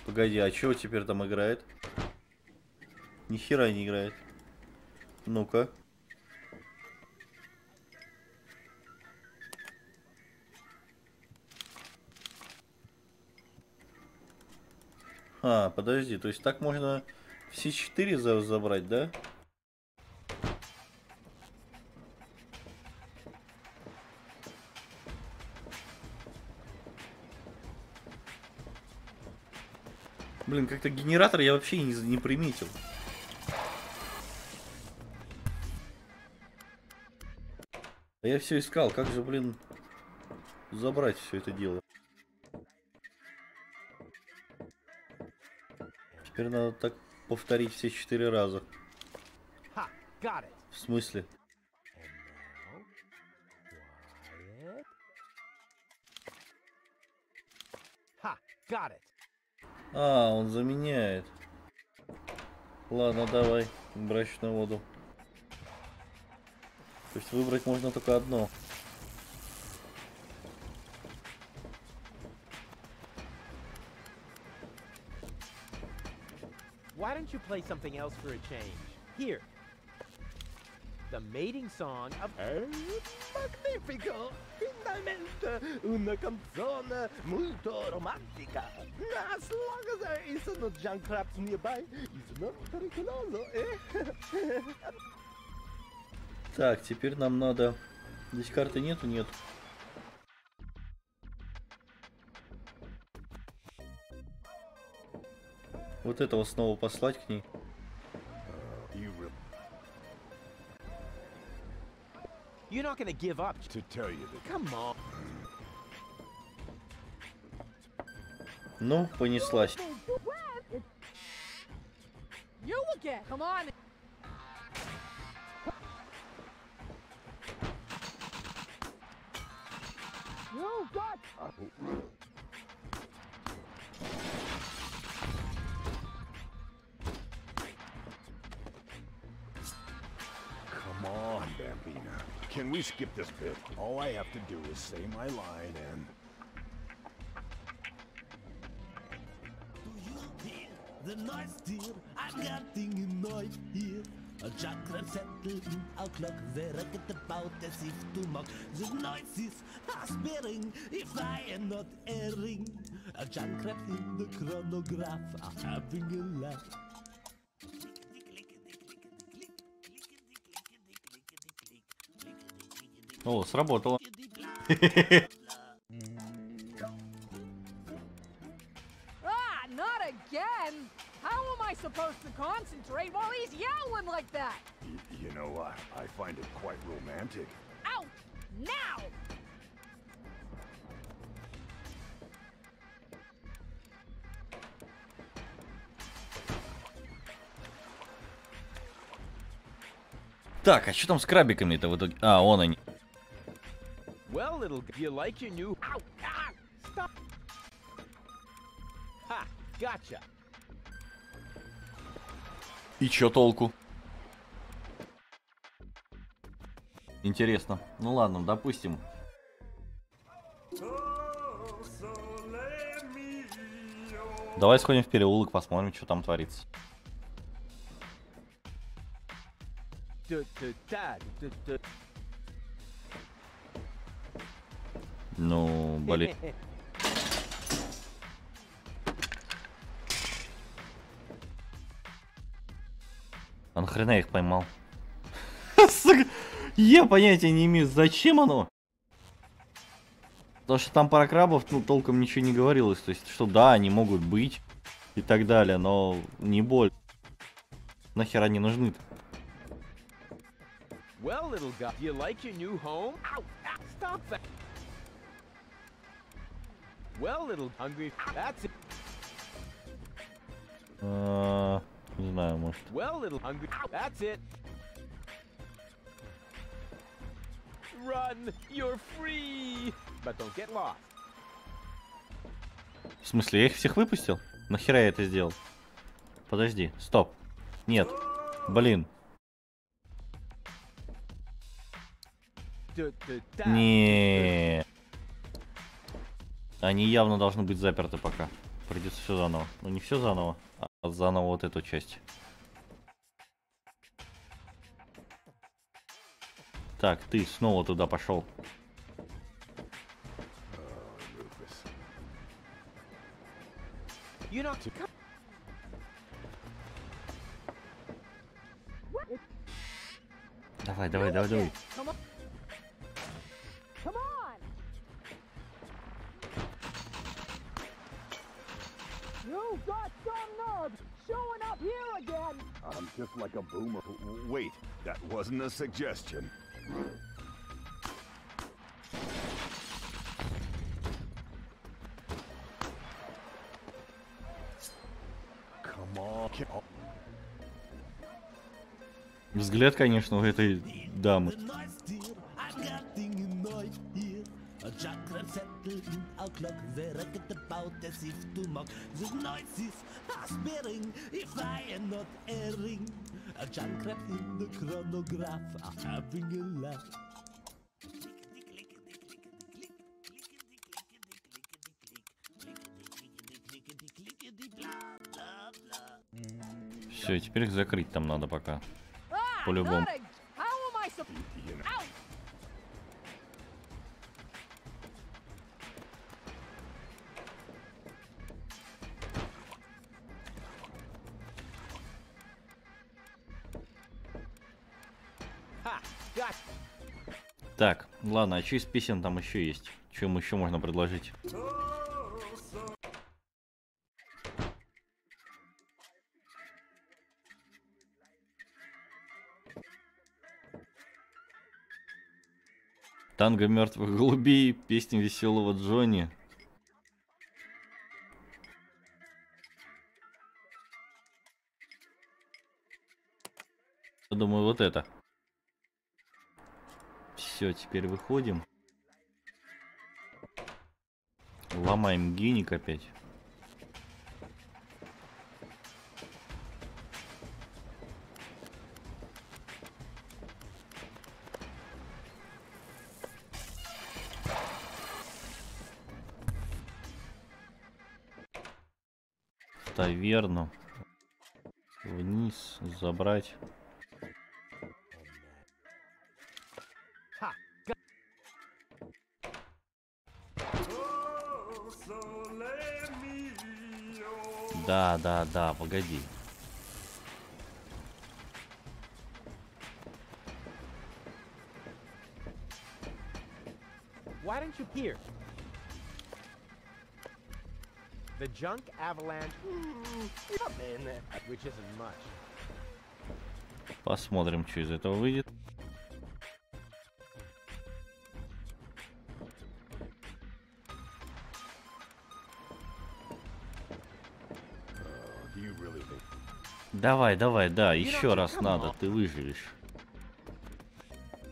Погоди, а чего теперь там играет? Ни хера не играет. Ну-ка. А, подожди, то есть так можно все 4 забрать, да? Блин, как-то генератор я вообще не приметил. А я все искал, как же, блин, забрать все это дело. Теперь надо так повторить все 4 раза. В смысле? А, он заменяет. Ладно, давай. Брачную воду. То есть выбрать можно только одно. Why don't you play something else for a change? Here. The mating song of... Magnifico! Finalmente una canzone molto romantica. As long as there is no junk traps nearby, it's not pericoloso, eh? Так, теперь нам надо... Здесь карты нету? Нет. Вот этого снова послать к ней. You're not gonna give up. To tell you that. Come on. Ну, понеслась. You again. Come on. You got. Come on, Bambina. Can we skip this bit? All I have to do is say my line and... The noise, dear, I'm getting annoyed here. A chakra settled in outlook, there I get about as if to mock. The noise is aspirating, if I am not erring. A chakra in the chronograph are having a laugh. О, сработало. Ah, not again! How am I supposed to concentrate while he's yelling like that? You know what? I find it quite romantic. Out! Now! Так, а что там с крабиками-то в итоге? А, вон они. Well, little... You like your new... Ow! Ah! Stop! Ha! Gotcha! И чё толку? Интересно. Ну ладно, допустим. Давай сходим в переулок, посмотрим, что там творится. Ну, блин. А нахрена я их поймал? Я понятия не имею, зачем оно? Потому что там про крабов, ну, толком ничего не говорилось. То есть, что да, они могут быть и так далее, но не боль. Нахер они нужны-то? Well, little guy, do you like your new home? Ow! Ah, stop that! Well, little hungry, that's it. Не знаю, может. Well, little hungry, that's it. Run, you're free, but don't get lost. В смысле, я их всех выпустил? Нахера я это сделал? Подожди, стоп. Нет, блин. Не. Они явно должны быть заперты пока. Придется все заново. Ну не все заново, а заново вот эту часть. Так, ты снова туда пошел. Давай, давай, давай, давай. Come on! You got some nerve showing up here again! I'm just like a boomer. Wait, that wasn't a suggestion. Come on. Взгляд, конечно, у этой дамы. little outlook, they reckon about as if to mock the noises are bearing, if I am not erring. A Junkrat in the chronograph are having a laugh. Все, теперь их закрыть там надо пока. По-любому. Так, ладно, а что из песен там еще есть? Что ему еще можно предложить? Танго мертвых голубей, песни веселого Джонни. Я думаю, вот это. Все, теперь выходим. Ломаем геник опять. Таверну. Вниз забрать. Да, погоди. Why don't you peer? The junk avalanche, which isn't much. Посмотрим, что из этого выйдет. Давай, да, еще раз надо, ты выживешь.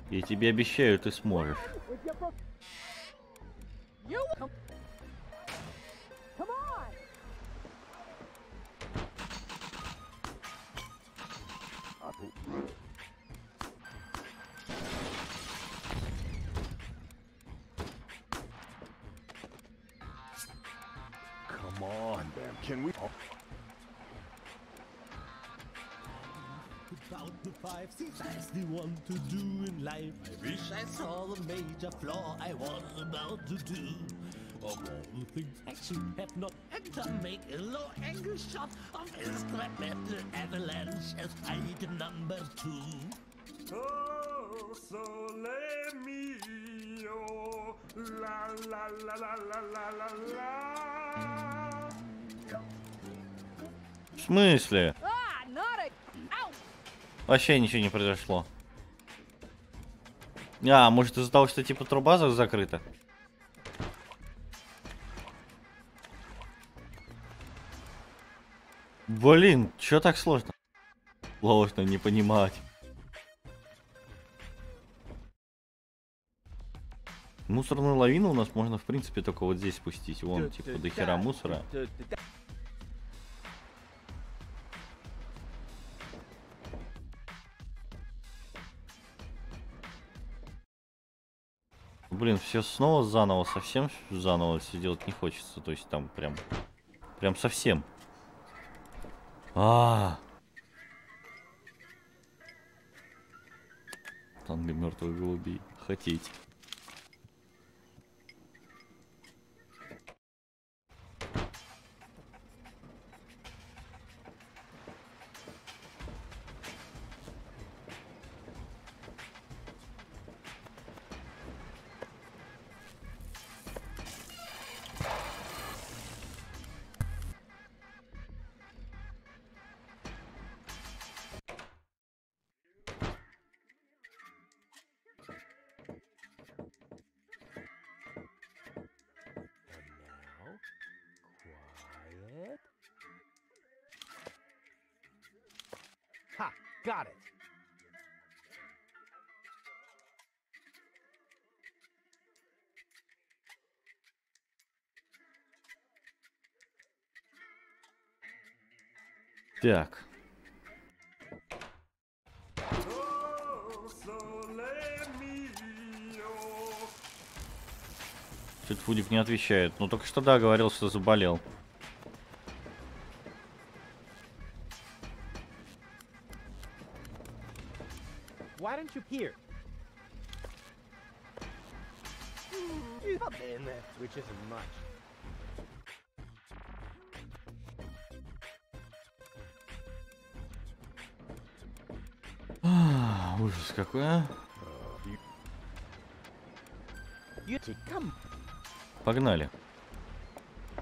Я тебе обещаю, ты сможешь. Come on, man. Can we? About the 5, 6, that's the one to do in life. I wish I saw the major flaw I was about to do. Of all the things I should have not had to make a low angle shot of a scrap metal avalanche as item number 2. Oh, sole mio, la la la la la la la la. В смысле? Вообще ничего не произошло. А, может из-за того, что типа труба закрыта? Блин, чё так сложно? Сложно не понимать. Мусорную лавину у нас можно, в принципе, только вот здесь спустить. Вон, типа, до хера мусора. Блин, все снова заново, совсем заново все делать не хочется. То есть там прям совсем. Танго мертвых голубей. Хотеть. Ha! Got it! Так. Чуть Фудик не отвечает. Ну только что да, говорил, что заболел. Why don't you peer? Which isn't much. Ужас какой, а? Погнали.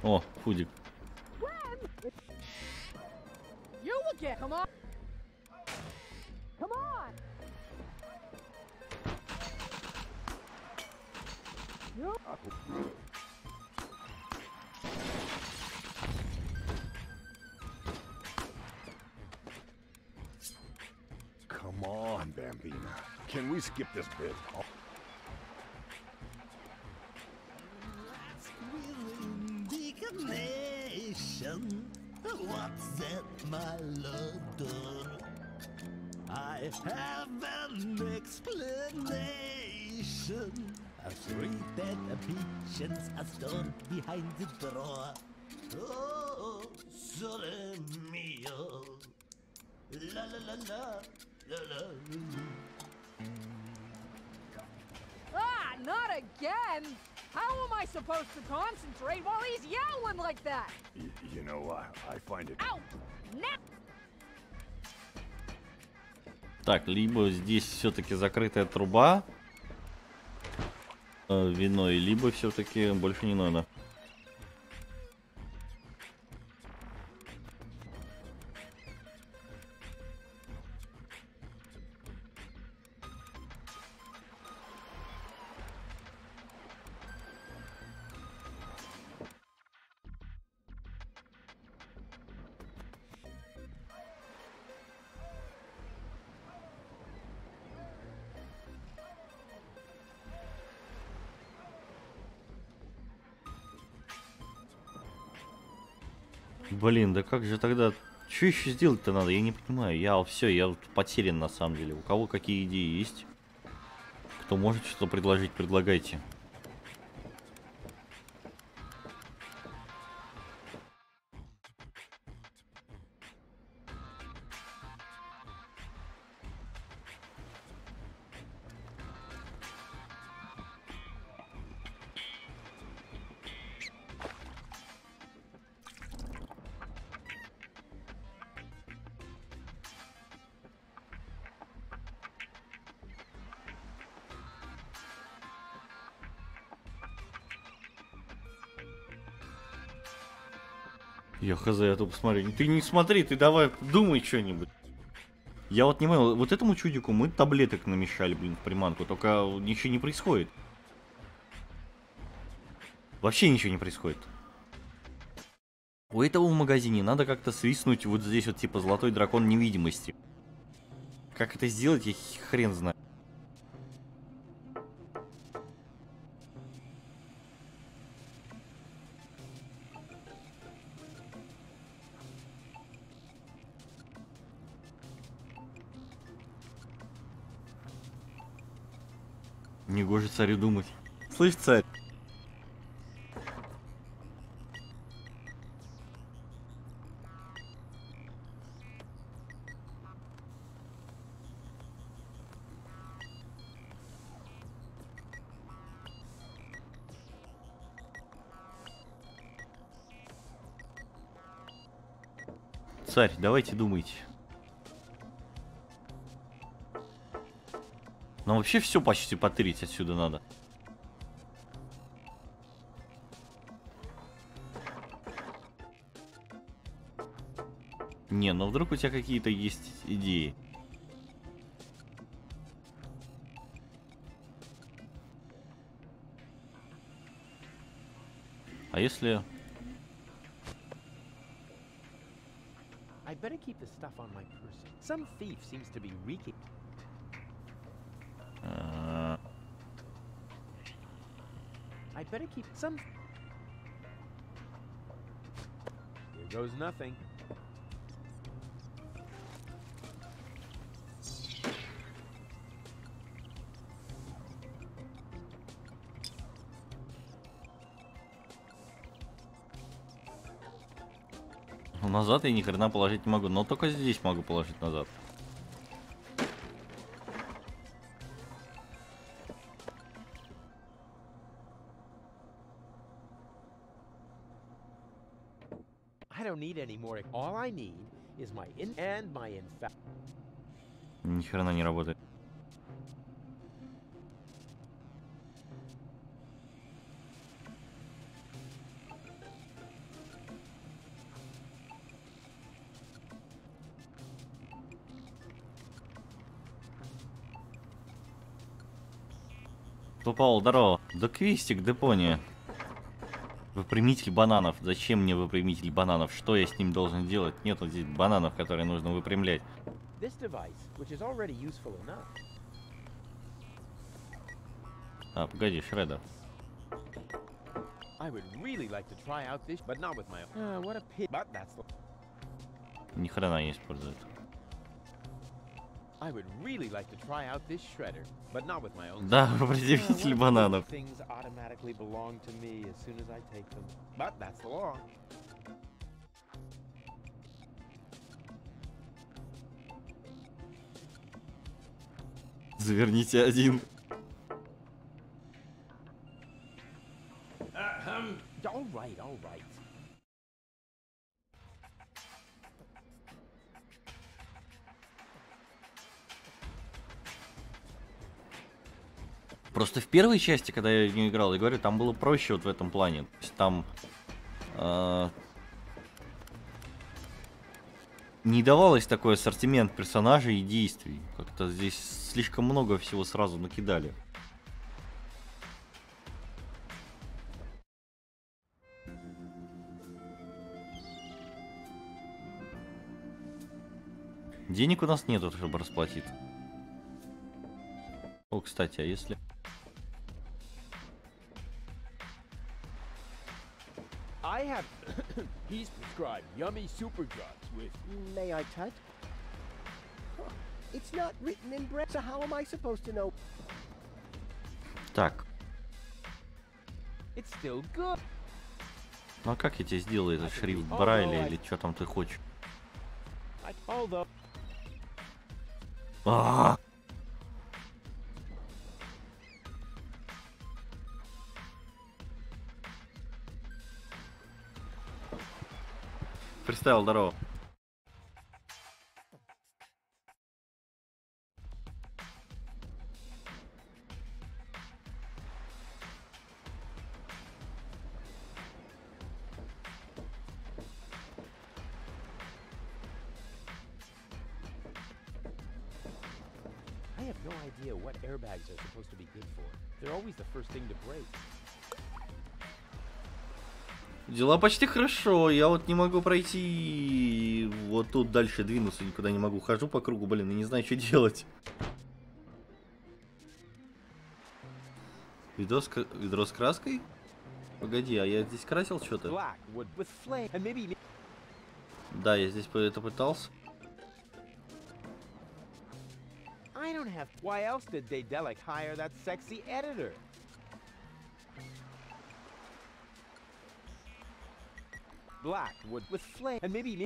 О, Фудик. Come on, Bambina. Can we skip this bit? What's that, my love done? I have an explanation. A sweet patience are stored behind the drawer. Oh, sole mio. La la la la la la. Ah, not again! How am I supposed to concentrate while he's yowling like that? You know, I find it... Ow! Так, либо здесь все-таки закрытая труба виной, либо все-таки больше не надо. Блин, да как же тогда... Что еще сделать-то надо? Я не понимаю. Я все, я вот потерян на самом деле. У кого какие идеи есть? Кто может что-то предложить, предлагайте. Я хз, я тут посмотрю. Ты не смотри, ты давай думай что-нибудь. Я вот не понял, вот этому чудику мы таблеток намешали, блин, в приманку, только ничего не происходит. Вообще ничего не происходит. У этого в магазине надо как-то свистнуть вот здесь вот типа золотой дракон невидимости. Как это сделать, я хрен знаю. Негоже царю думать. Слышь, царь. Царь, давайте думайте. Нам вообще все почти потырить отсюда надо. Не, ну вдруг у тебя какие-то есть идеи. А если... I'd better keep the stuff on my person. Some thief seems to be reeking. I'd better keep some. Here goes nothing. назад я ни хрена положить не могу, но только здесь могу положить назад. I don't need any more. All I need is my in and my infect. Ни хрена не работает. Попал, здорово. Да квестик, Депония. Выпрямитель бананов. Зачем мне выпрямитель бананов? Что я с ним должен делать? Нет вот здесь бананов, которые нужно выпрямлять. А, погоди, Шредер. Ни хрена не использует. Да, выпрямитель бананов. Заверните один. All right. Просто в первой части, когда я в нее играл, я говорю, там было проще вот в этом плане. То есть там не давалось такой ассортимент персонажей и действий. Как-то здесь слишком много всего сразу накидали. Денег у нас нету, чтобы расплатить. О, кстати, а если... I have... He's prescribed yummy super drugs with... May I touch? Huh. It's not written in bread, so how am I supposed to know? Так. It's still good. Ну а как я тебе сделаю этот шрифт Брайля или что там ты хочешь? А-а-а! Представил, здорово. I have no idea what airbags are supposed to be good for. They're always the first thing to break. Дела почти хорошо, я вот не могу пройти вот тут дальше двинуться, никуда не могу. Хожу по кругу, блин, и не знаю, что делать. Ведро с краской? Погоди, а я здесь красил что-то? Да, я здесь это пытался. I don't have... Why else did Daedalic hire that sexy editor? Black wood with flame and maybe...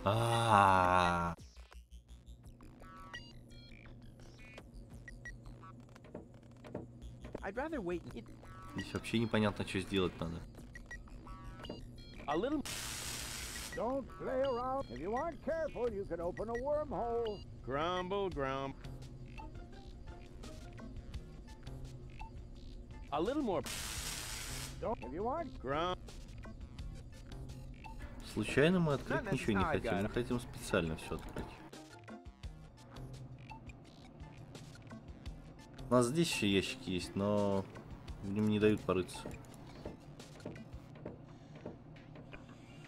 А-а-а. I'd rather wait. Здесь вообще непонятно, что сделать надо. A little... Don't play around. If you aren't careful, you can open a wormhole. Grumble, grumble. A little more. Don't. If you aren't grumble. Случайно мы открыть ничего не хотим, мы хотим специально все открыть. У нас здесь еще ящики есть, но в нем не дают порыться.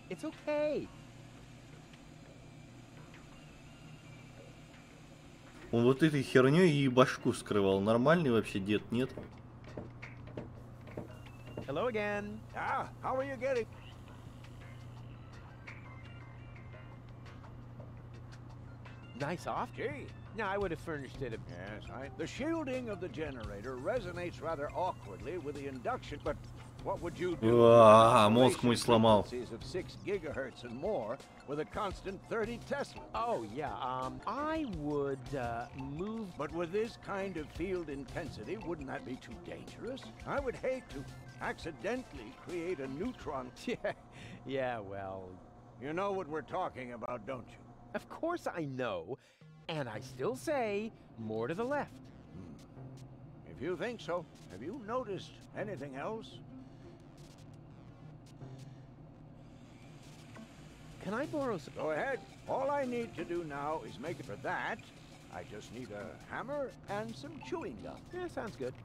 It's okay. Он вот этой херней и башку скрывал. Нормальный вообще дед, нет? Hello again. Ah, how are you getting? Nice off. Gee. No, I would have furnished it. Yes, the shielding of the generator resonates rather awkwardly with the induction, but What would you do? Мозг мой сломал. Of 6 gigahertz and more with a constant 30 Tesla. Oh, yeah, I would, move... But with this kind of field intensity, wouldn't that be too dangerous? I would hate to accidentally create a neutron. Yeah, well... You know what we're talking about, don't you? Of course I know, and I still say more to the left. If you think so, have you noticed anything else? Can I borrow some... Go ahead. All I need to do now is make it for that. I just need a hammer and some chewing gum. Yeah, sounds good.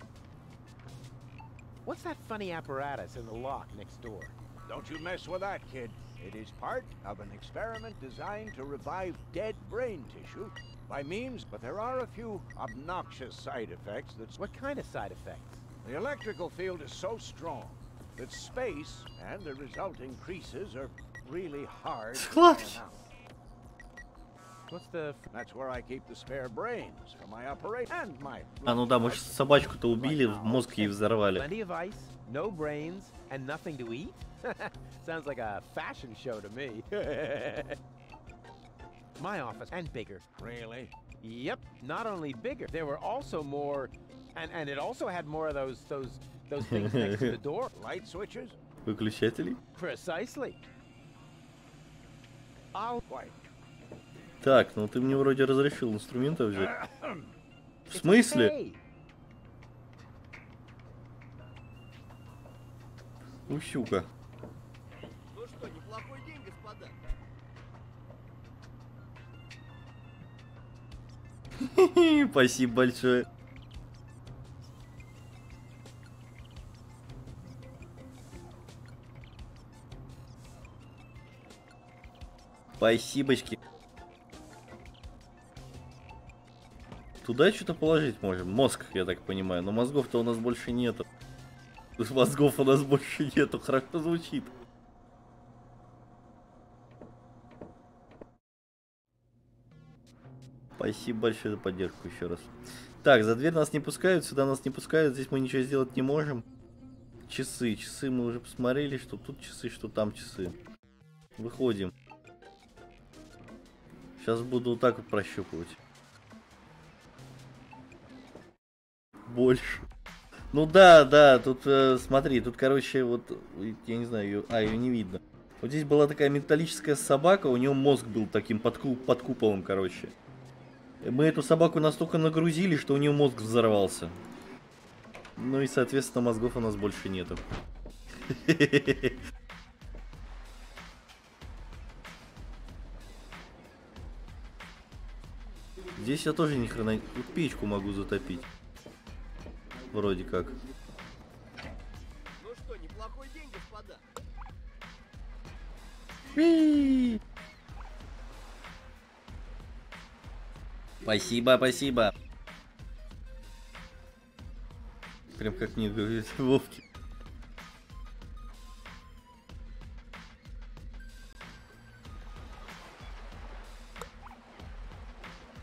What's that funny apparatus in the lock next door? Don't you mess with that, kid. It is part of an experiment designed to revive dead brain tissue by means, but there are a few obnoxious side effects. What kind of side effects? The electrical field is so strong that space and the resulting creases are really hard to What? iron out. What's the... That's where I keep the spare brains for my operation and my... Ну да, может, собачку-то убили, мозг ей взорвали. Plenty of ice, no brains, and nothing to eat? Sounds like a fashion show to me. My office, and bigger. Really? Yep, not only bigger, there were also more... And it also had more of those things next to the door. Light switches? Выключатели? Precisely. Quite. Так, ну ты мне вроде разрешил инструменты взять. В смысле? Усюка. Ну что, неплохой день, господа. Спасибо большое. Спасибочки. Туда что-то положить можем. Мозг, я так понимаю. Но мозгов-то у нас больше нету. Мозгов у нас больше нету. Хорошо звучит. Спасибо большое за поддержку еще раз. Так, за дверь нас не пускают, сюда нас не пускают. Здесь мы ничего сделать не можем. Часы. Часы мы уже посмотрели, что тут часы, что там часы. Выходим. Сейчас буду вот так вот прощупывать. Больше. Ну да, тут смотри, тут, короче, вот, я не знаю, ее не видно. Вот здесь была такая металлическая собака, у нее мозг был таким под куполом, короче. Мы эту собаку настолько нагрузили, что у нее мозг взорвался. Ну и, соответственно, мозгов у нас больше нету. Здесь я тоже ни хрена... Тут печку могу затопить. Вроде как. Ну что, неплохой день, господа. Спасибо, спасибо. Прям как мне говорит Вовки.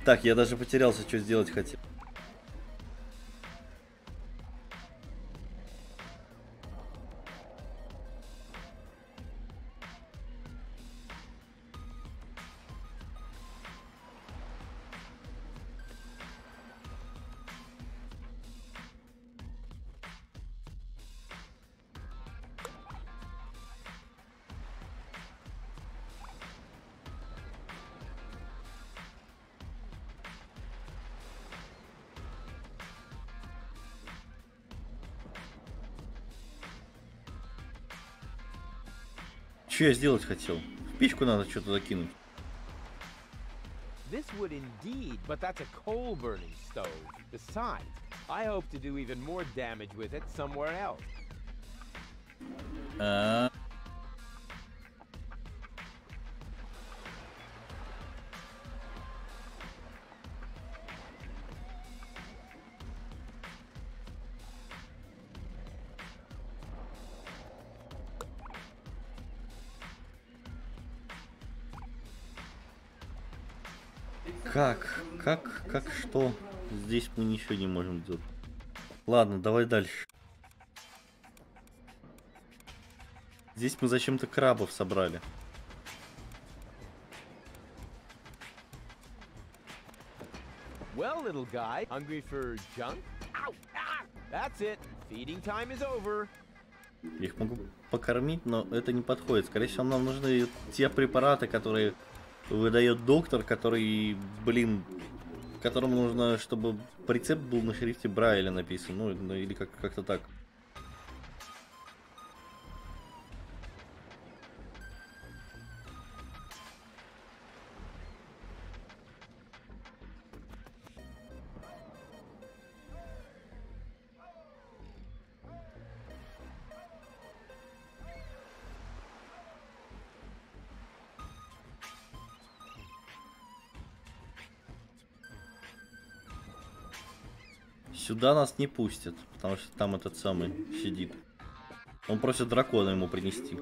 Так, я даже потерялся, что сделать хотел. Что я сделать хотел? В печку надо что-то закинуть. This would indeed, but that's a coal-burning stove. Besides, I hope to do even more damage with it somewhere else. Как, что? Здесь мы ничего не можем сделать. Ладно, давай дальше. Здесь мы зачем-то крабов собрали. Well, little guy, hungry for junk? Ow! Ah! That's it. Feeding time is over. Их могу покормить, но это не подходит. Скорее всего, нам нужны те препараты, которые выдает доктор, который, блин, которому нужно, чтобы рецепт был на шрифте Брайля написан, ну или как-то так. Сюда нас не пустят, потому что там этот самый сидит. Он просит дракона ему принести.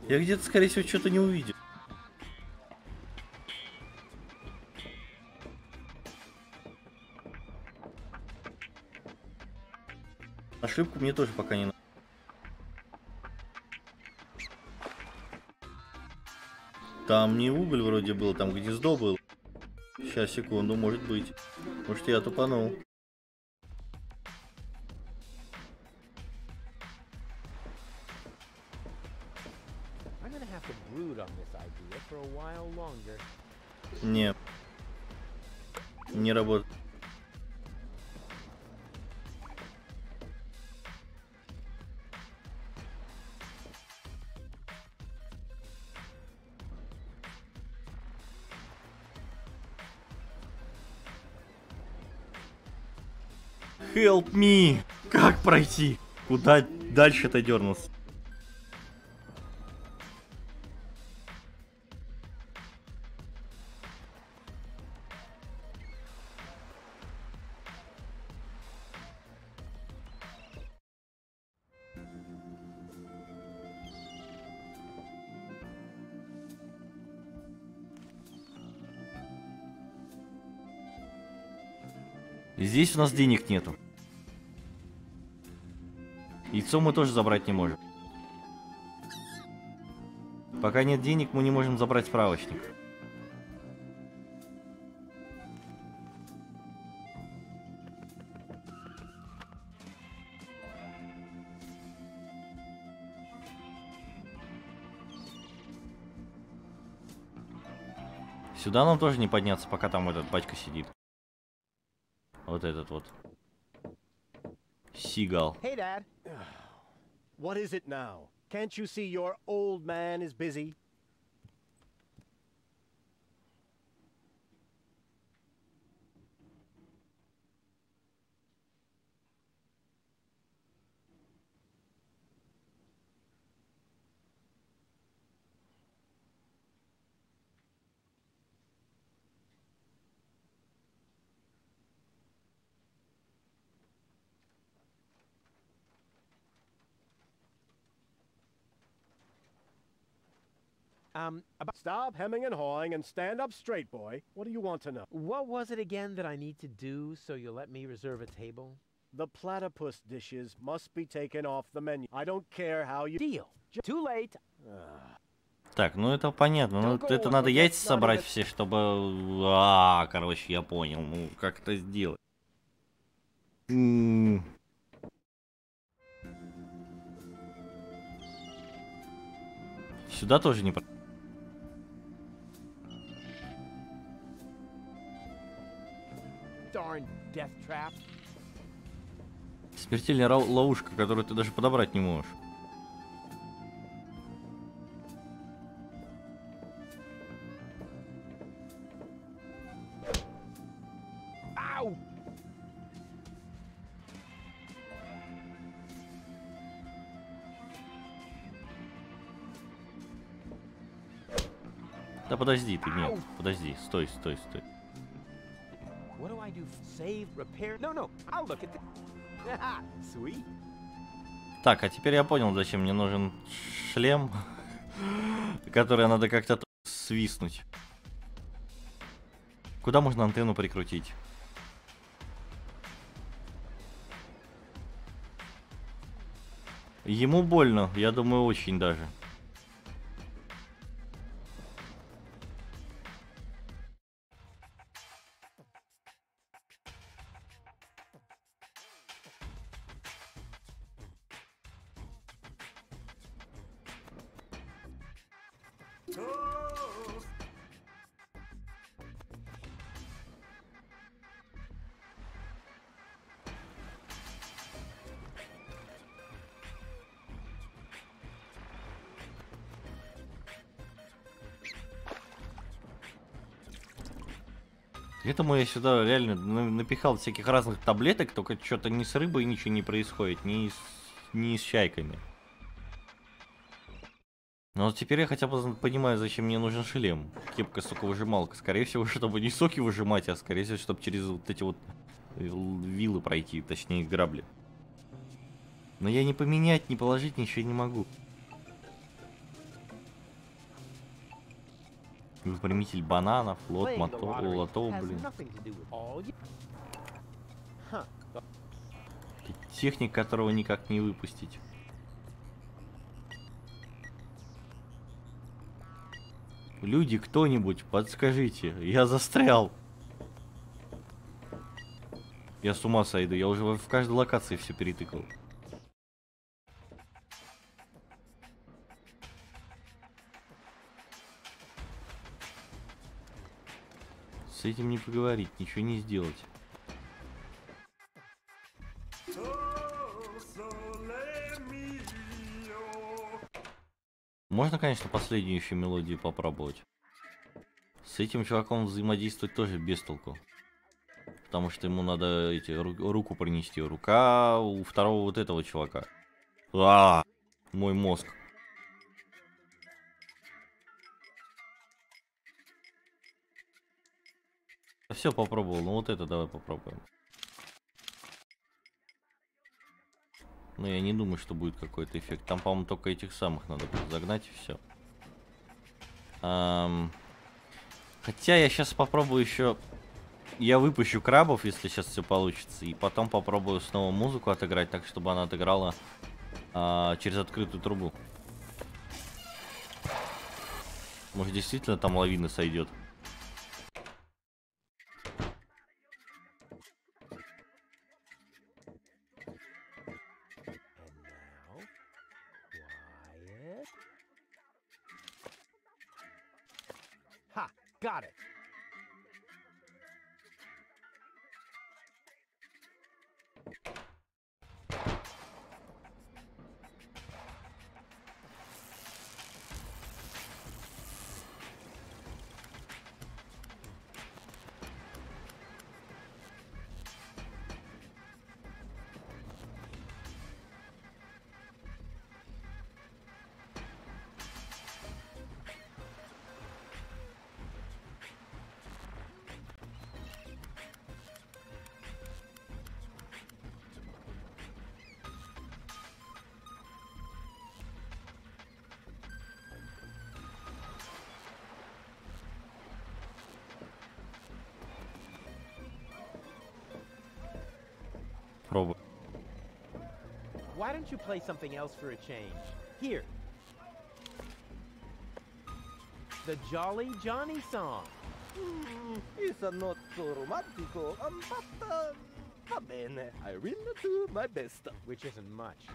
Я где-то, скорее всего, что-то не увидел. Ошибку мне тоже пока не надо. Там не уголь вроде был, там гнездо было. Сейчас, секунду, может быть. Может, я тупанул. Не. Не работает. Help me! Как пройти? Куда дальше-то дернулся? Здесь у нас денег нету. Яйцо мы тоже забрать не можем. Пока нет денег, мы не можем забрать справочник. Сюда нам тоже не подняться, пока там этот батька сидит. Вот этот вот. Сигал. Hey, Dad. What is it now? Can't you see your old man is busy? Stop hemming and hawing and stand up straight, boy. What do you want to know? What was it again that I need to do so you'll let me reserve a table? The platypus dishes must be taken off the menu. I don't care how you... Deal. Too late. Так, ну это понятно. Ну, это надо яйца собрать все, чтобы... короче, я понял. Ну, как это сделать? Сюда тоже не... Смертельная ловушка, которую ты даже подобрать не можешь. Ау! Да подожди ты, нет, подожди, стой, стой, стой. Так, а теперь я понял, зачем мне нужен шлем, который надо как-то свистнуть. Куда можно антенну прикрутить? Ему больно, я думаю, очень даже. Этому я сюда реально напихал всяких разных таблеток, только что-то ни с рыбой ничего не происходит, ни с чайками. Но вот теперь я хотя бы понимаю, зачем мне нужен шлем. Кепка, соковыжималка. Скорее всего, чтобы не соки выжимать, а скорее всего, чтобы через вот эти вот вилы пройти, точнее грабли. Но я не поменять, не положить ничего не могу. Выпрямитель бананов, лото, блин. Техник, которого никак не выпустить. Люди, кто-нибудь, подскажите, я застрял. Я с ума сойду, я уже в каждой локации все перетыкал. С этим не поговорить, ничего не сделать. Можно, конечно, последнюю еще мелодию попробовать. С этим чуваком взаимодействовать тоже без толку. Потому что ему надо руку принести. Рука у второго вот этого чувака. Мой мозг. Все попробовал, ну вот это давай попробуем. Но я не думаю, что будет какой-то эффект. Там, по-моему, только этих самых надо будет загнать и все. Хотя я сейчас попробую еще... Я выпущу крабов, если сейчас все получится. И потом попробую снова музыку отыграть, так, чтобы она отыграла через открытую трубу. Может, действительно там лавина сойдет. Got it. Пробуй. Why don't you play something else for a change? Here. The Jolly Johnny song. It's not so romantico, but va bene. I will do my best. Which isn't much.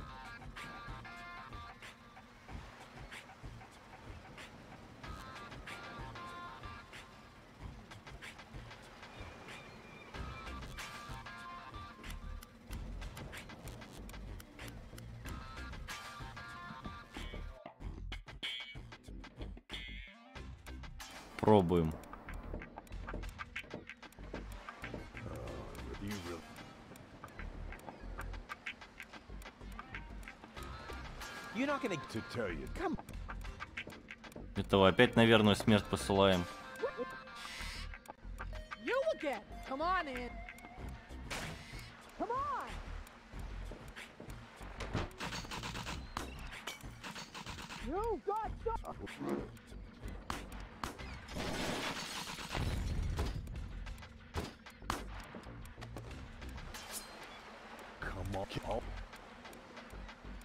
Пробуем. Этого опять, наверное, смерть посылаем. You again. Come on in. Come on. You got some.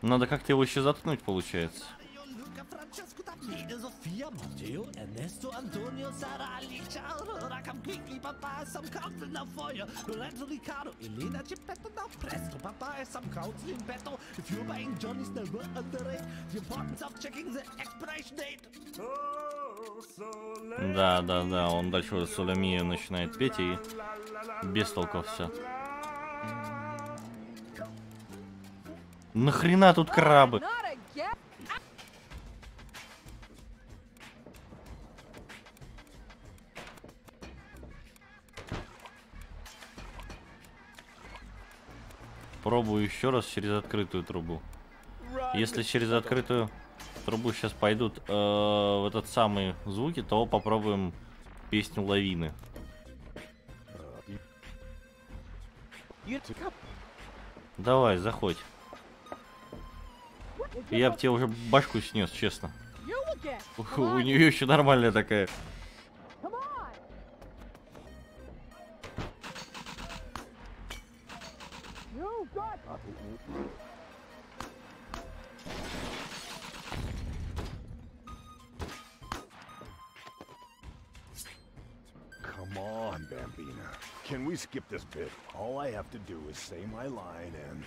Надо как-то его еще заткнуть, получается. Да, он дальше Соломия начинает петь и без толков все. Нахрена тут крабы? Пробую еще раз через открытую трубу. Если через открытую трубу сейчас пойдут в этот самый звуки, то попробуем песню лавины. Давай, заходь. Я бы тебе уже башку снес, честно. У нее еще нормальная такая. Come on, Bambina. Can we skip this bit? All I have to do is say my line and...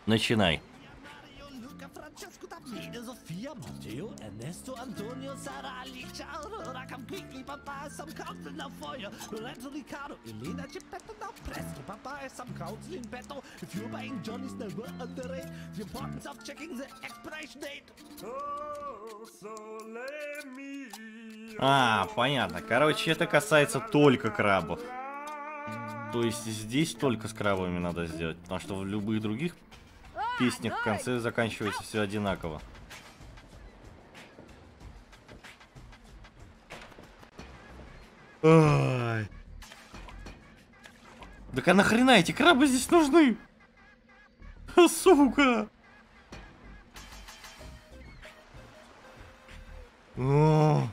Начинай. А, понятно. Короче, это касается только крабов. То есть здесь только с крабами надо сделать, потому что в любых других песнях в конце заканчивается все одинаково. Ой. Так а нахрена эти крабы здесь нужны? Сука! О.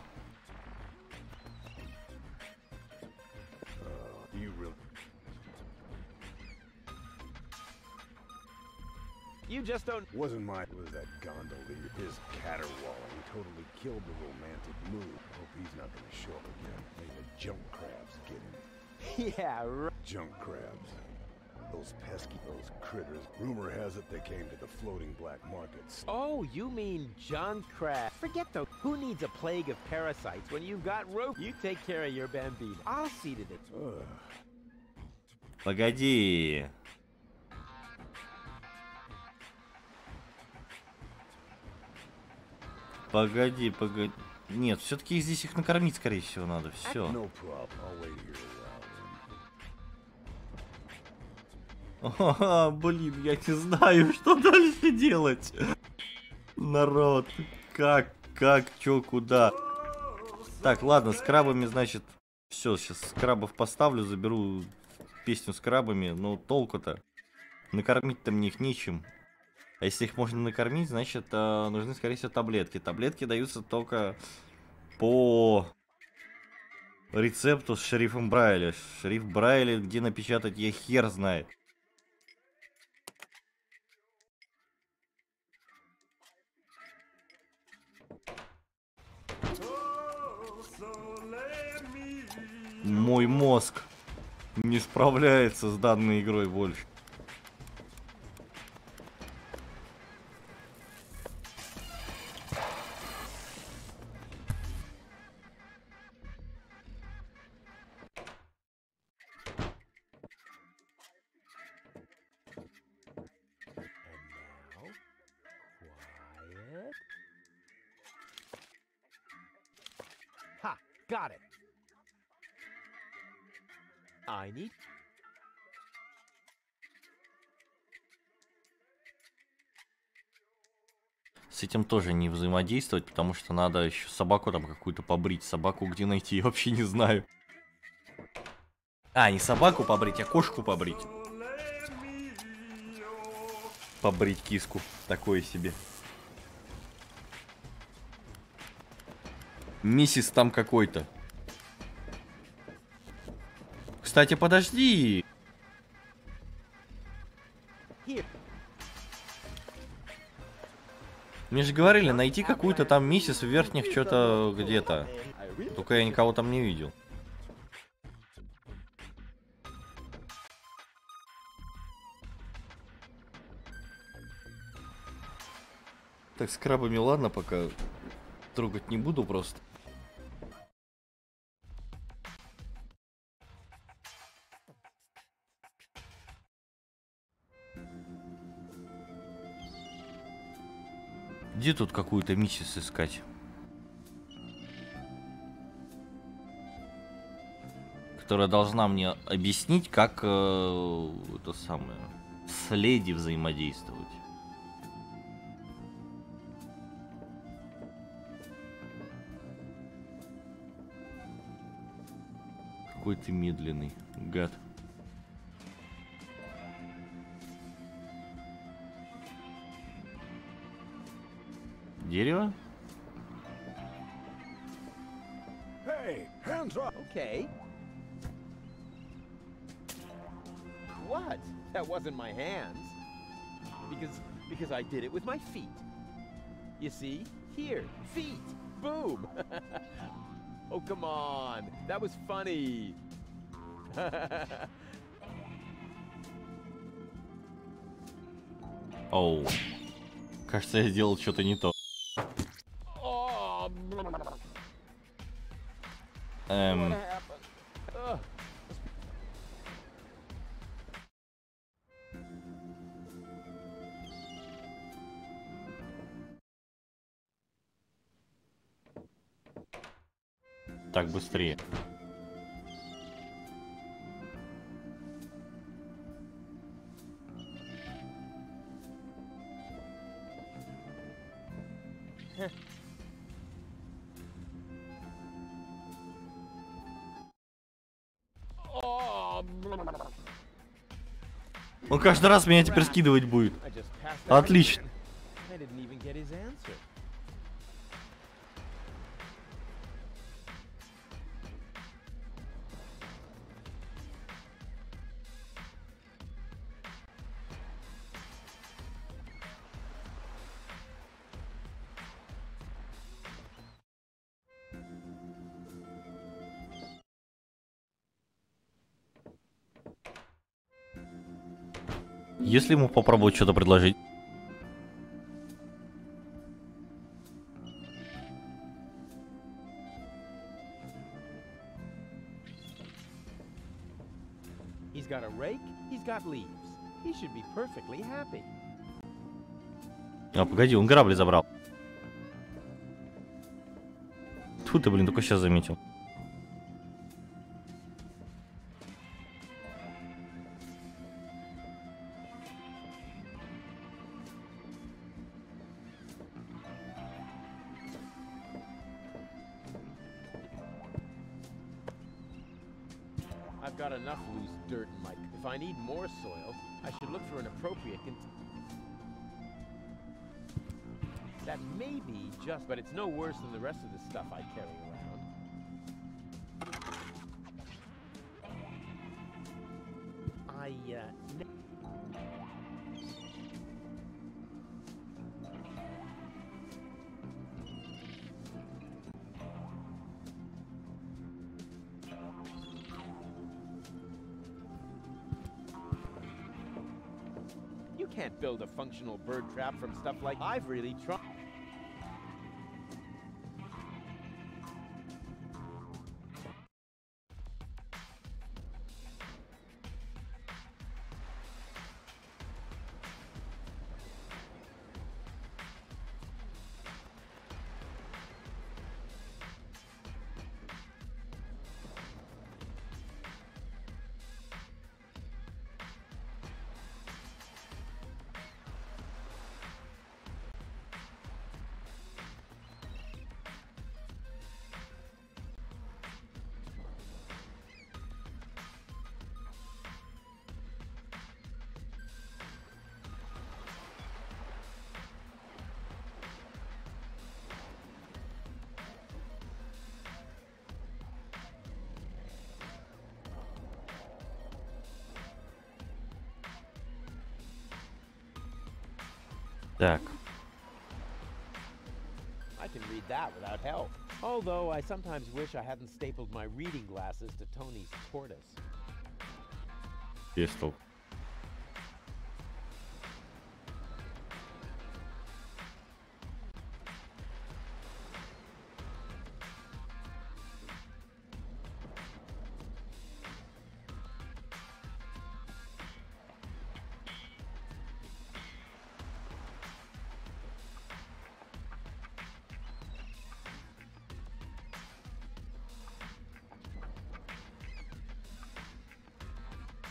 You just don't... Wasn't my... Was that gondolier? His caterwauling totally killed the romantic mood. Hope he's not gonna show up again. Maybe the junk crabs get him. Yeah, right. Junk crabs. Those pesky, those critters. Rumor has it they came to the floating black markets. Oh, you mean junk crab. Forget though, who needs a plague of parasites when you've got rope? You take care of your bambino. I'll see to it. Погоди. Погоди. Нет, все-таки здесь их накормить, скорее всего, надо. Все. Блин, я не знаю, что дальше делать. Народ, как, чё, куда. Так, ладно, с крабами, значит, все, сейчас крабов поставлю, заберу песню с крабами, но толку-то. Накормить-то мне их нечем. А если их можно накормить, значит, нужны, скорее всего, таблетки. Таблетки даются только по рецепту с шрифтом Брайля. Шрифт Брайля, где напечатать, я хер знает. Мой мозг не справляется с данной игрой больше. Got it. I need... С этим тоже не взаимодействовать, потому что надо еще собаку там какую-то побрить. Собаку где найти, я вообще не знаю. А, не собаку побрить, а кошку побрить. Побрить киску. Такое себе. Миссис там какой-то. Кстати, подожди. Мне же говорили найти какую-то там миссис в верхних что-то где-то. Только я никого там не видел. Так, с крабами ладно, пока трогать не буду просто. Где тут какую-то миссис искать? Которая должна мне объяснить, как это самое, с леди взаимодействовать. Какой ты медленный, гад. Дерево? Hey, hands up. Okay. What? That wasn't my hands. Because I did it with my feet. You see? Here, feet. Boom. Oh, come on. That was funny. Оу. Кажется, я сделал что-то не то. Так, быстрее. Он каждый раз меня теперь скидывать будет. Отлично. Если ему попробовать что-то предложить. He's got a rake, he's got leaves. He should be perfectly happy. А, погоди, он грабли забрал. Тьфу ты, блин, только сейчас заметил. I've got enough loose dirt in my... If I need more soil, I should look for an appropriate that may be just... But it's no worse than the rest of the stuff I carry around. You can't build a functional bird trap from stuff like... I've really tried. Так. I can read that without help. Although I sometimes wish I hadn't stapled my reading glasses to Tony's tortoise. Пистол.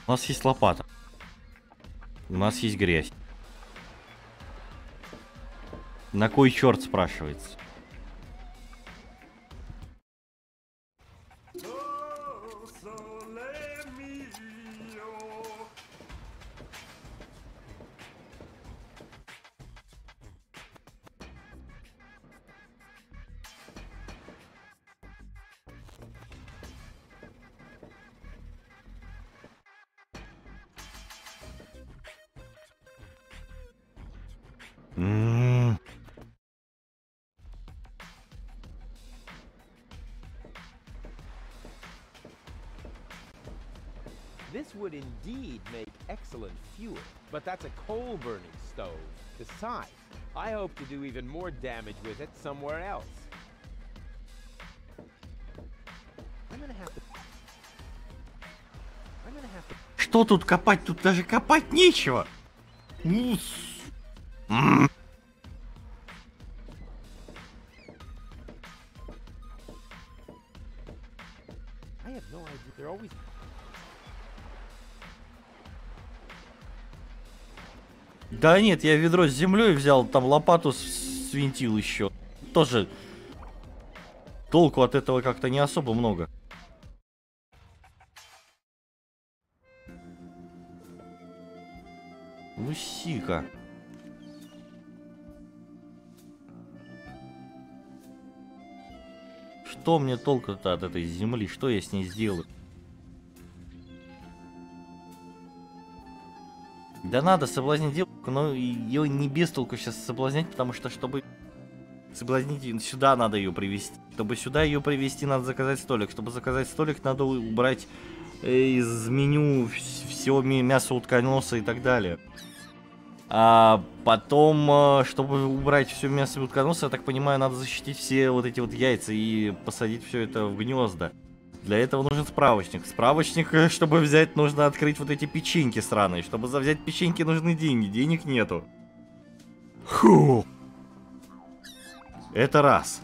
У нас есть лопата. У нас есть грязь. На кой черт, спрашивается? This would indeed make excellent fuel, but that's a coal-burning stove. Besides, I hope to do even more damage with it somewhere else. I'm gonna have to... Что тут копать? Тут даже копать нечего. I have no idea. They're always... Да нет, я ведро с землей взял, там лопату свинтил еще. Тоже толку от этого как-то не особо много. Лусика. Что мне толку-то от этой земли? Что я с ней сделаю? Да надо соблазнить девушку, но ее не без толку сейчас соблазнять, потому что, чтобы соблазнить, сюда надо ее привести. Чтобы сюда ее привести, надо заказать столик. Чтобы заказать столик, надо убрать из меню все мясо утконоса и так далее. А потом, чтобы убрать все мясо утконоса, я так понимаю, надо защитить все вот эти вот яйца и посадить все это в гнезда. Для этого нужен справочник. Справочник, чтобы взять, нужно открыть вот эти печеньки сраные. Чтобы взять печеньки, нужны деньги. Денег нету. Фу. Это раз.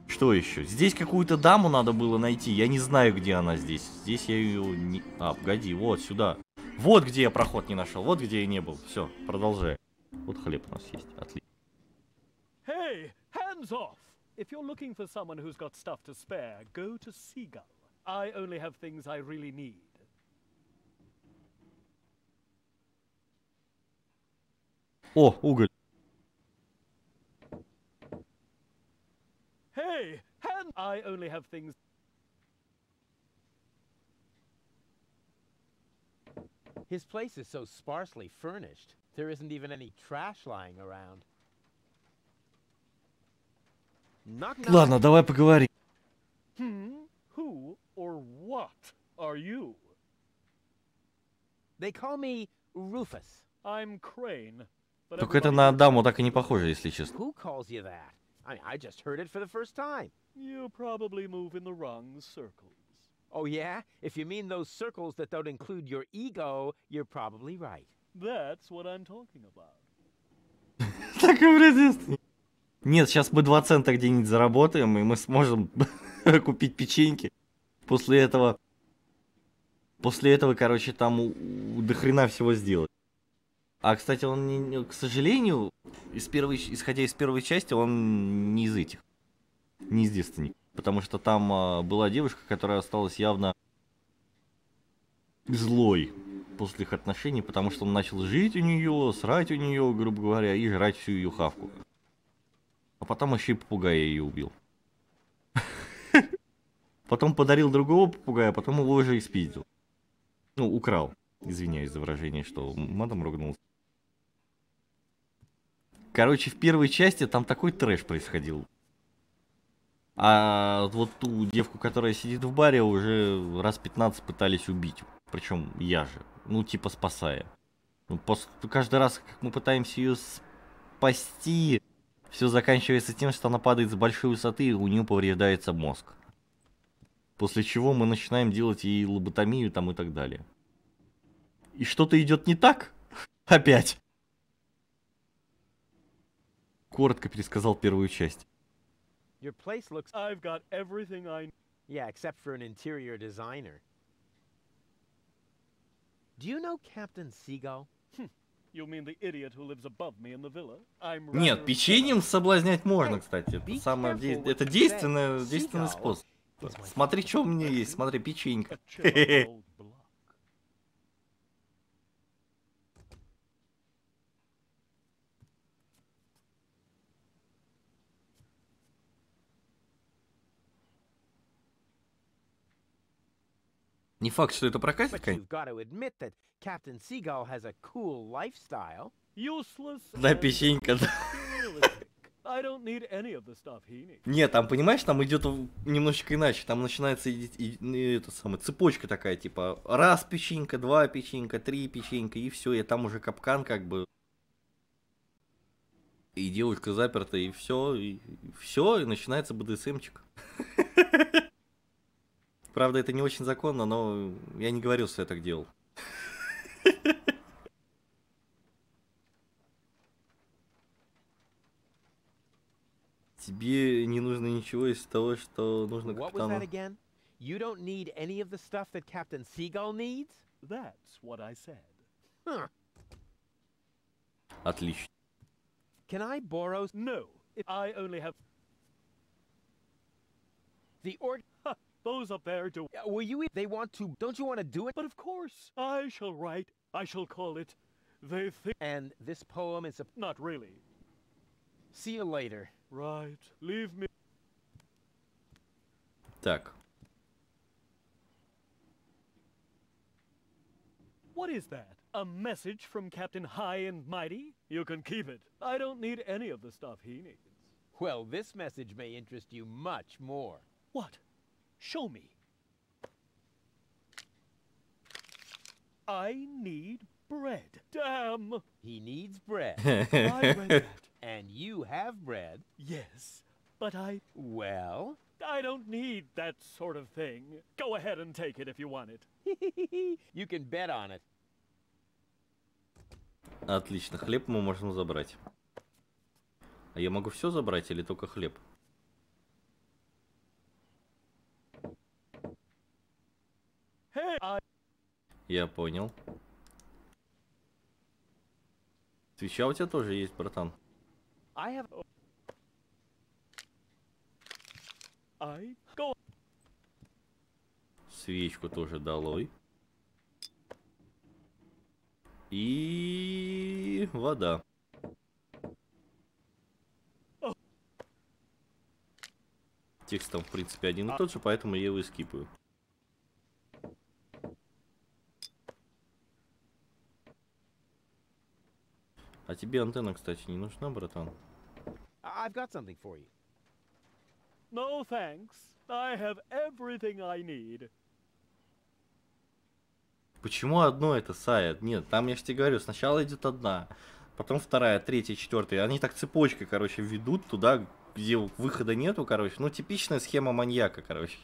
Что еще? Здесь какую-то даму надо было найти. Я не знаю, где она здесь. Здесь я ее не... А, погоди, вот сюда. Вот где я проход не нашел. Вот где я не был. Все, продолжай. Вот хлеб у нас есть. Отлично. Hey, hands off! If you're looking for someone who's got stuff to spare, go to Seagull. I only have things I really need. О, уголь. Hey, I only have things. His place is so sparsely furnished, there isn't even any trash lying around. Ладно, давай поговорим. Who or what are you? They call me Rufus. I'm Crane. But Только это на даму так и не похоже, если честно. Who calls you that? I just heard it for the first time. You probably move in the wrong circles. Oh yeah? If you mean those circles that don't include your ego, you're probably right. That's what I'm talking about. Так и нет, сейчас мы 2 цента где-нибудь заработаем, и мы сможем купить печеньки. После этого, короче, там до хрена всего сделать. А, кстати, он, к сожалению, исходя из первой части, он не из этих. Не из девственников. Потому что там была девушка, которая осталась явно злой после их отношений, потому что он начал жить у нее, срать у нее, грубо говоря, и жрать всю ее хавку. А потом еще и попугая ее убил. Потом подарил другого попугая, потом его уже испиздил. Ну, украл. Извиняюсь за выражение, что матом ругнулся. Короче, в первой части там такой трэш происходил. А вот ту девку, которая сидит в баре, уже раз 15 пытались убить. Причем я же. Ну, типа, спасая. Ну, каждый раз, как мы пытаемся ее спасти, все заканчивается тем, что она падает с большой высоты, и у нее повреждается мозг. После чего мы начинаем делать ей лоботомию там и так далее. И что-то идет не так. Опять. Коротко пересказал первую часть. Your place looks... I've got everything I... Yeah, except for an interior designer. Do you know Captain Seagull? You mean the idiot who lives above me in the villa? I'm Нет, печеньем соблазнять можно, кстати. Это самое это действенный способ. Смотри, что у меня есть. Смотри, печенька. Не факт, что это прокатит, конечно. Да, печенька, да. Нет, там, понимаешь, там идет немножечко иначе. Там начинается это самое, цепочка такая, типа, раз печенька, два печенька, три печенька, и все, и там уже капкан, как бы. И девушка заперта, и все, и начинается БДСМчик. Правда, это не очень законно, но я не говорил, что я так делал. Тебе не нужно ничего из того, что нужно капитану. You don't need any of the stuff that Captain Seagull needs? That's what I said. Huh. Отлично. Can I borrow? No, I only have the org. Those up there do. Will you? They want to. Don't you want to do it? But of course, I shall write. I shall call it. They think. And this poem is a. Not really. See you later. Right. Leave me. Так. What is that? A message from Captain High and Mighty? You can keep it. I don't need any of the stuff he needs. Well, this message may interest you much more. What? Show me. I need bread. Damn! He needs bread. I read that. And you have bread. Yes, but I... Well? I don't need that sort of thing. Go ahead and take it if you want it. You can bet on it. Отлично, хлеб мы можем забрать. А я могу все забрать или только хлеб? Я понял. Свеча у тебя тоже есть, братан. Свечку тоже долой. И вода. Текст там, в принципе, один и тот же, поэтому я его и скипаю. А тебе антенна, кстати, не нужна, братан? I've got something for you. No thanks. I have everything I need. Почему одно это, Сая? Нет, там я же тебе говорю, сначала идет одна, потом вторая, третья, четвертая. Они так цепочкой, короче, ведут туда, где выхода нету, короче. Ну, типичная схема маньяка, короче.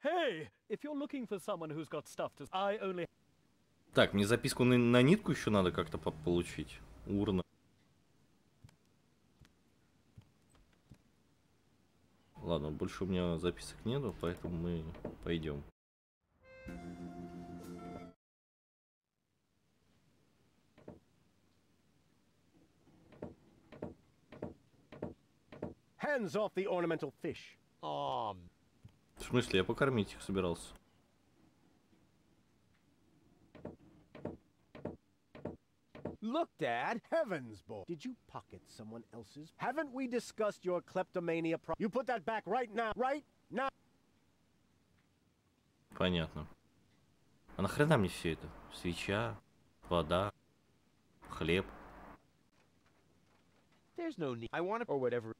Hey, if you're looking for someone who's got stuff to... I only... Так, мне записку на нитку еще надо как-то получить. Урна. Ладно, больше у меня записок нету, поэтому мы пойдем. Hands off the ornamental fish. В смысле, я покормить их собирался. Look, Dad. Heavens, boy. Did you pocket someone else's? Haven't we discussed your kleptomania problem? You put that back right now. Right now. Понятно. А нахрена мне все это? Свеча, Вода. Хлеб. There's no need. I want it or whatever.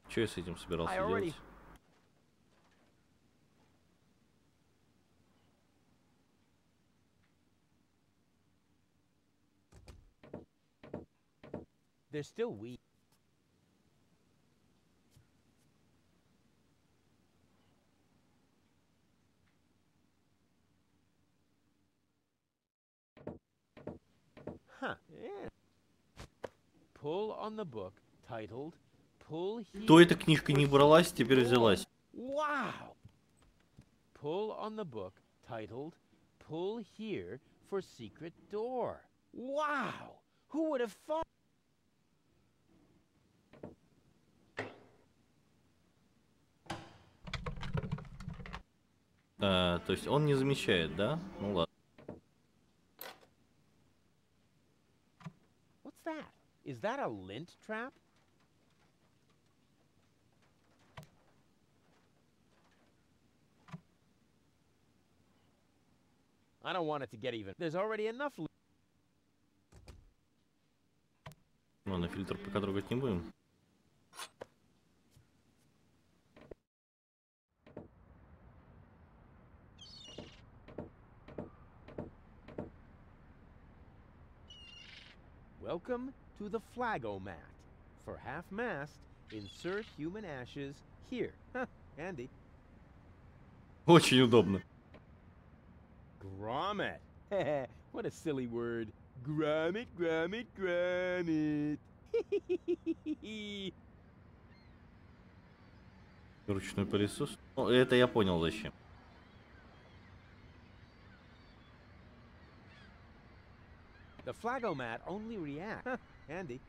Что я с этим собирался делать? There's still wheat. Huh. Yeah. Pull on the book titled Pull Here. То эта книжка не бралась, теперь взялась. Wow. Pull on the book titled Pull Here for Secret Door. Wow. Who would have thought? То есть он не замечает, да? Ну ладно. What's that? Is that a lint trap? I don't want it to get even. There's already enough. Ладно, фильтр пока трогать не будем. Welcome to the Flagomat. For half-mast, insert human ashes here. Huh, handy. Очень удобно. Grommet. What a silly word. Grommet, grommet, grommet. Ручной пылесос. Ну, это я понял зачем. The Flagomat only reacts. Huh, handy.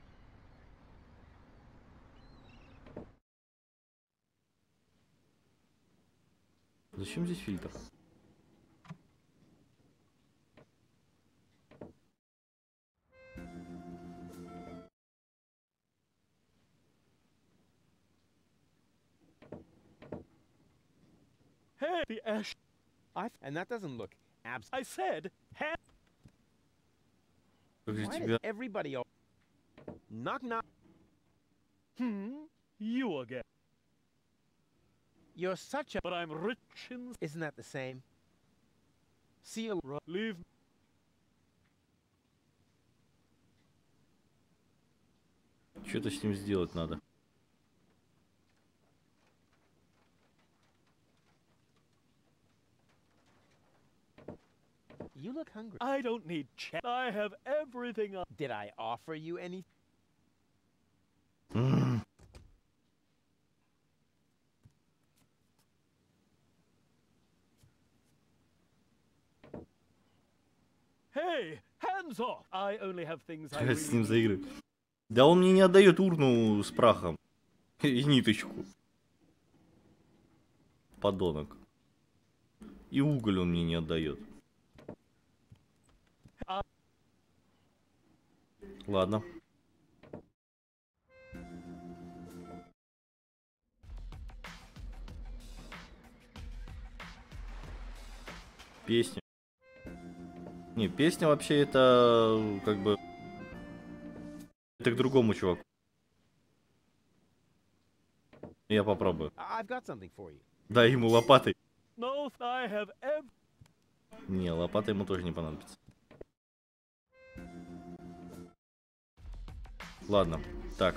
Зачем здесь фильтр? Hey, the ash. And that doesn't look I said, Why does everybody knock knock? You again. You're such a. But I'm rich in. Isn't that the same? See you. Leave. Что-то с ним сделать надо. You look hungry. I don't need chat. I have everything up. Did I offer you any? Hey, hands off! I only have things I С ним заигрывать. Да он мне не отдает урну с прахом. И ниточку. Подонок. И уголь он мне не отдает. Ладно. Песня. Не, песня вообще это как бы... Это к другому чуваку. Я попробую. Дай ему лопатой. No, I have Не, лопата ему тоже не понадобится. Ладно, так.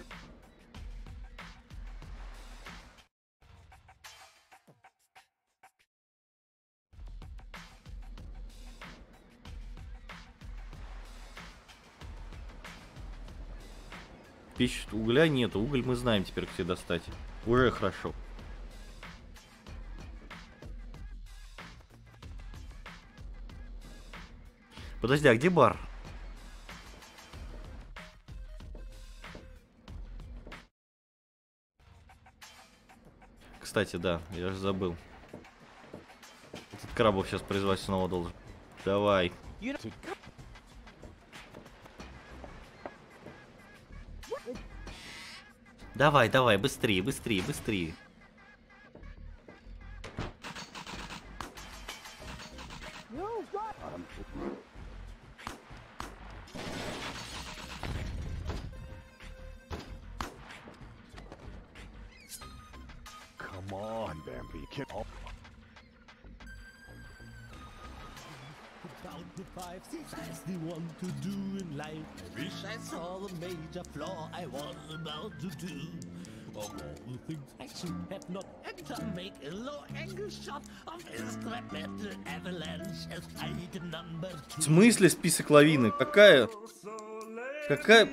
Пищит угля нету. Уголь мы знаем теперь, где достать. Уже хорошо. Подожди, а где бар? Кстати, да, я же забыл. Этот крабов сейчас призвать снова должен. Давай. Давай, давай, быстрее, быстрее, быстрее. can. About the 5, 6 I still want to do in life. I wish I saw the major flaw I was about to do. Of all the things I should have not entered, make a low angle shot of scrap metal avalanche as item number 2. В смысле список лавины? Какая? Какая?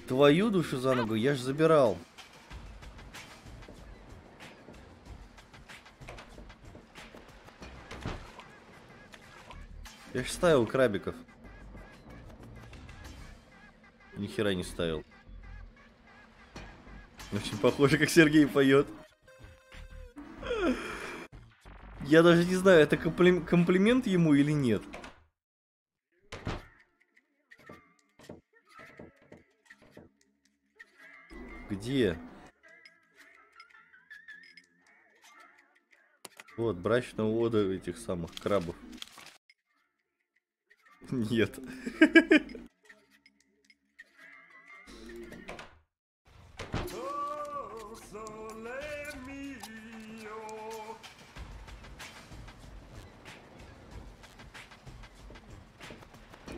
Твою душу за ногу, я ж забирал. Я ж ставил крабиков. Ни хера не ставил. Очень похоже, как Сергей поет. Я даже не знаю, это комплимент ему или нет. Где? Вот, брачная ода этих самых крабов. Нет.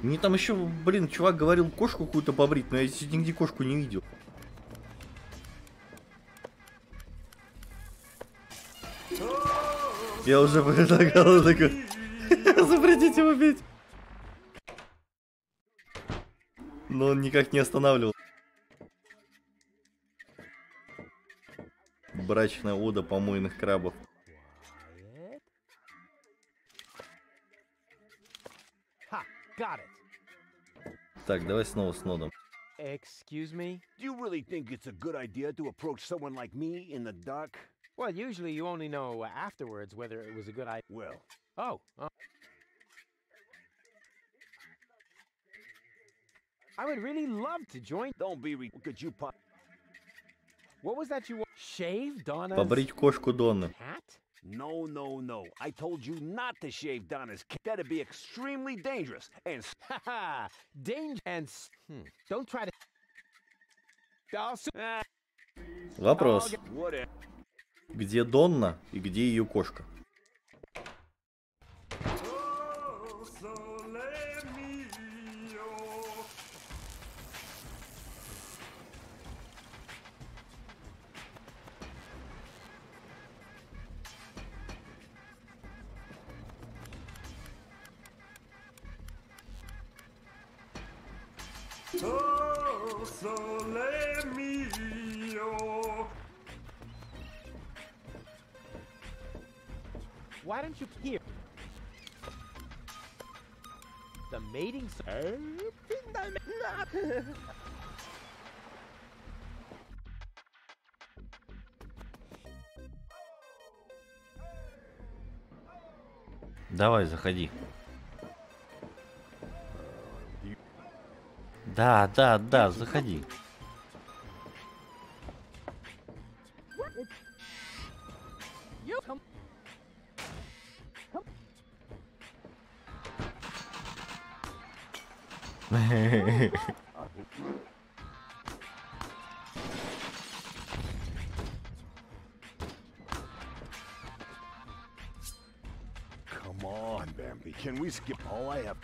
Мне там еще, блин, чувак говорил кошку какую-то побрить, но я нигде кошку не видел. Я уже предлагал такой. Запретите его бить. Но он никак не останавливал. Брачная ода помойных крабов. Так, давай снова с нодом. Excuse me? Do you really think it's a good idea to approach someone like me in the dark? Well, usually you only know afterwards whether it was a good idea. Well. Oh. I would really love to join. Don't be could you pop? What was that you want? Shave Donna's Побрить кошку Донны. cat? No, no, no. I told you not to shave Donna's cat. That'd be extremely dangerous. And Haha, don't try to. Вопрос. Где Донна и где ее кошка? Why don't you hear the mating? Давай, заходи. Да, заходи. Come on, Bambi. Can we skip all I have?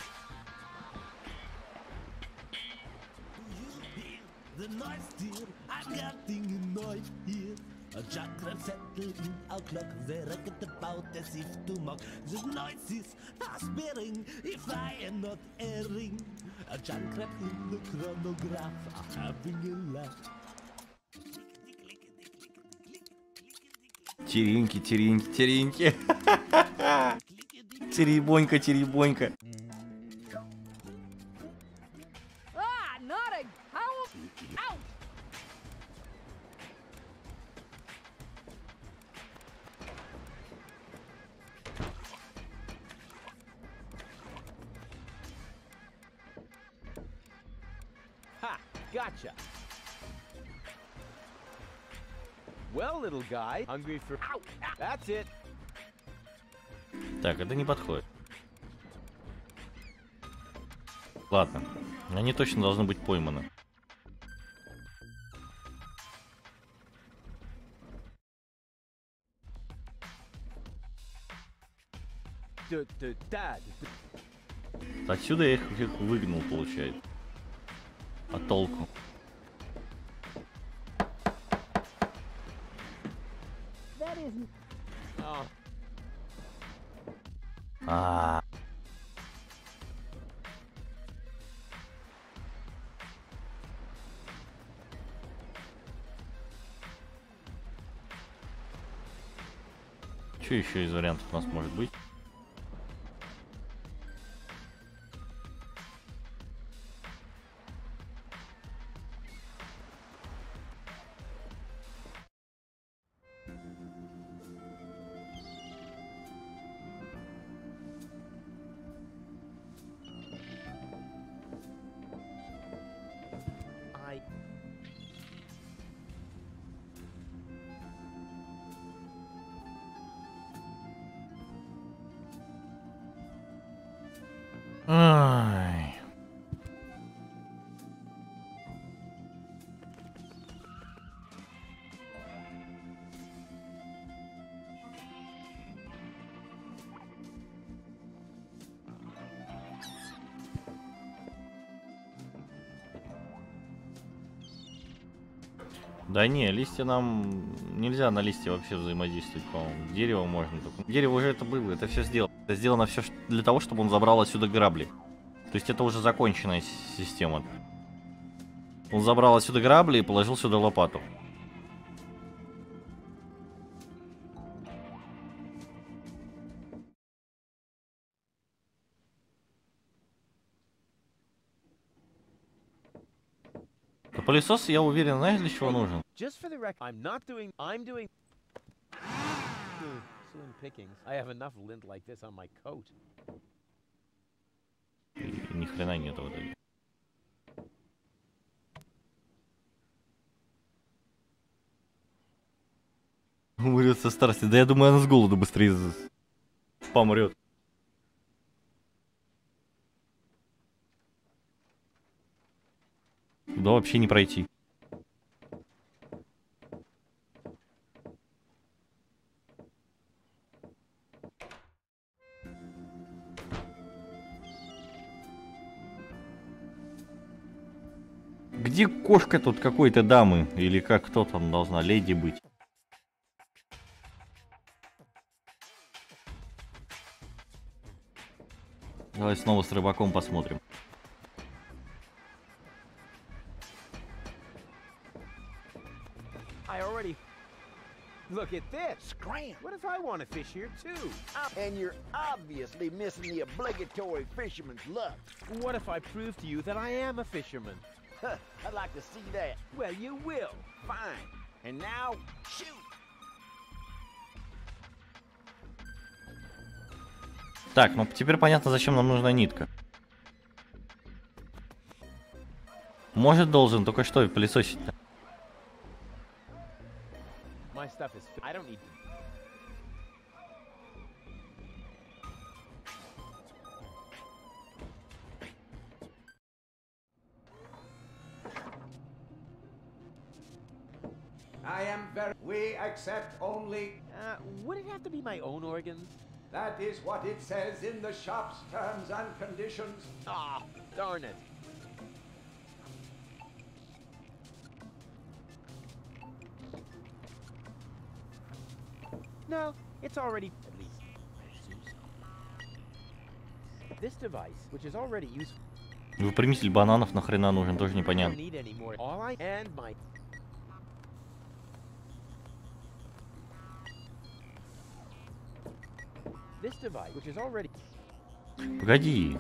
The noise, dear, I'm getting annoyed here. A junkyard settled in our clock, they reckon about as if to mock. The noise is aspirating, if I am not erring. A junkyard in the chronograph are having a laugh. Тереньки, тереньки, тереньки. Теребонька, теребонька. Gotcha. Well, little guy, hungry for. Ow! That's it. Так, это не подходит. Ладно, они точно должны быть пойманы. Отсюда я их выгнал, получается. А толку? Что еще из вариантов у нас может быть? Ай. Да не, листья нам нельзя на листья вообще взаимодействовать, по-моему. Дерево можно только. Дерево уже это было, это все сделано. Это сделано все для того, чтобы он забрал отсюда грабли. То есть это уже законченная система. Он забрал отсюда грабли и положил сюда лопату. А пылесос, я уверен, знаешь, для чего нужен? Ни хрена нету вот этого. Умрет со старости. Да я думаю, она с голоду быстрее помрет. Да вообще не пройти. Где кошка тут какой-то дамы? Или как кто там должна, леди быть? Давай снова с рыбаком посмотрим. Look at this. Scram. What if I want to fish here too? And you're obviously missing the obligatory fisherman's luck. What if I prove to you that I am a fisherman? I'd like to see that. Well, you will. Fine. And now, shoot. Так, ну теперь понятно, зачем нам нужна нитка. Может, должен, только что пылесосить-то. My stuff is. I don't need to. I am very. We accept only. Would it have to be my own organs? That is what it says in the shop's terms and conditions. Ah, darn it. No, it's already at least ASUS. This device, which is already useful. Выпрямитель бананов нахрена нужен, тоже непонятно. This device, which is already. Погоди.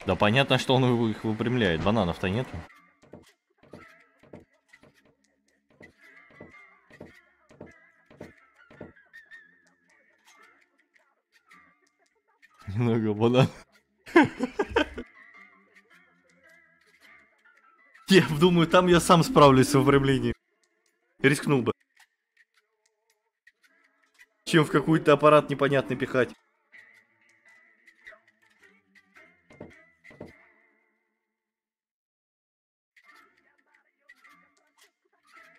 Да понятно, что он их выпрямляет. Бананов-то нету. Немного банан. Я думаю, там я сам справлюсь с выпрямлением. Рискнул бы. Чем в какой-то аппарат непонятный пихать.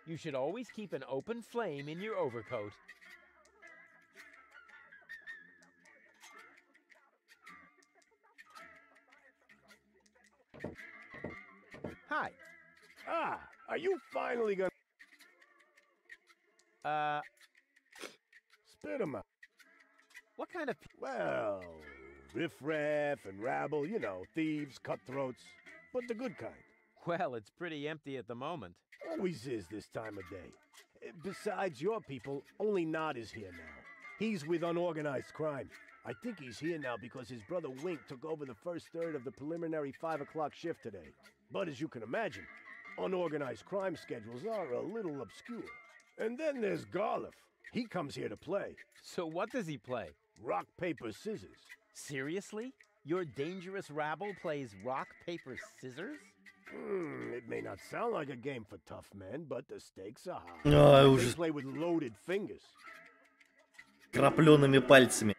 You should always keep an open flame in your overcoat. Hi. Ah, are you finally gonna... Spit 'em out. What kind of... Well, riffraff and rabble, you know, thieves, cutthroats, but the good kind. Well, it's pretty empty at the moment. Always is this time of day. Besides your people, only Nod is here now. He's with unorganized crime. I think he's here now because his brother Wink took over the first third of the preliminary 5 o'clock shift today. But as you can imagine, unorganized crime schedules are a little obscure. And then there's Garliff. He comes here to play. So what does he play? Rock, paper, scissors. Seriously? Your dangerous rabble plays rock, paper, scissors? It may not sound like a game for tough men, but the stakes are high. They play with loaded fingers. Краплёными пальцами.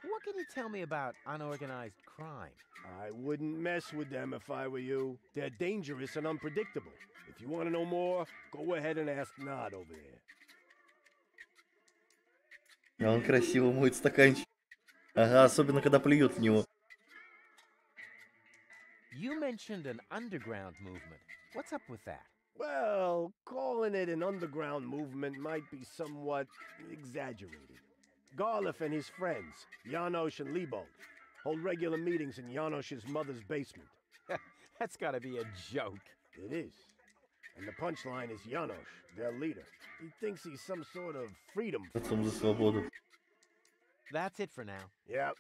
What can you tell me about unorganized crime? I wouldn't mess with them if I were you. They're dangerous and unpredictable. If you want to know more, go ahead and ask Nod over there. Он красиво моет стаканчик. Ага, особенно когда плюют в него. You mentioned an underground movement. What's up with that? Well, calling it an underground movement might be somewhat exaggerated. Garliff and his friends, Janosch and Liebold, hold regular meetings in Janosch's mother's basement. That's gotta be a joke. It is. And the punchline is Janosch, their leader. He thinks he's some sort of freedom. That's it for now. Yep.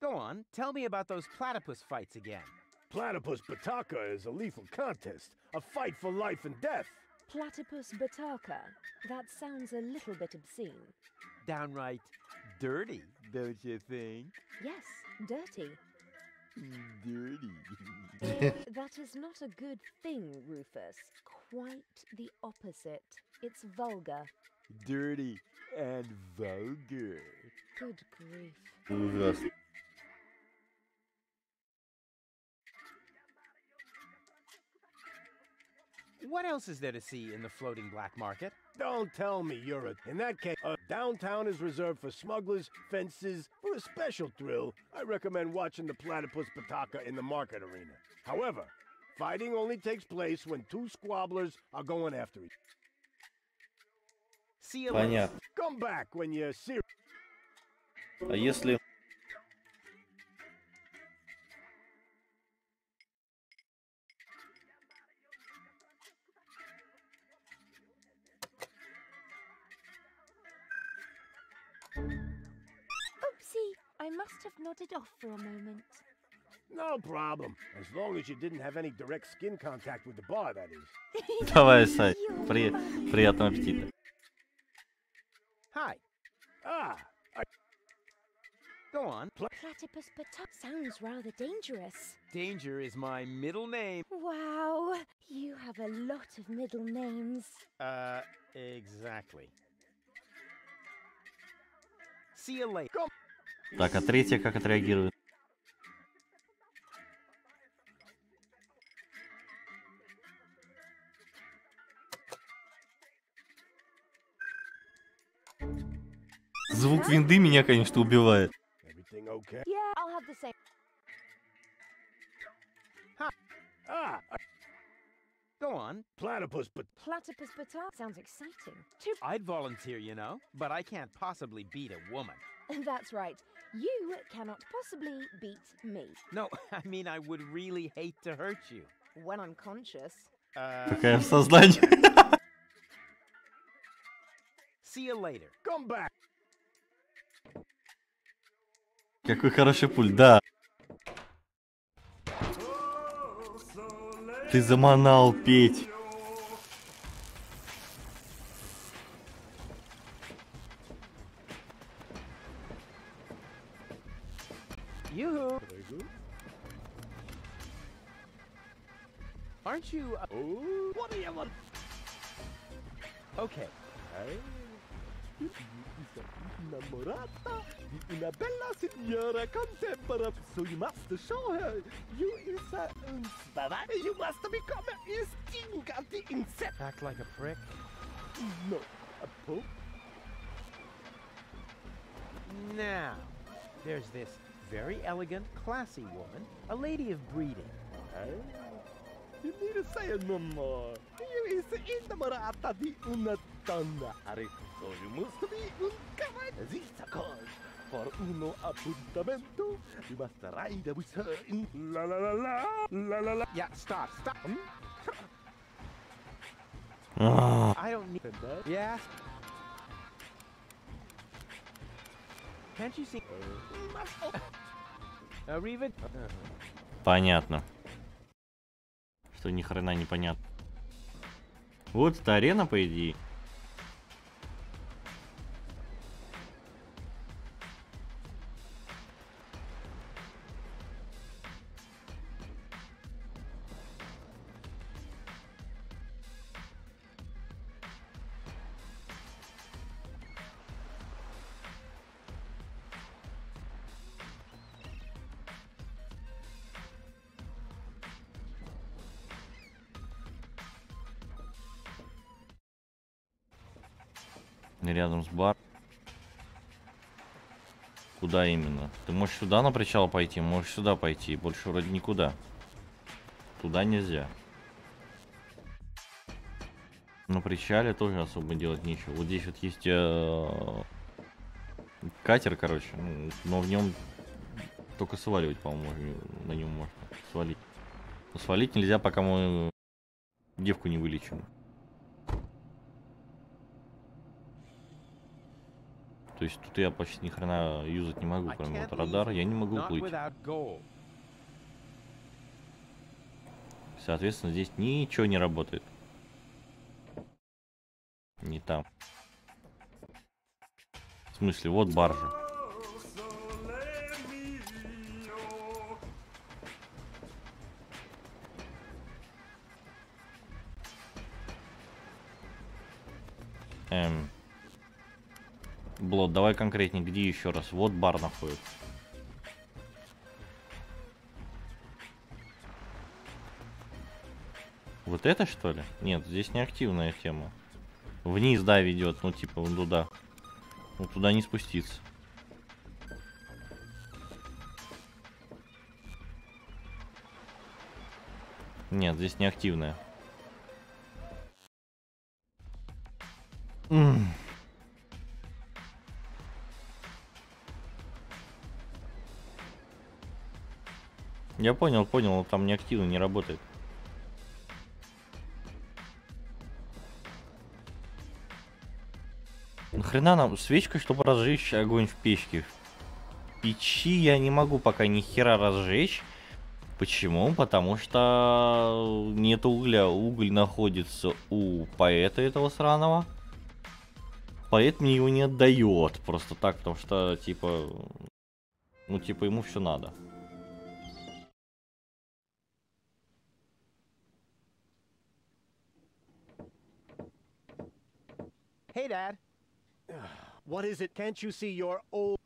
Go on, tell me about those platypus fights again. Platypus Bataka is a lethal contest, a fight for life and death. Platypus Bataka? That sounds a little bit obscene. Downright dirty, don't you think? Yes, dirty. Dirty. That is not a good thing, Rufus. Quite the opposite. It's vulgar. Dirty and vulgar. Good grief. Ужасно. What else is there to see in the floating black market? Don't tell me you're a... In that case, downtown is reserved for smugglers, fences. For a special thrill, I recommend watching the Platypus Bataka in the market arena. However, fighting only takes place when two squabblers are going after each other. See you later. Come back when you're serious. А если... Oopsie, I must have nodded off for a moment. No problem. As long as you didn't have any direct skin contact with the bar, that is. Давай, Сай. Приятного аппетита. Hi. Go on. Platypus Bataka sounds rather dangerous. Danger is my middle name. Wow, you have a lot of middle names. Exactly. See you later. Так, а третья как отреагирует? Звук винды меня, конечно, убивает. Okay? Yeah, I'll have the same. Go on. Platypus Bataka sounds exciting. I'd volunteer, you know, but I can't possibly beat a woman. That's right. You cannot possibly beat me. No, I mean I would really hate to hurt you. When I'm conscious. Какая в сознании. See you later. Come back. Какой хороший пульт, да. Ты заманал петь. Yoo-hoo! Aren't you... Oh, what do you want? Okay. Innamorata di una bella signora contemporary. So you must show her you is a you must become a stinging insect. Act like a prick? No, a pope. Now, there's this very elegant, classy woman, a lady of breeding. You need to say it no more. You is innamorata di una donna. So you must be un caballista cause for uno appuntamento. You must ride with her in la la la la la la la. Yeah, stop. Ah. I don't need that. Yeah. Can't you see? Riven? Понятно. Что ни хрена не понятно. Вот это арена, по идее. Рядом с бар. Куда именно? Ты можешь сюда на причал пойти, можешь сюда пойти. Больше вроде никуда. Туда нельзя. На причале тоже особо делать нечего. Вот здесь вот есть катер, короче. Но в нем только сваливать, по-моему, на нем можно свалить. Но свалить нельзя, пока мы девку не вылечим. То есть тут я почти ни хрена юзать не могу, кроме вот радара, я не могу уплыть. Соответственно, здесь ничего не работает. Не там. В смысле, вот баржа. Блот, давай конкретнее, где еще раз? Вот бар находится. Вот это, что ли? Нет, здесь не активная тема. Вниз, да, ведет, ну типа вон туда. Ну туда не спуститься. Нет, здесь не активная. Я понял, но там не активно, не работает. Нахрена нам свечка, чтобы разжечь огонь в печке? В печи я не могу пока ни хера разжечь. Почему? Потому что нет угля. Уголь находится у поэта этого сраного. Поэт мне его не отдает. Просто так, потому что, типа... Ну, типа, ему все надо. Hey, Dad. What is it? Can't you see your old...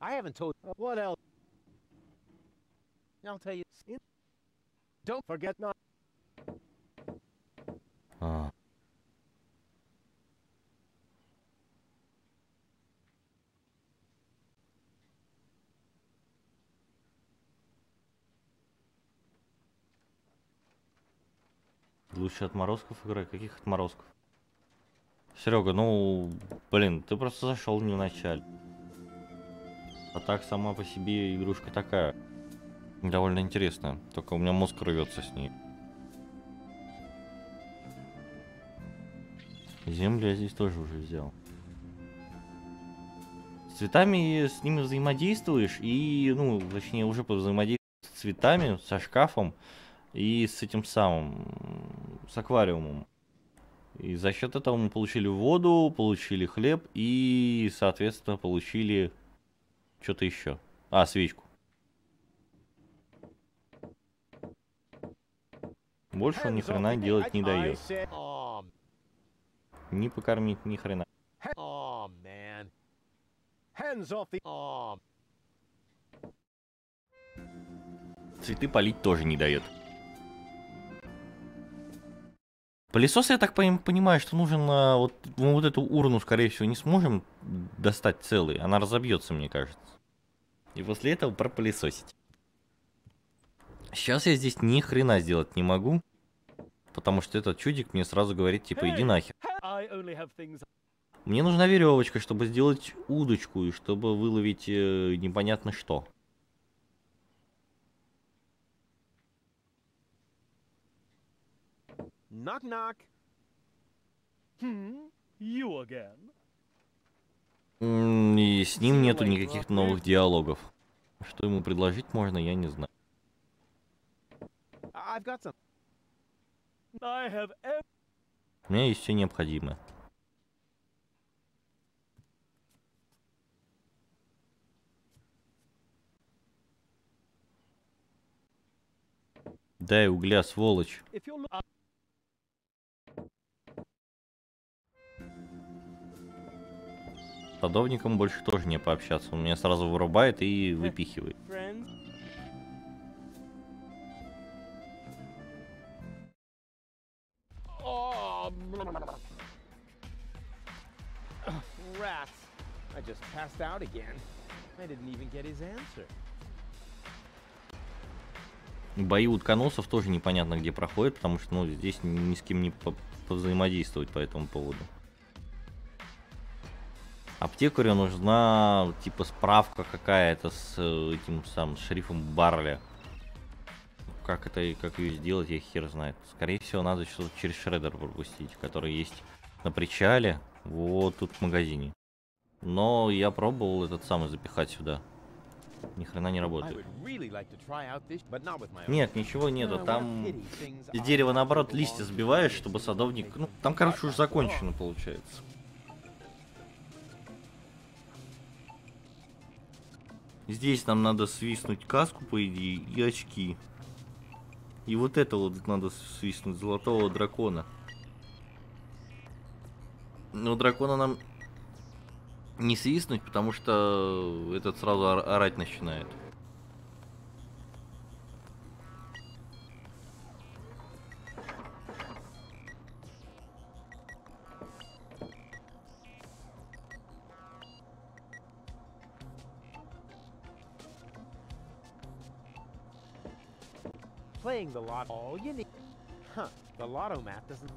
I haven't told... What else? I'll tell you... Don't forget not... Лучше отморозков играй. Каких отморозков? Серега, ну, блин, ты просто зашел не в начале. А так сама по себе игрушка такая. Довольно интересная. Только у меня мозг рвется с ней. Землю я здесь тоже уже взял. С цветами с ними взаимодействуешь и, ну, точнее, уже взаимодействуешь с цветами, со шкафом и с этим самым, с аквариумом. И за счет этого мы получили воду, получили хлеб и, соответственно, получили что-то еще. А, свечку. Больше он ни хрена делать не дает. Ни покормить, ни хрена. Цветы полить тоже не дает. Пылесос, я так понимаю, что нужен вот, мы вот эту урну, скорее всего, не сможем достать целой. Она разобьется, мне кажется. И после этого пропылесосить. Сейчас я здесь ни хрена сделать не могу. Потому что этот чудик мне сразу говорит, типа, иди нахер. Мне нужна веревочка, чтобы сделать удочку и чтобы выловить непонятно что. Knock knock. You again. И с ним нету никаких новых диалогов. Что ему предложить можно, я не знаю. У меня есть все необходимое. Дай угля, сволочь. С садовником больше тоже не пообщаться. Он меня сразу вырубает и выпихивает. Rats. I just passed out again. I didn't even get his answer. Бои утконосов тоже непонятно где проходят, потому что, ну, здесь ни с кем не повзаимодействовать по этому поводу. Аптекарю нужна, типа, справка какая-то с этим самым шерифом Барли. Как это, как ее сделать, я хер знает. Скорее всего, надо что-то через шредер пропустить, который есть на причале, вот тут в магазине. Но я пробовал этот самый запихать сюда. Ни хрена не работает. Нет, ничего нету. Там из дерева, наоборот, листья сбиваешь, чтобы садовник... Ну, там, короче, уж закончено получается. Здесь нам надо свистнуть каску, по идее, и очки. И вот это вот надо свистнуть, золотого дракона. Но дракона нам не свистнуть, потому что этот сразу орать начинает. Playing the lot all you need. Huh, the lotto mat doesn't...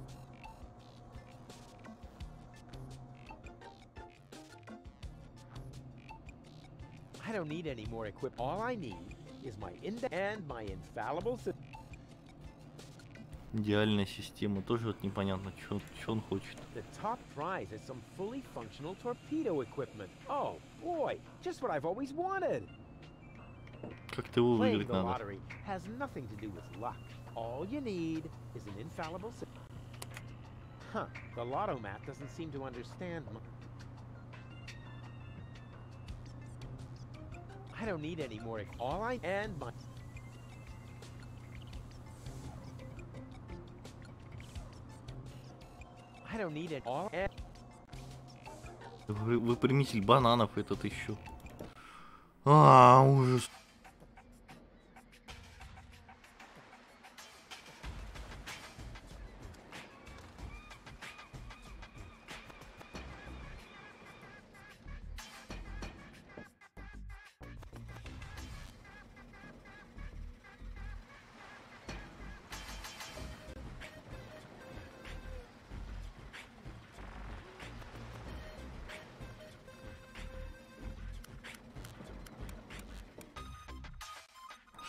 I don't need any more equipment. All I need is my index and my infallible system. Идеальная система. Тоже вот непонятно, что он хочет. The top prize is some fully functional torpedo equipment. Oh, boy, just what I've always wanted. Как-то его выиграть надо. Lottery has nothing to do with luck. All you need is an infallible system. Huh, the lotto mat doesn't seem to understand. I don't need any more. All I and my... I don't need it all. Выпрямитель бананов этот еще. А, ужас.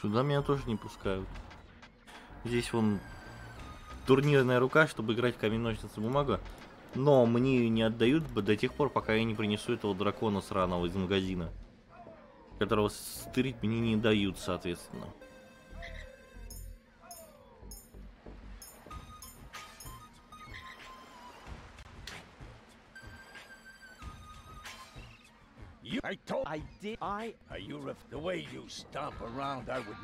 Сюда меня тоже не пускают. Здесь вон турнирная рука, чтобы играть в камень, ножницы, бумага. Но мне не отдают до тех пор, пока я не принесу этого дракона сраного из магазина. Которого стырить мне не дают, соответственно. You, I told, I did, the way you stomp around, I would.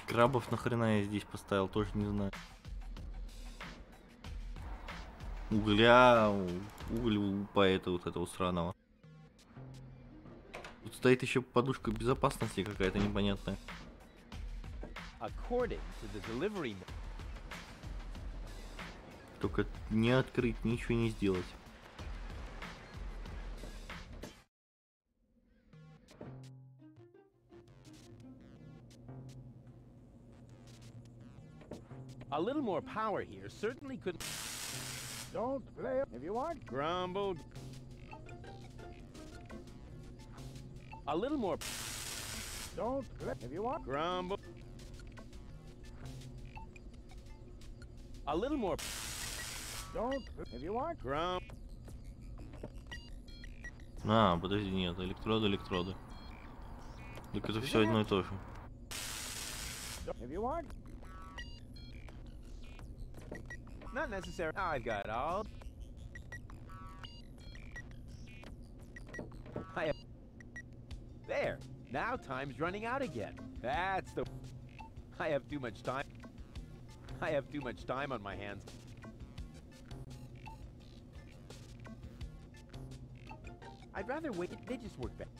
Крабов нахрена я здесь поставил, тоже не знаю. Уголь упает вот этого сраного. Тут стоит еще подушка безопасности какая-то непонятная. Только не открыть, ничего не сделать. A little more power here certainly could. Don't play if you want. Grumbled. A little more. Don't play if you want. Grumble. A little more. Don't play if you want. Grumble. А, подожди, нет, электроды. Так это все одно и то же. If you want. Not necessary. I've got all. There. Now time's running out again. That's the. I have too much time. I have too much time on my hands. I'd rather wait. They just work better.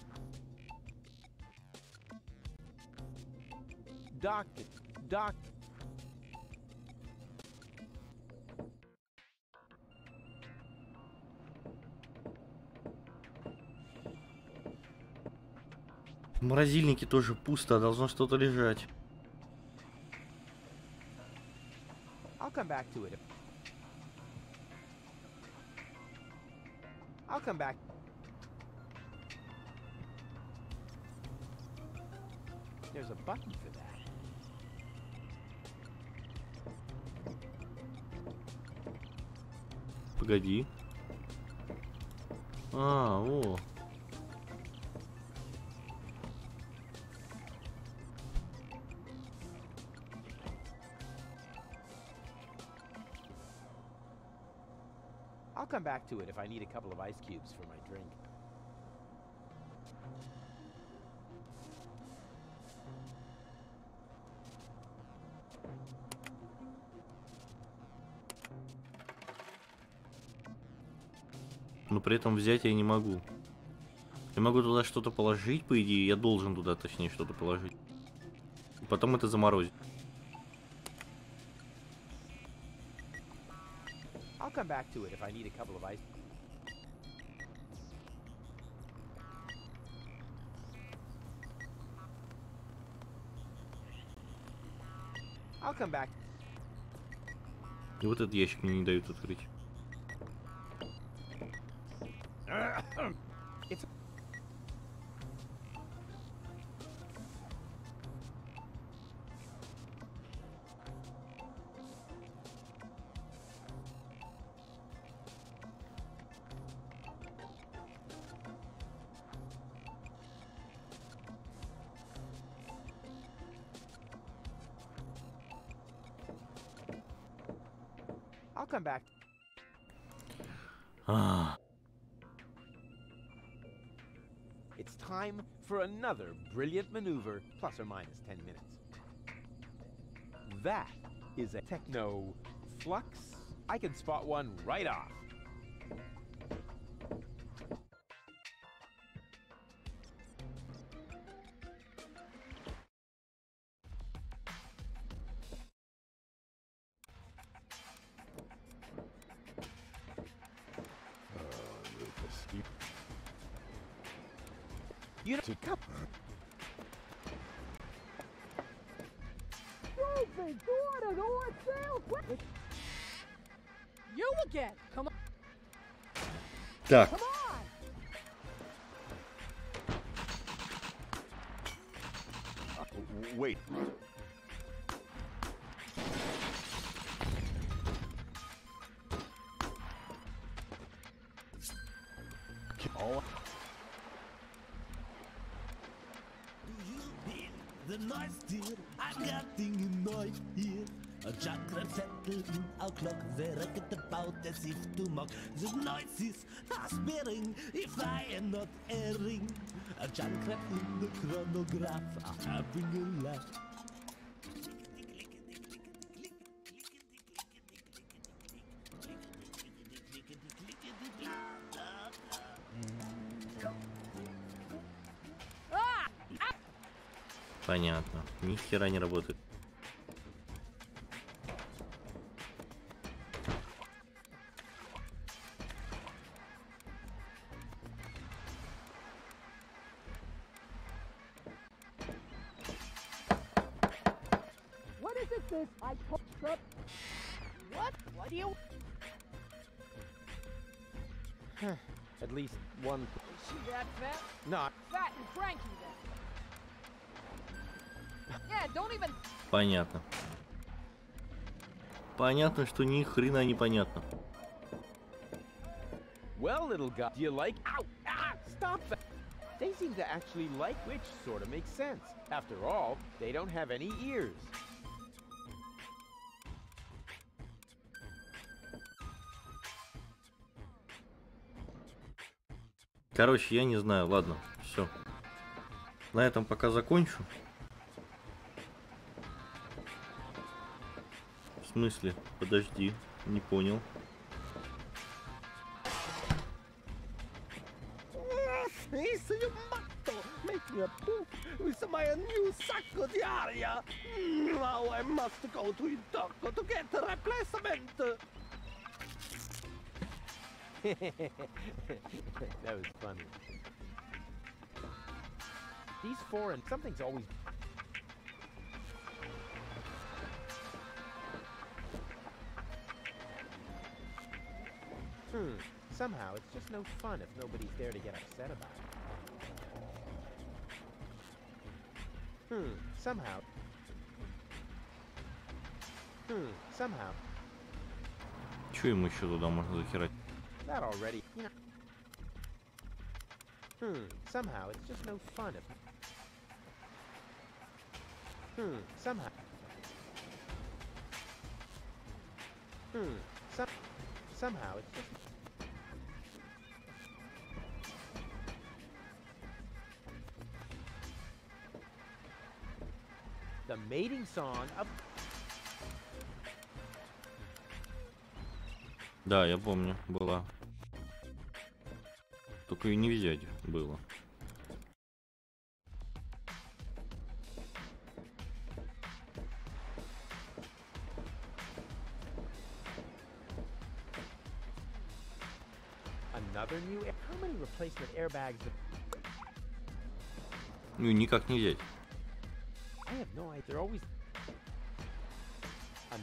Doc. В морозильнике тоже пусто, должно что-то лежать. I'll come back to it. I'll come back. There's a button for that. Погоди. О. I'll come back to it if I need a couple of ice cubes for my drink. Но при этом взять я не могу. Я могу туда что-то положить, по идее. Я должен туда, точнее, что-то положить. И потом это заморозить. I'll come back to it if I need a couple of ice. I'll come back. И вот этот ящик мне не дают открыть. It's. I'll come back. It's time for another brilliant maneuver, plus or minus 10 minutes. That is a techno flux. I can spot one right off. You know, cup. You again? Come on. Так. Come on. Wait. Oh. The nice deal, I got thing in knife here. Jack crab settle in our clock, they reckon about as if to mock the noises are bearing, if I am not erring. A Jack crab in the chronograph are having a laugh. Понятно. Ни хера не работает. What is it this I took up? What? What do you... At least one. Is she that fat? Not. Fat and cranky then. Yeah, don't even... Понятно. Понятно, что ни хрена непонятно. Well, little guy, do you like... Ow! Ah! Stop that! They seem to actually like, which sort of makes sense. After all, they don't have any ears. Короче, я не знаю. Ладно, все. На этом пока закончу. В смысле? Подожди, не понял. Is you matto making a poop with my new sacco di aria? Now I must go to the doctor to get a replacement. That was funny. These foreign... Something's always... Somehow, it's just no fun if nobody's there to get upset about it. Somehow... Somehow... Чё ему еще туда можно захерать? That already... You know... Somehow, it's just no fun if... Somehow... Somehow, it's just... The mating song of... Да, я помню, была. Только и не взять было. Another new... How many replacement airbags... Ну, никак не взять. I have no idea. They're always... how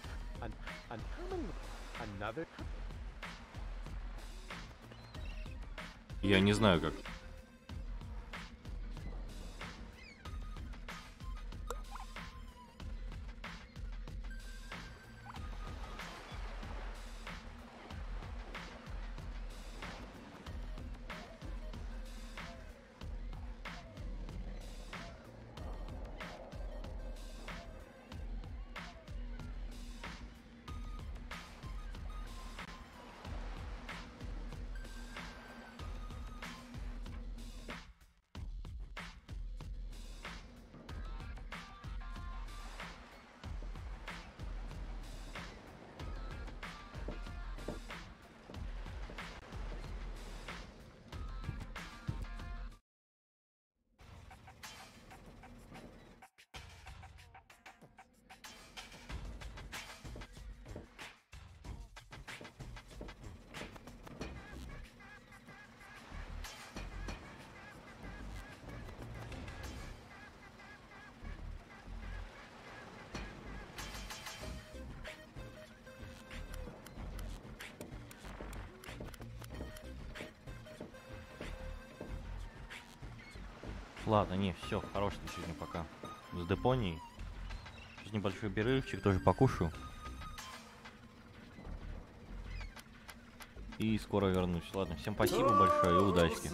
many... Another... Я не знаю как. Ладно, не, все, хорош на сегодня пока. С Депонией. Сейчас небольшой перерывчик, тоже покушаю. И скоро вернусь. Ладно, всем спасибо большое и удачи.